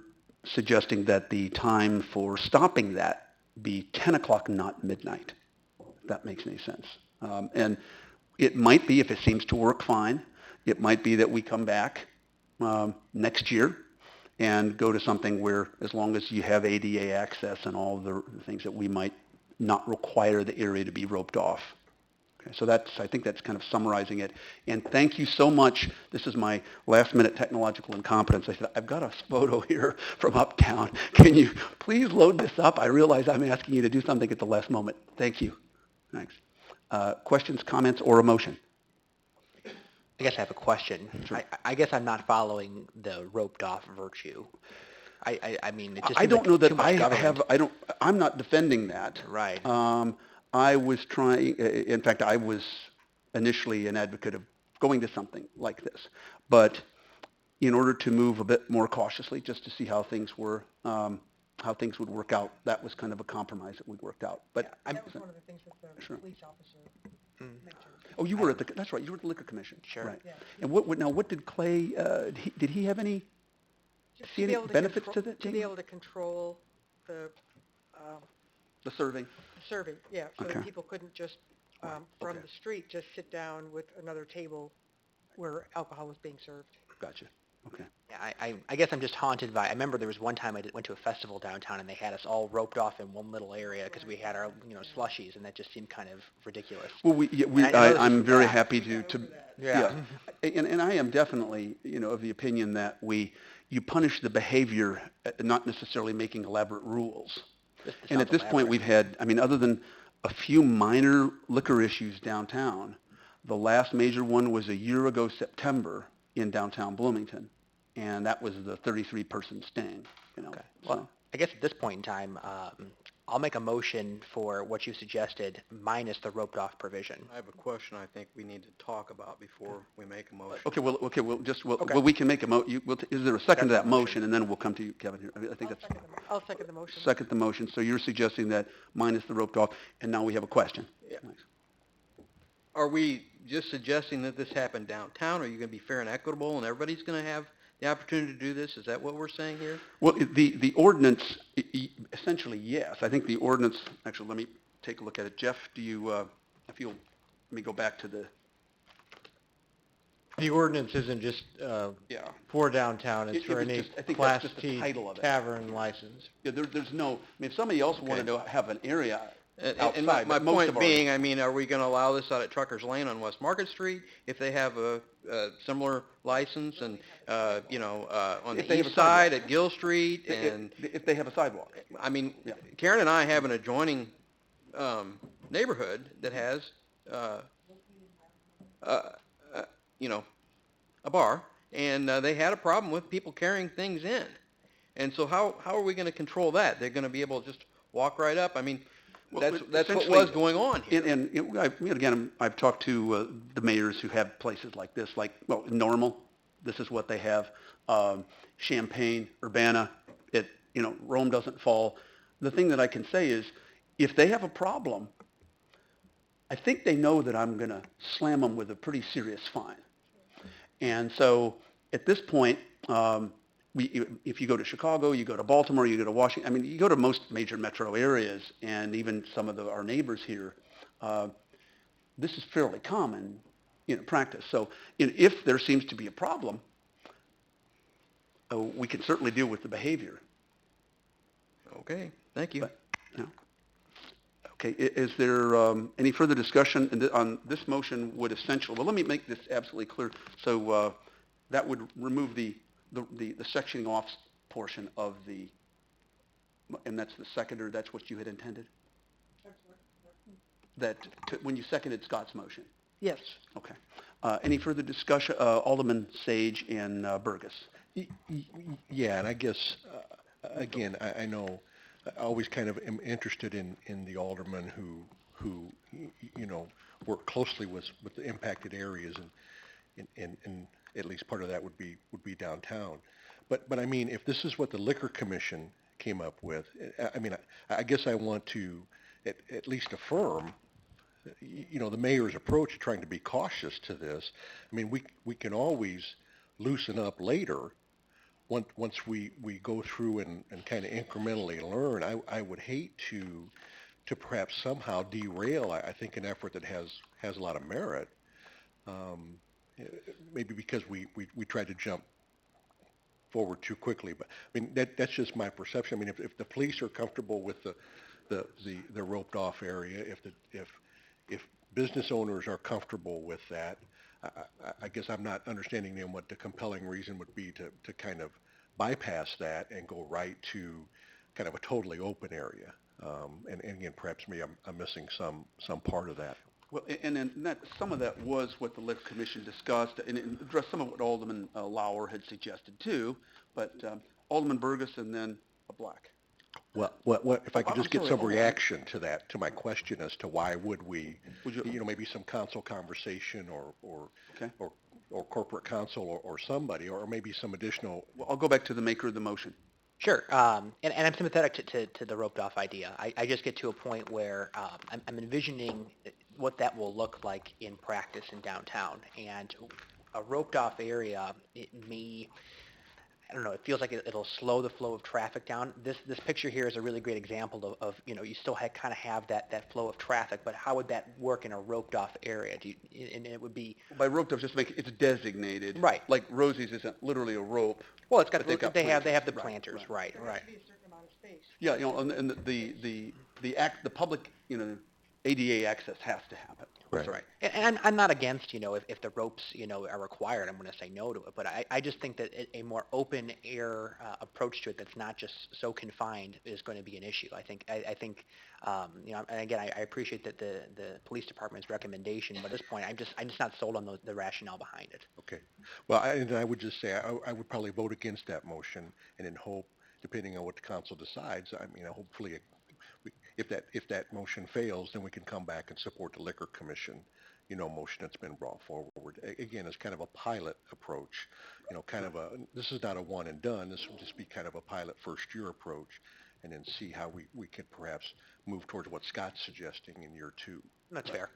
suggesting that the time for stopping that be 10 o'clock, not midnight, if that makes any sense. And it might be, if it seems to work fine, it might be that we come back next year and go to something where, as long as you have ADA access and all the things that we might not require the area to be roped off. Okay, so I think that's kind of summarizing it. And thank you so much. This is my last-minute technological incompetence. I said, I've got a photo here from Uptown. Can you please load this up? I realize I'm asking you to do something at the last moment. Thank you. Thanks. Questions, comments, or a motion? I guess I have a question. Sure. I guess I'm not following the roped off virtue. I mean, it just I seems don't like know that too much I government. have, I'm not defending that. Right. I was trying, in fact, I was initially an advocate of going to something like this. But in order to move a bit more cautiously, just to see how things were, how things would work out, that was kind of a compromise that we worked out. But That was one of the things that the Sure. police officer mentioned. Oh, you were that's right, you were at the Liquor Commission. Sure. Right. Yeah. And now what did Clay, did he have any, Just see to be any able to benefits control- to that? To be able to control the The serving? serving, yeah, so Okay. that people couldn't just, from Okay. the street, just sit down with another table where alcohol was being served. Gotcha. Okay. Yeah, I guess I'm just haunted by, I remember there was one time went to a festival downtown and they had us all roped off in one little area because we had our, slushies, and that just seemed kind of ridiculous. Well, And I know this I'm is very back. happy to, Yeah. And I am definitely, of the opinion that you punish the behavior, not necessarily making elaborate rules. And at this point, we've had, other than a few minor liquor issues downtown, the last major one was a year ago September in downtown Bloomington, and that was the 33-person sting. Okay. So. Well, I guess at this point in time, I'll make a motion for what you suggested minus the roped off provision. I have a question I think we need to talk about before we make a motion. Okay, well, Okay. well, we can make is there a second to that motion, and then we'll come to you, Kevin, here. I think that's, I'll second the motion. second the motion, so you're suggesting that minus the roped off, and now we have a question. Yeah. Are we just suggesting that this happen downtown? Are you going to be fair and equitable, and everybody's going to have the opportunity to do this? Is that what we're saying here? Well, the ordinance, essentially, yes. I think the ordinance, actually, let me take a look at it. Jeff, do you, if you'll, let me go back to the, The ordinance isn't just yeah. for downtown, it's It for was any just- I think Class that's just the T title of it. tavern license. Yeah, there's no, if somebody else wanted to have an area outside, And my but most point of our- being, are we going to allow this out at Trucker's Lane on West Market Street if they have a similar license and, on If the they have a east side sidewalk. at Gill Street and, if they have a sidewalk. Yeah. Karen and I have an adjoining neighborhood that has, a bar, and they had a problem with people carrying things in. And so how are we going to control that? They're going to be able to just walk right up? Well, That's what essentially- was going on here. And again, I've talked to the mayors who have places like this, Normal, this is what they have. Champaign, Urbana, Rome doesn't fall. The thing that I can say is, if they have a problem, I think they know that I'm going to slam them with a pretty serious fine. And so at this point, if you go to Chicago, you go to Baltimore, you go to Washington, you go to most major metro areas, and even some of our neighbors here, this is fairly common practice. So if there seems to be a problem, we can certainly deal with the behavior. Okay, thank you. Okay, is there any further discussion on this motion would essentially, well, let me make this absolutely clear. So that would remove the sectioning off portion of and that's the seconder, that's what you had intended? When you seconded Scott's motion? Yes. Okay. Any further discussion? Alderman Sage and Burgess. Yeah, and I guess, again, I know I always kind of am interested in the aldermen who work closely with the impacted areas, and at least part of that would be downtown. But if this is what the Liquor Commission came up with, I guess I want to at least affirm the mayor's approach to trying to be cautious to this. We can always loosen up later once we go through and kind of incrementally learn. I would hate to perhaps somehow derail, I think, an effort that has a lot of merit, maybe because we tried to jump forward too quickly. But that's just my perception. If the police are comfortable with the roped off area, if business owners are comfortable with that. I guess I'm not understanding then what the compelling reason would be to kind of bypass that and go right to kind of a totally open area. And again, perhaps me, I'm missing some part of that. Well, and then that, some of that was what the Liquor Commission discussed, and it addressed some of what Alderman Lauer had suggested too, but Alderman Burgess and then a Black. What, if I could I'm just get sorry, some hold on. reaction to that, to my question as to why would we, maybe some council conversation Okay. or corporate council or somebody, or maybe some additional. Well, I'll go back to the maker of the motion. Sure, and I'm sympathetic to the roped off idea. I just get to a point where I'm envisioning what that will look like in practice in downtown. And a roped off area, it may, I don't know, it feels like it'll slow the flow of traffic down. This picture here is a really great example of you still kind of have that flow of traffic, but how would that work in a roped off area? And it would be... By roped off, just to make it's designated. Right. Like Rosie's isn't literally a rope. Well, it's got, but they have the planters. planters, right. Yeah, and the public, ADA access has to happen. That's right. And I'm not against, if the ropes, are required, I'm going to say no to it. But I just think that a more open air approach to it that's not just so confined is going to be an issue. I think, and again, I appreciate that the police department's recommendation, but at this point, I'm just not sold on the rationale behind it. Okay. Well, I would just say I would probably vote against that motion and then hope, depending on what the council decides, hopefully if that motion fails, then we can come back and support the Liquor Commission, motion that's been brought forward. Again, it's kind of a pilot approach, this is not a one and done. This will just be kind of a pilot first year approach, and then see how we could perhaps move towards what Scott's suggesting in year 2. That's fair.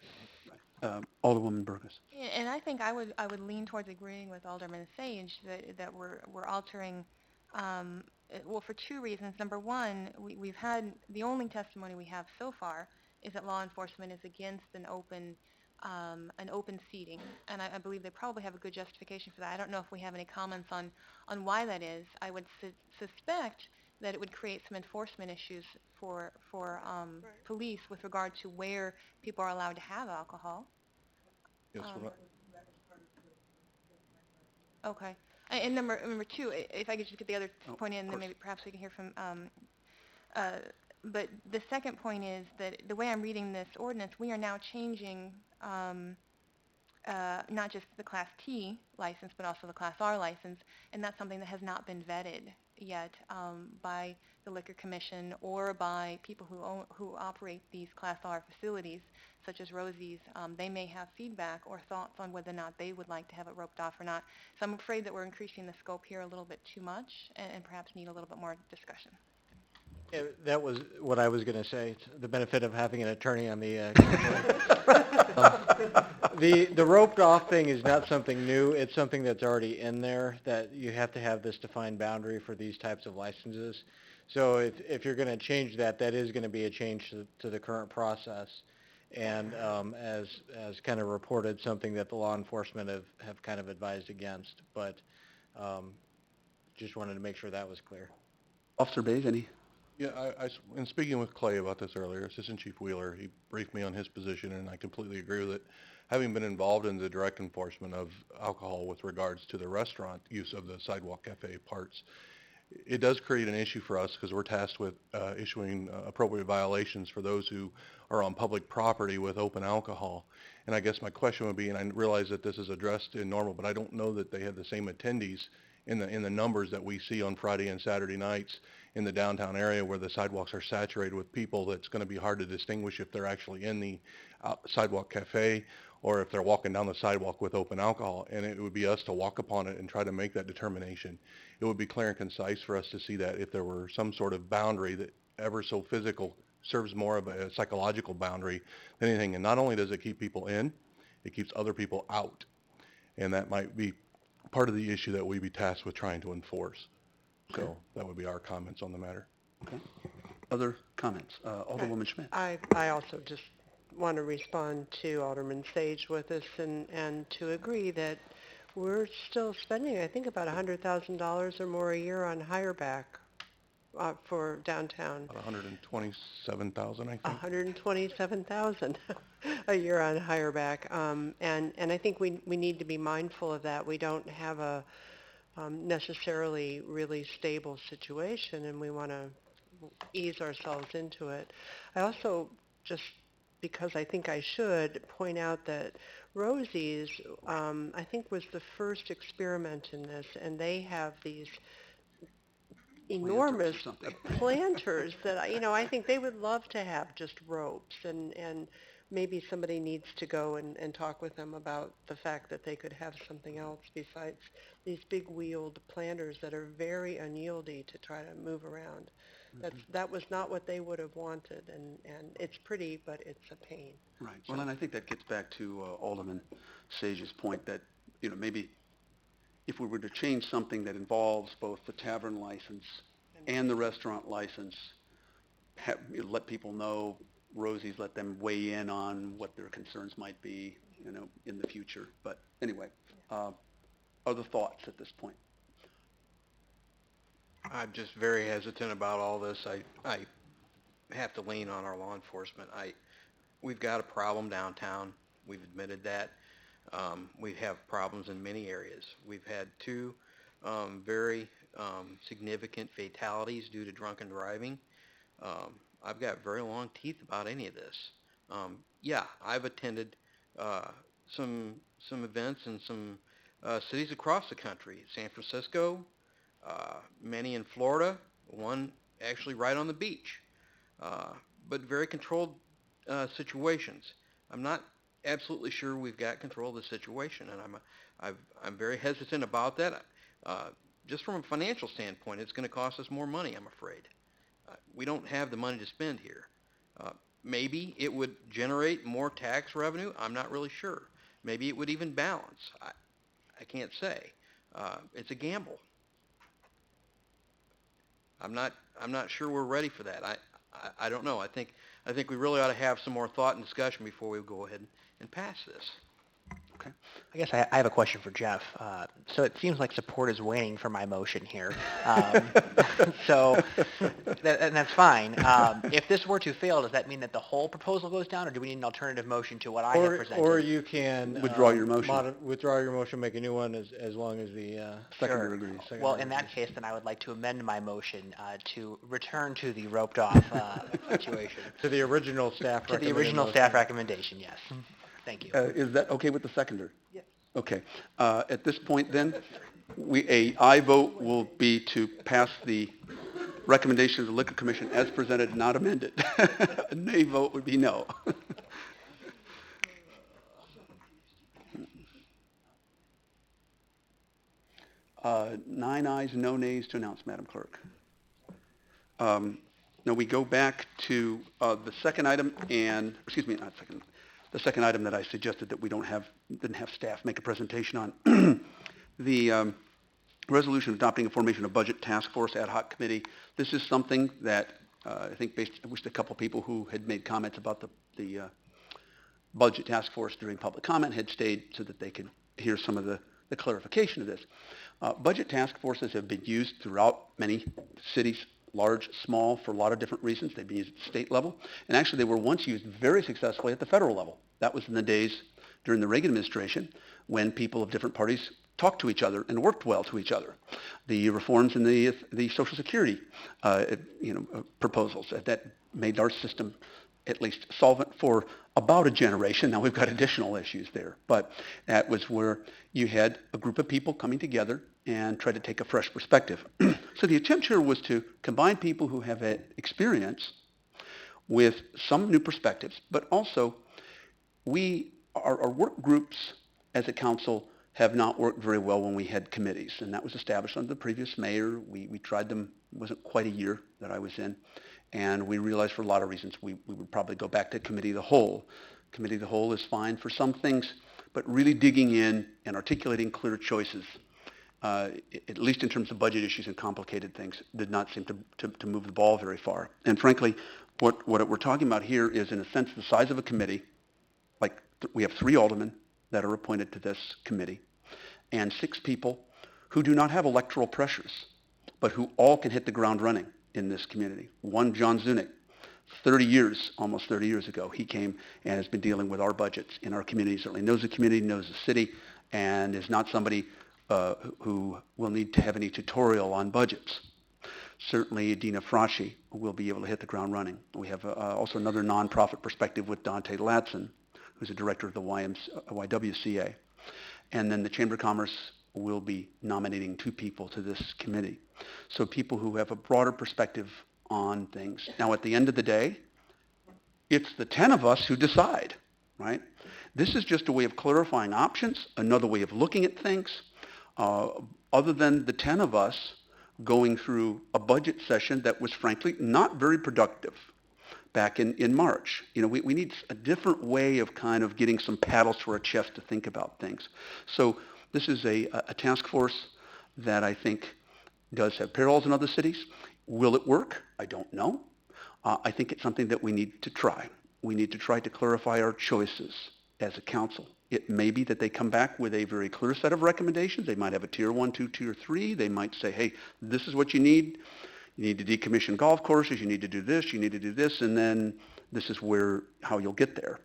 Alderwoman Burgess. And I think I would lean towards agreeing with Alderman Sage that we're altering, well, for two reasons. Number one, we've had, the only testimony we have so far is that law enforcement is against an open seating, and I believe they probably have a good justification for that. I don't know if we have any comments on why that is. I would suspect that it would create some enforcement issues for police with regard to where people are allowed to have alcohol. Yes, Okay. And number two, if I could just get the other point in, then maybe perhaps we can hear from, but the second point is that the way I'm reading this ordinance, we are now changing not just the Class T license, but also the Class R license, and that's something that has not been vetted yet by the Liquor Commission or by people who operate these Class R facilities, such as Rosie's. They may have feedback or thoughts on whether or not they would like to have it roped off or not. So I'm afraid that we're increasing the scope here a little bit too much and perhaps need a little bit more discussion. Yeah, that was what I was going to say, the benefit of having an attorney on the the roped off thing is not something new. It's something that's already in there, that you have to have this defined boundary for these types of licenses. So if you're going to change that, that is going to be a change to the current process. And as kind of reported, something that the law enforcement have kind of advised against. But just wanted to make sure that was clear. Officer Bays, any? Yeah, in speaking with Clay about this earlier, Assistant Chief Wheeler, he briefed me on his position, and I completely agree with it. Having been involved in the direct enforcement of alcohol with regards to the restaurant use of the sidewalk cafe parts, it does create an issue for us because we're tasked with issuing appropriate violations for those who are on public property with open alcohol. And I guess my question would be, and I realize that this is addressed in normal, but I don't know that they have the same attendees in the numbers that we see on Friday and Saturday nights in the downtown area where the sidewalks are saturated with people. That's going to be hard to distinguish if they're actually in the sidewalk cafe or if they're walking down the sidewalk with open alcohol. And it would be us to walk upon it and try to make that determination. It would be clear and concise for us to see that if there were some sort of boundary that ever so physical serves more of a psychological boundary than anything. And not only does it keep people in, it keeps other people out. And that might be part of the issue that we'd be tasked with trying to enforce. Okay. So that would be our comments on the matter. Okay. Other comments? Alderwoman Schmidt. I also just want to respond to Alderman Sage with this and to agree that we're still spending, I think, about $100,000 or more a year on hire back for downtown. About 127,000, I think. 127,000 a year on higher back. And I think we need to be mindful of that. We don't have a necessarily really stable situation, and we want to ease ourselves into it. I also, just because I think I should, point out that Rosie's, I think, was the first experiment in this, and they have these enormous planters that I think they would love to have just ropes, and maybe somebody needs to go and talk with them about the fact that they could have something else besides these big wheeled planters that are very unyieldy to try to move around. That was not what they would have wanted, and it's pretty, but it's a pain. Right. Well, and I think that gets back to Alderman Sage's point that, maybe if we were to change something that involves both the tavern license and the restaurant license, let people know, Rosie's, let them weigh in on what their concerns might be, in the future. But anyway, other thoughts at this point? I'm just very hesitant about all this. I have to lean on our law enforcement. We've got a problem downtown. We've admitted that. We have problems in many areas. We've had two very significant fatalities due to drunken driving. I've got very long teeth about any of this. Yeah, I've attended some events in some cities across the country, San Francisco, many in Florida, one actually right on the beach, but very controlled situations. I'm not absolutely sure we've got control of the situation, and I'm very hesitant about that. Just from a financial standpoint, it's going to cost us more money, I'm afraid. We don't have the money to spend here. Maybe it would generate more tax revenue. I'm not really sure. Maybe it would even balance. I can't say. It's a gamble. I'm not sure we're ready for that. I don't know. I think we really ought to have some more thought and discussion before we go ahead and pass this. Okay. I guess I have a question for Jeff. So it seems like support is waning for my motion here. So and that's fine. If this were to fail, does that mean that the whole proposal goes down, or do we need an alternative motion to what I have presented? Or you can withdraw your motion. Withdraw your motion, make a new one as long as the seconder agrees. Well, in that case, then I would like to amend my motion to return to the roped off situation. To the original staff To the original staff recommendation, yes. Thank you. Is that okay with the seconder? Yes. Okay. At this point then, a aye vote will be to pass the recommendation of the Liquor Commission as presented, not amended. A nay vote would be no. 9 ayes, no nays to announce, Madam Clerk. Now we go back to the second item, and, excuse me, not second, the second item that I suggested that we didn't have staff make a presentation on. The resolution adopting a formation of budget task force ad hoc committee. This is something that I think I wish a couple people who had made comments about the budget task force during public comment had stayed so that they could hear some of the clarification of this. Budget task forces have been used throughout many cities, large, small, for a lot of different reasons. They've been used at the state level, and actually they were once used very successfully at the federal level. That was in the days during the Reagan administration when people of different parties talked to each other and worked well to each other. The reforms in the Social Security proposals that made our system at least solvent for about a generation. Now we've got additional issues there, but that was where you had a group of people coming together and try to take a fresh perspective. So the attempt here was to combine people who have had experience with some new perspectives, but also our work groups as a council have not worked very well when we had committees, and that was established under the previous mayor. We tried them, it wasn't quite a year that I was in, and we realized for a lot of reasons we would probably go back to committee of the whole. Committee of the whole is fine for some things, but really digging in and articulating clear choices, at least in terms of budget issues and complicated things, did not seem to move the ball very far. And frankly, what we're talking about here is, in a sense, the size of a committee. Like we have 3 aldermen that are appointed to this committee, and 6 people who do not have electoral pressures, but who all can hit the ground running. in this community. One, John Zunick, 30 years, almost 30 years ago, he came and has been dealing with our budgets in our community. He certainly knows the community, knows the city, and is not somebody who will need to have any tutorial on budgets. Certainly, Dina Fraschi will be able to hit the ground running. We have also another nonprofit perspective with Dante Latson, who's the director of the YWCA. And then the Chamber of Commerce will be nominating 2 people to this committee. So people who have a broader perspective on things. Now, at the end of the day, it's the 10 of us who decide, right? This is just a way of clarifying options, another way of looking at things. Other than the 10 of us going through a budget session that was frankly not very productive back in March. You know, we need a different way of kind of getting some paddles to our chest to think about things. So this is a task force that I think does have parallels in other cities. Will it work? I don't know. I think it's something that we need to try. We need to try to clarify our choices as a council. It may be that they come back with a very clear set of recommendations. They might have a tier 1, 2, tier 3. They might say, hey, this is what you need. You need to decommission golf courses. You need to do this. You need to do this. And then this is how you'll get there.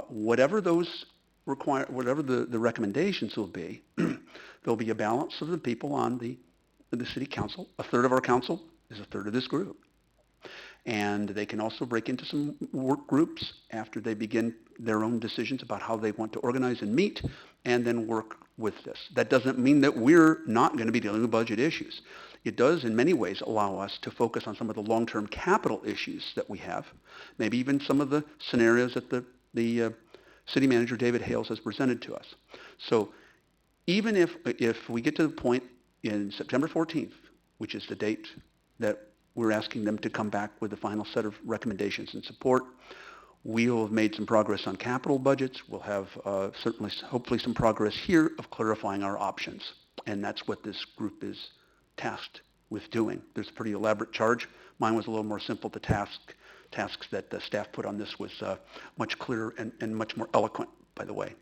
Whatever those whatever the recommendations will be, there'll be a balance of the people on the city council. A third of our council is a third of this group. And they can also break into some work groups after they begin their own decisions about how they want to organize and meet, and then work with this. That doesn't mean that we're not going to be dealing with budget issues. It does, in many ways, allow us to focus on some of the long-term capital issues that we have, maybe even some of the scenarios that the city manager, David Hales, has presented to us. So even if we get to the point in September 14th, which is the date that we're asking them to come back with the final set of recommendations and support, we'll have made some progress on capital budgets. We'll have certainly, hopefully, some progress here of clarifying our options. And that's what this group is tasked with doing. There's a pretty elaborate charge. Mine was a little more simple. The tasks that the staff put on this was much clearer and much more eloquent, by the way.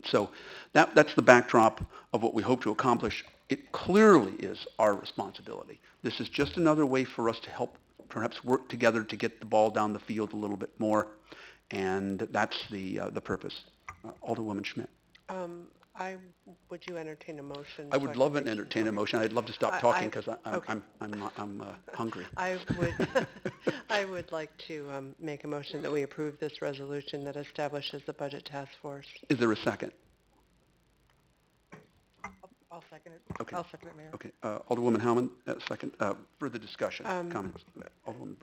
So that's the backdrop of what we hope to accomplish. It clearly is our responsibility. This is just another way for us to help perhaps work together to get the ball down the field a little bit more, and that's the purpose. Alderwoman Schmidt. Would you entertain a motion? I would love to entertain a motion. I'd love to stop talking because okay. I'm hungry. I would like to make a motion that we approve this resolution that establishes the budget task force. Is there a second? I'll second it. Okay. I'll second it, Mayor. Okay. Alderwoman Howman, second. Further discussion, comments. Alderwoman.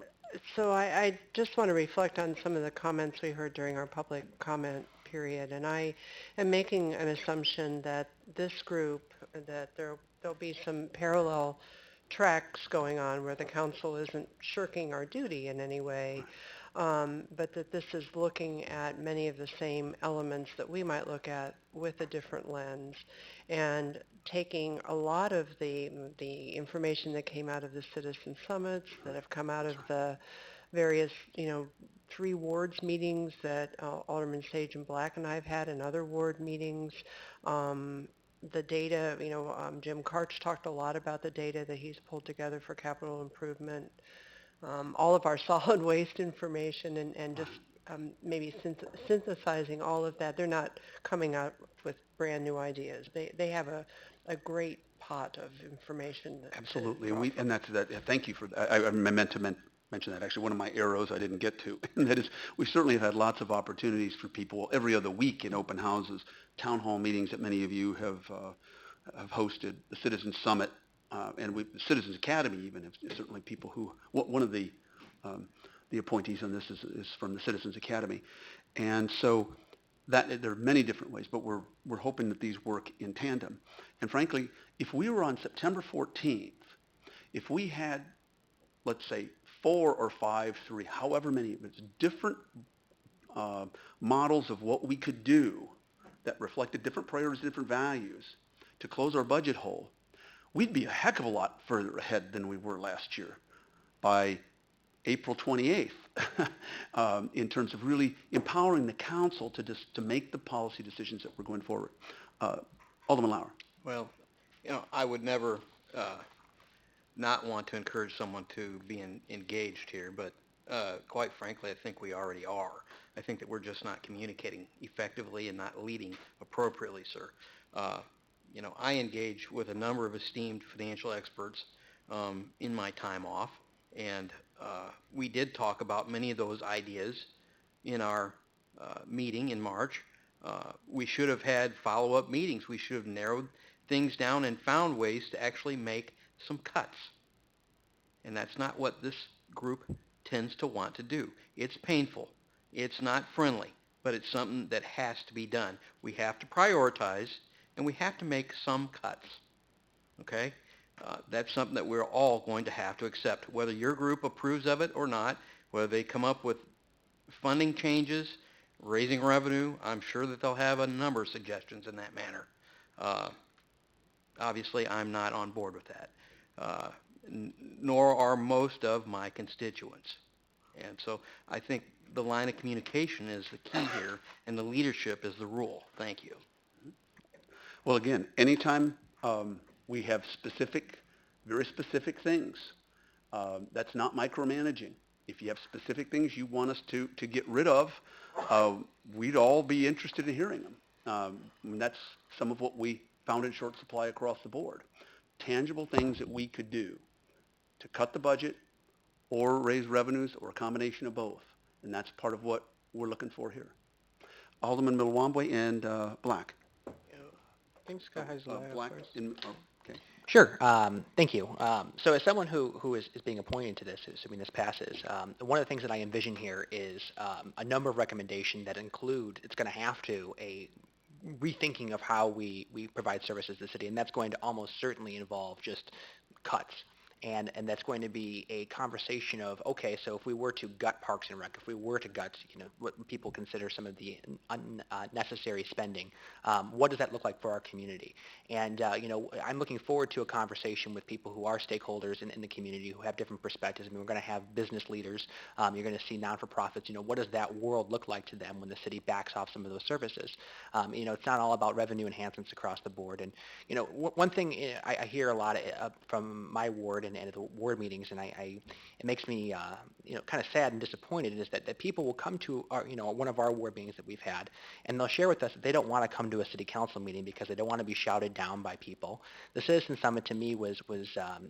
So I just want to reflect on some of the comments we heard during our public comment period, and I am making an assumption that this group, that there'll be some parallel tracks going on where the council isn't shirking our duty in any way, but that this is looking at many of the same elements that we might look at with a different lens, and taking a lot of the information that came out of the citizen summits, that have come out of the various, 3 wards meetings that Alderman Sage and Black and I have had, and other ward meetings. The data, Jim Karch talked a lot about the data that he's pulled together for capital improvement. All of our solid waste information, and just maybe synthesizing all of that. They're not coming out with brand new ideas. They have a great pot of information. Absolutely, and that's that. Thank you for that. I meant to mention that. Actually, one of my arrows I didn't get to, and that is we certainly have had lots of opportunities for people every other week in open houses, town hall meetings that many of you have hosted, the Citizens Summit, and the Citizens Academy even have certainly people who, one of the appointees on this is from the Citizens Academy. And so that there are many different ways, but we're hoping that these work in tandem. And frankly, if we were on September 14th, if we had, let's say, 4 or 5, 3, however many, it's different models of what we could do that reflected different priorities, different values to close our budget hole, we'd be a heck of a lot further ahead than we were last year by April 28th in terms of really empowering the council to make the policy decisions that we're going forward. Alderman Lauer. Well, I would never not want to encourage someone to be engaged here, but quite frankly, I think we already are. I think that we're just not communicating effectively and not leading appropriately, sir. I engage with a number of esteemed financial experts in my time off, and we did talk about many of those ideas in our meeting in March. We should have had follow-up meetings. We should have narrowed things down and found ways to actually make some cuts. And that's not what this group tends to want to do. It's painful. It's not friendly, but it's something that has to be done. We have to prioritize, and we have to make some cuts. Okay? That's something that we're all going to have to accept, whether your group approves of it or not, whether they come up with funding changes, raising revenue. I'm sure that they'll have a number of suggestions in that manner. Obviously, I'm not on board with that, nor are most of my constituents. And so I think the line of communication is the key here, and the leadership is the rule. Thank you. Well, again, anytime we have very specific things, that's not micromanaging. If you have specific things you want us to get rid of, we'd all be interested in hearing them. And that's some of what we found in short supply across the board. Tangible things that we could do to cut the budget or raise revenues or a combination of both. And that's part of what we're looking for here. Alderman Milwambwe and Black. I think Scott has the Black first. Okay. Sure. Thank you. So as someone who is being appointed to this, assuming this passes, one of the things that I envision here is a number of recommendations that include, it's going to have to, a rethinking of how we provide services to the city, and that's going to almost certainly involve just cuts. And that's going to be a conversation of, okay, so if we were to gut Parks and Rec, if we were to gut, what people consider some of the unnecessary spending, what does that look like for our community? And, I'm looking forward to a conversation with people who are stakeholders in the community who have different perspectives. I mean, we're going to have business leaders. You're going to see non-for-profits. What does that world look like to them when the city backs off some of those services? It's not all about revenue enhancements across the board. And, one thing I hear a lot from my ward and at the ward meetings, and it makes me, kind of sad and disappointed, is that people will come to our, one of our ward meetings that we've had, and they'll share with us that they don't want to come to a city council meeting because they don't want to be shouted down by people. The Citizen Summit to me was a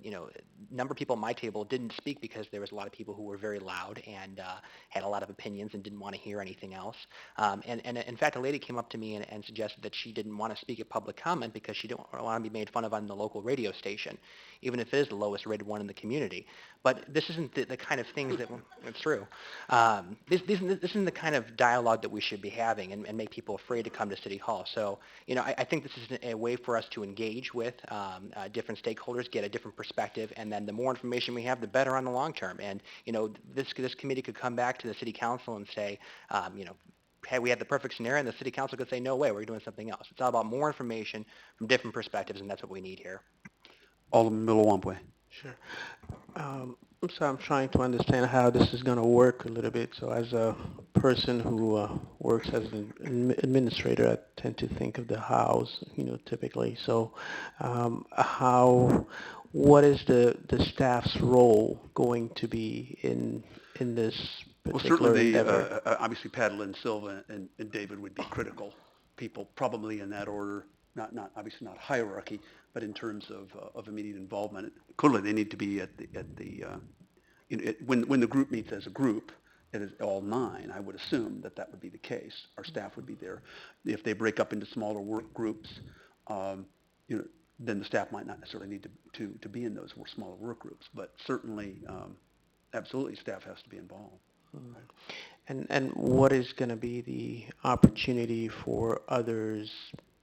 number of people at my table didn't speak because there was a lot of people who were very loud and had a lot of opinions and didn't want to hear anything else. And in fact, a lady came up to me and suggested that she didn't want to speak at public comment because she didn't want to be made fun of on the local radio station, even if it is the lowest rated one in the community. But this isn't the kind of things that, it's true. This isn't the kind of dialogue that we should be having and make people afraid to come to City Hall. So, I think this is a way for us to engage with different stakeholders, get a different perspective, and then the more information we have, the better on the long term. And, this committee could come back to the City Council and say, hey, we had the perfect scenario, and the City Council could say, no way, we're doing something else. It's all about more information from different perspectives, and that's what we need here. Alderman Milwaukee. Sure. So I'm trying to understand how this is going to work a little bit. So as a person who works as an administrator, I tend to think of the hows, typically. So what is the staff's role going to be in this particular endeavor? Obviously, Padilla Silva and David would be critical people, probably in that order. Not obviously not hierarchy, but in terms of immediate involvement. Clearly, they need to be when the group meets as a group. It is all 9. I would assume that would be the case. Our staff would be there. If they break up into smaller work groups, then the staff might not necessarily need to be in those smaller work groups. But certainly, absolutely, staff has to be involved. And what is going to be the opportunity for others?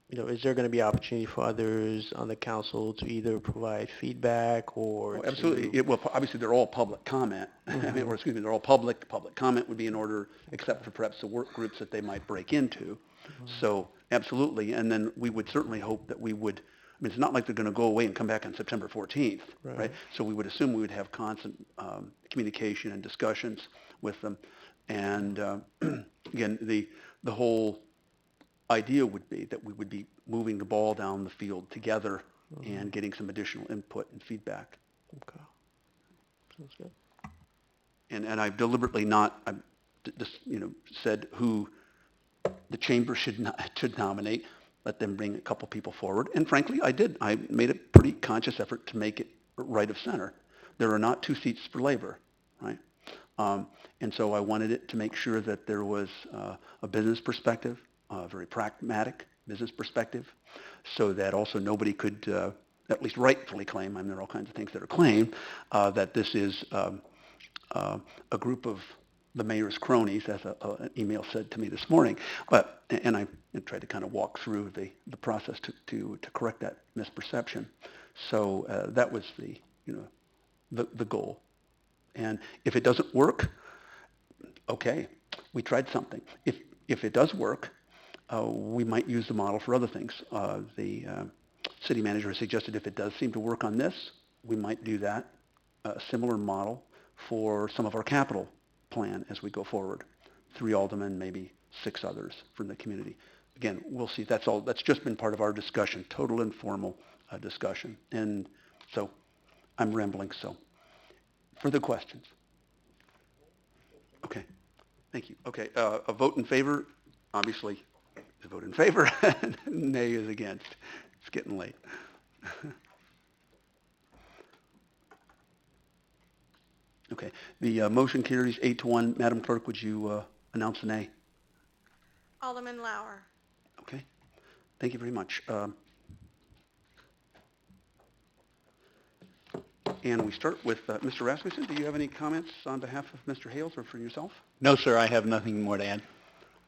Is there going to be opportunity for others on the council to either provide feedback or? Oh, absolutely. Obviously, they're all public comment. Mm-hmm. They're all public. Public comment would be in order, except for perhaps the work groups that they might break into. Mm-hmm. So, absolutely. And then we would certainly hope that we would. It's not like they're going to go away and come back on September 14th, right? So we would assume we would have constant communication and discussions with them. And again, the whole idea would be that we would be moving the ball down the field together and getting some additional input and feedback. Okay. Sounds good. And I've deliberately not, I've just, said who the chamber should nominate, let them bring a couple people forward. And frankly, I did. I made a pretty conscious effort to make it right of center. There are not two seats for labor, right? And so I wanted it to make sure that there was a business perspective, a very pragmatic business perspective, so that also nobody could, at least rightfully claim, I mean, there are all kinds of things that are claimed, that this is a group of the mayor's cronies, as an email said to me this morning. But, and I tried to kind of walk through the process to correct that misperception. So that was the goal. And if it doesn't work, okay, we tried something. If it does work, we might use the model for other things. The city manager has suggested if it does seem to work on this, we might do that, a similar model for some of our capital plan as we go forward. 3 aldermen, maybe 6 others from the community. Again, we'll see. That's just been part of our discussion, total informal discussion. And so I'm rambling, so further questions? Okay, thank you. Okay, a vote in favor, obviously, a vote in favor, nay is against. It's getting late. Okay, the motion carries 8-1. Madam Clerk, would you announce the nay? Alderman Lauer. Okay, thank you very much. And we start with Mr. Rasmussen. Do you have any comments on behalf of Mr. Hales or for yourself? No, sir, I have nothing more to add.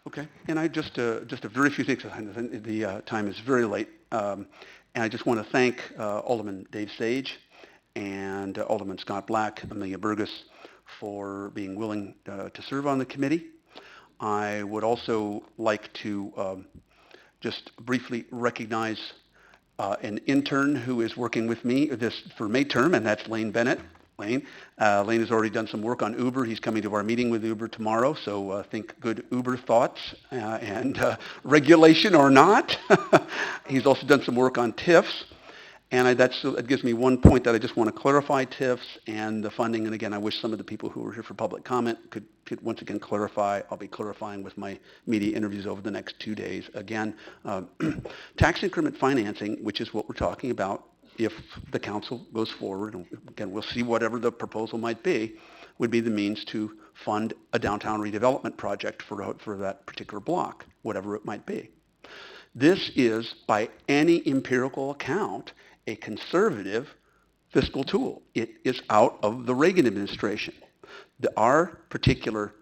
Okay, and I just a very few things. The time is very late, and I just want to thank Alderman Dave Sage and Alderman Scott Black, Amelia Burgess, for being willing to serve on the committee. I would also like to just briefly recognize an intern who is working with me this for May term, and that's Lane Bennett. Lane has already done some work on Uber. He's coming to our meeting with Uber tomorrow, so think good Uber thoughts and regulation or not. He's also done some work on TIFs, and that gives me one point that I just want to clarify TIFs and the funding. And again, I wish some of the people who were here for public comment could once again clarify. I'll be clarifying with my media interviews over the next 2 days. Again, tax increment financing, which is what we're talking about, if the council goes forward, and again, we'll see whatever the proposal might be, would be the means to fund a downtown redevelopment project for that particular block, whatever it might be. This is, by any empirical account, a conservative fiscal tool. It is out of the Reagan administration. Our particular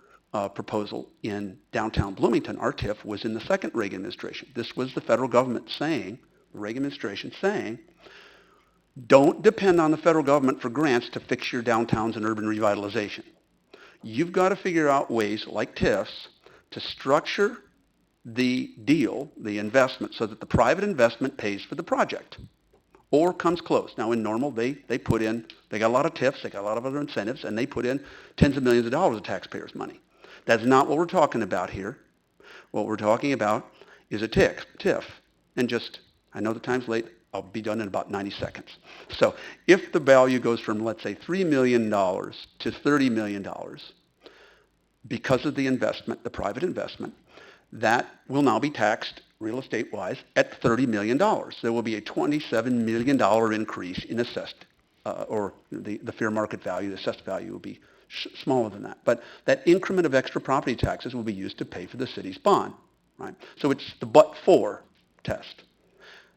proposal in downtown Bloomington, our TIF, was in the second Reagan administration. This was the federal government saying, the Reagan administration saying, don't depend on the federal government for grants to fix your downtowns and urban revitalization. You've got to figure out ways like TIFs to structure the deal, the investment, so that the private investment pays for the project or comes close. Now in normal, they got a lot of TIFs, they got a lot of other incentives, and they put in tens of millions of dollars of taxpayers' money. That's not what we're talking about here. What we're talking about is a TIF. And just, I know the time's late, I'll be done in about 90 seconds. So if the value goes from, let's say, $3 million to $30 million because of the investment, the private investment, that will now be taxed real estate-wise at $30 million. There will be a $27 million increase in assessed, or the fair market value, the assessed value will be smaller than that. But that increment of extra property taxes will be used to pay for the city's bond, right? So it's the but-for test.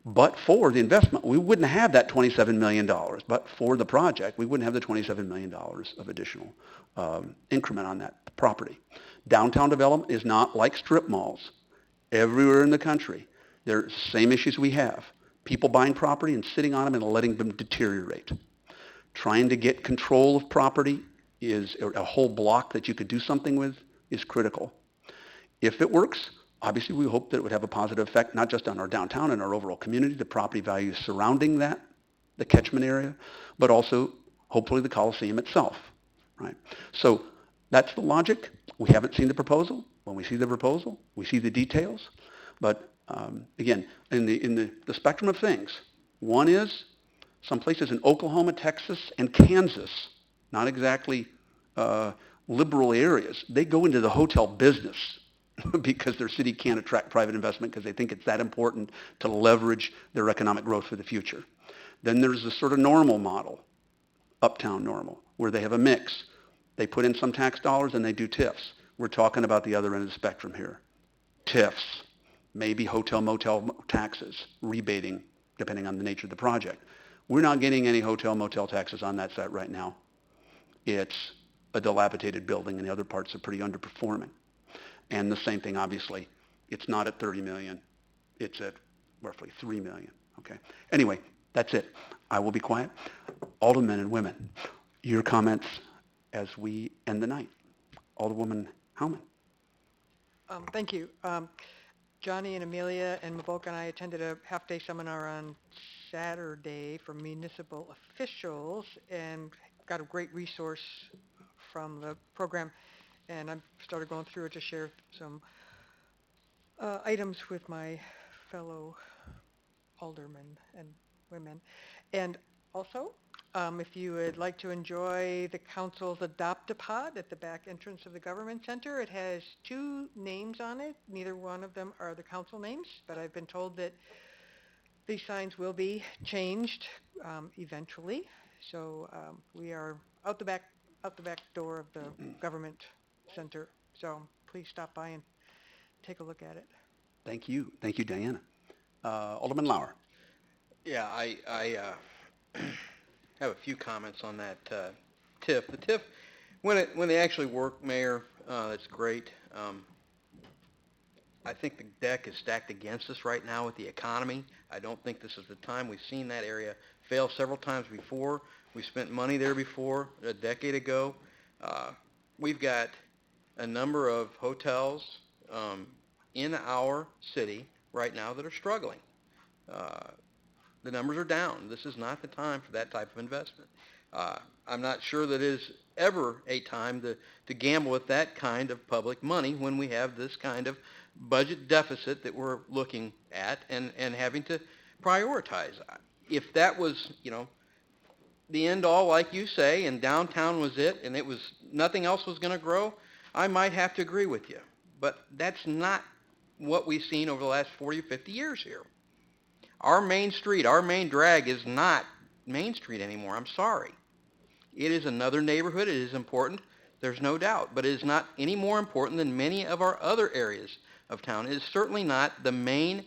But for the investment, we wouldn't have that $27 million. But for the project, we wouldn't have the $27 million of additional increment on that property. Downtown development is not like strip malls. Everywhere in the country, there are the same issues we have. People buying property and sitting on them and letting them deteriorate. Trying to get control of property is a whole block that you could do something with is critical. If it works, obviously, we hope that it would have a positive effect, not just on our downtown and our overall community, the property values surrounding that, the catchment area, but also, hopefully, the Coliseum itself, right? So that's the logic. We haven't seen the proposal. When we see the proposal, we see the details. But again, in the spectrum of things, one is Some places in Oklahoma, Texas, and Kansas, not exactly liberal areas, they go into the hotel business because their city can't attract private investment because they think it's that important to leverage their economic growth for the future. Then there's the sort of normal model, uptown normal, where they have a mix. They put in some tax dollars and they do TIFs. We're talking about the other end of the spectrum here. TIFs, maybe hotel motel taxes, rebating, depending on the nature of the project. We're not getting any hotel motel taxes on that site right now. It's a dilapidated building and the other parts are pretty underperforming. And the same thing, obviously, it's not at 30 million. It's at roughly 3 million. Okay. Anyway, that's it. I will be quiet. Aldermen and women, your comments as we end the night. Alderwoman Howman. Thank you. Johnny and Amelia and Mavoka and I attended a half-day seminar on Saturday for municipal officials and got a great resource from the program. And I started going through it to share some items with my fellow aldermen and women. And also, if you would like to enjoy the council's Adopt-A-Pod at the back entrance of the government center, it has 2 names on it. Neither one of them are the council names, but I've been told that these signs will be changed eventually. So we are out the back door of the government center. So please stop by and take a look at it. Thank you. Thank you, Diana. Alderman Lauer. Yeah, I have a few comments on that TIF. The TIF, when they actually work, Mayor, that's great. I think the deck is stacked against us right now with the economy. I don't think this is the time. We've seen that area fail several times before. We spent money there before, a decade ago. We've got a number of hotels in our city right now that are struggling. The numbers are down. This is not the time for that type of investment. I'm not sure that it is ever a time to gamble with that kind of public money when we have this kind of budget deficit that we're looking at and having to prioritize. If that was, the end all, like you say, and downtown was it, and it was nothing else was going to grow, I might have to agree with you. But that's not what we've seen over the last 40 or 50 years here. Our main street, our main drag is not Main Street anymore. I'm sorry. It is another neighborhood. It is important. There's no doubt. But it is not any more important than many of our other areas of town. It is certainly not the main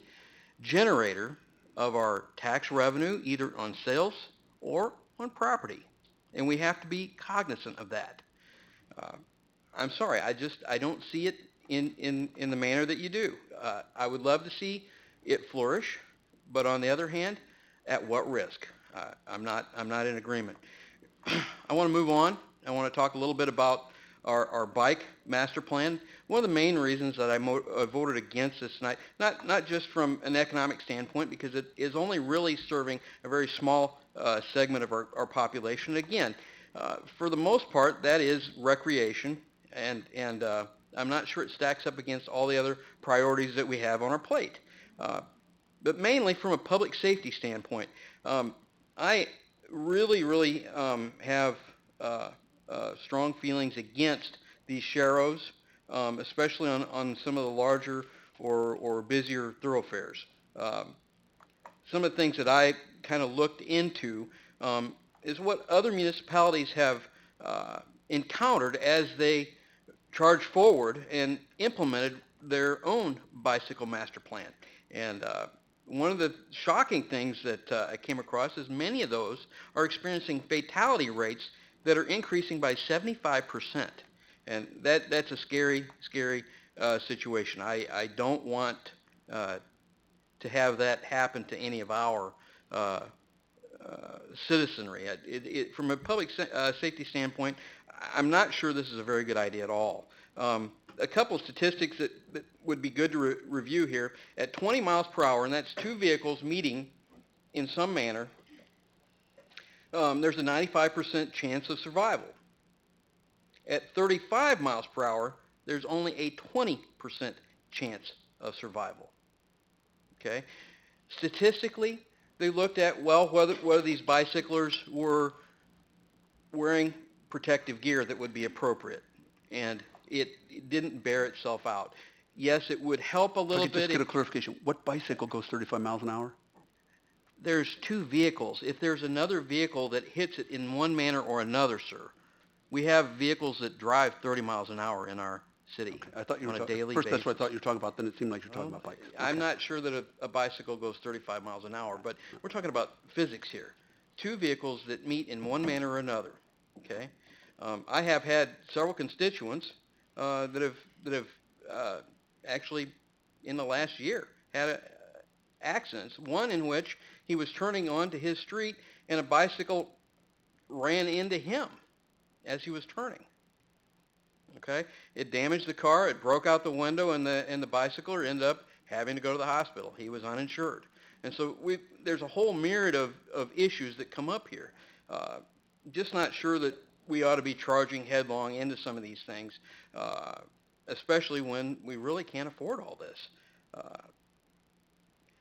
generator of our tax revenue, either on sales or on property. And we have to be cognizant of that. I'm sorry. I don't see it in the manner that you do. I would love to see it flourish. But on the other hand, at what risk? I'm not in agreement. I want to move on. I want to talk a little bit about our bike master plan. One of the main reasons that I voted against this tonight, not just from an economic standpoint, because it is only really serving a very small segment of our population. Again, for the most part, that is recreation, and I'm not sure it stacks up against all the other priorities that we have on our plate. But mainly from a public safety standpoint, I really have strong feelings against these sharrows, especially on some of the larger or busier thoroughfares. Some of the things that I kind of looked into is what other municipalities have encountered as they charged forward and implemented their own bicycle master plan. And one of the shocking things that I came across is many of those are experiencing fatality rates that are increasing by 75%. And that's a scary situation. I don't want to have that happen to any of our citizenry. From a public safety standpoint, I'm not sure this is a very good idea at all. A couple of statistics that would be good to review here. At 20 miles per hour, and that's 2 vehicles meeting in some manner, there's a 95% chance of survival. At 35 miles per hour, there's only a 20% chance of survival. Okay? Statistically, They looked at, well, whether these bicyclers were wearing protective gear that would be appropriate, and it didn't bear itself out. Yes, it would help a If I little could just bit. get a clarification, what bicycle goes 35 miles an hour? There's two vehicles. If there's another vehicle that hits it in one manner or another, sir, we have vehicles that drive 30 miles an hour in our city I thought you were on a talking, daily first basis. that's what I thought you were talking about, then it seemed like you were talking about bikes. I'm Okay. not sure that a bicycle goes 35 miles an hour, but we're talking about physics here. Two vehicles that meet in one manner or another, okay? I have had several constituents that have actually, in the last year, had accidents. One in which he was turning onto his street and a bicycle ran into him as he was turning. Okay, it damaged the car. It broke out the window, and the bicycler ended up having to go to the hospital. He was uninsured, and so there's a whole myriad of issues that come up here. Just not sure that we ought to be charging headlong into some of these things, especially when we really can't afford all this.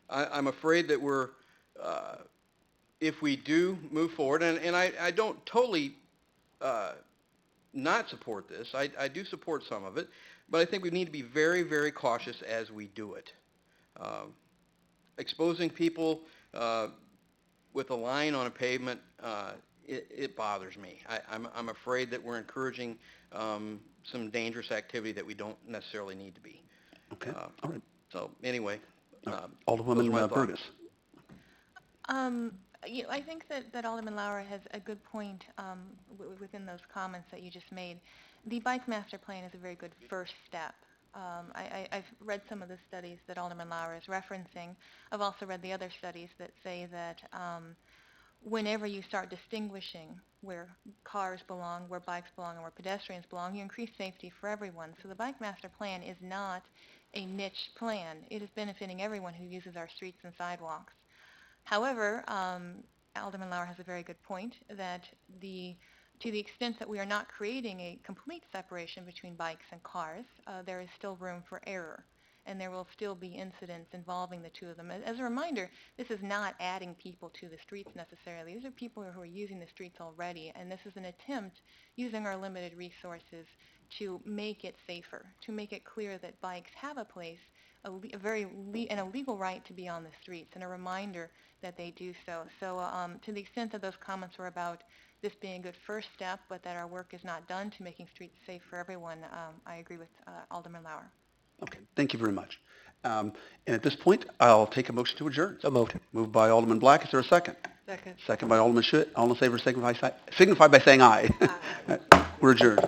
I'm afraid that if we do move forward, and I don't totally not support this. I do support some of it, but I think we need to be very, very cautious as we do it. Exposing people with a line on a pavement, it bothers me. I'm afraid that we're encouraging some dangerous activity that we don't necessarily need to be. Okay, all right. So anyway, Alderwoman Burgess. I think that Alderman Lauer has a good point within those comments that you just made. The Bike Master Plan is a very good first step. I've read some of the studies that Alderman Lauer is referencing. I've also read the other studies that say that whenever you start distinguishing where cars belong, where bikes belong, and where pedestrians belong, you increase safety for everyone. So the Bike Master Plan is not a niche plan. It is benefiting everyone who uses our streets and sidewalks. However, Alderman Lauer has a very good point that to the extent that we are not creating a complete separation between bikes and cars, there is still room for error, and there will still be incidents involving the two of them. As a reminder, this is not adding people to the streets necessarily. These are people who are using the streets already, and this is an attempt, using our limited resources, to make it safer, to make it clear that bikes have a place, and a legal right to be on the streets, and a reminder that they do so. So to the extent that those comments were about this being a good first step, but that our work is not done to making streets safe for everyone, I agree with Alderman Lauer. Okay, thank you very much. And at this point, I'll take a motion to adjourn. So moved. Moved by Alderman Black. Is there a second? Second. Second by Alderman Schmidt. All in favor signify by saying aye. We're adjourned.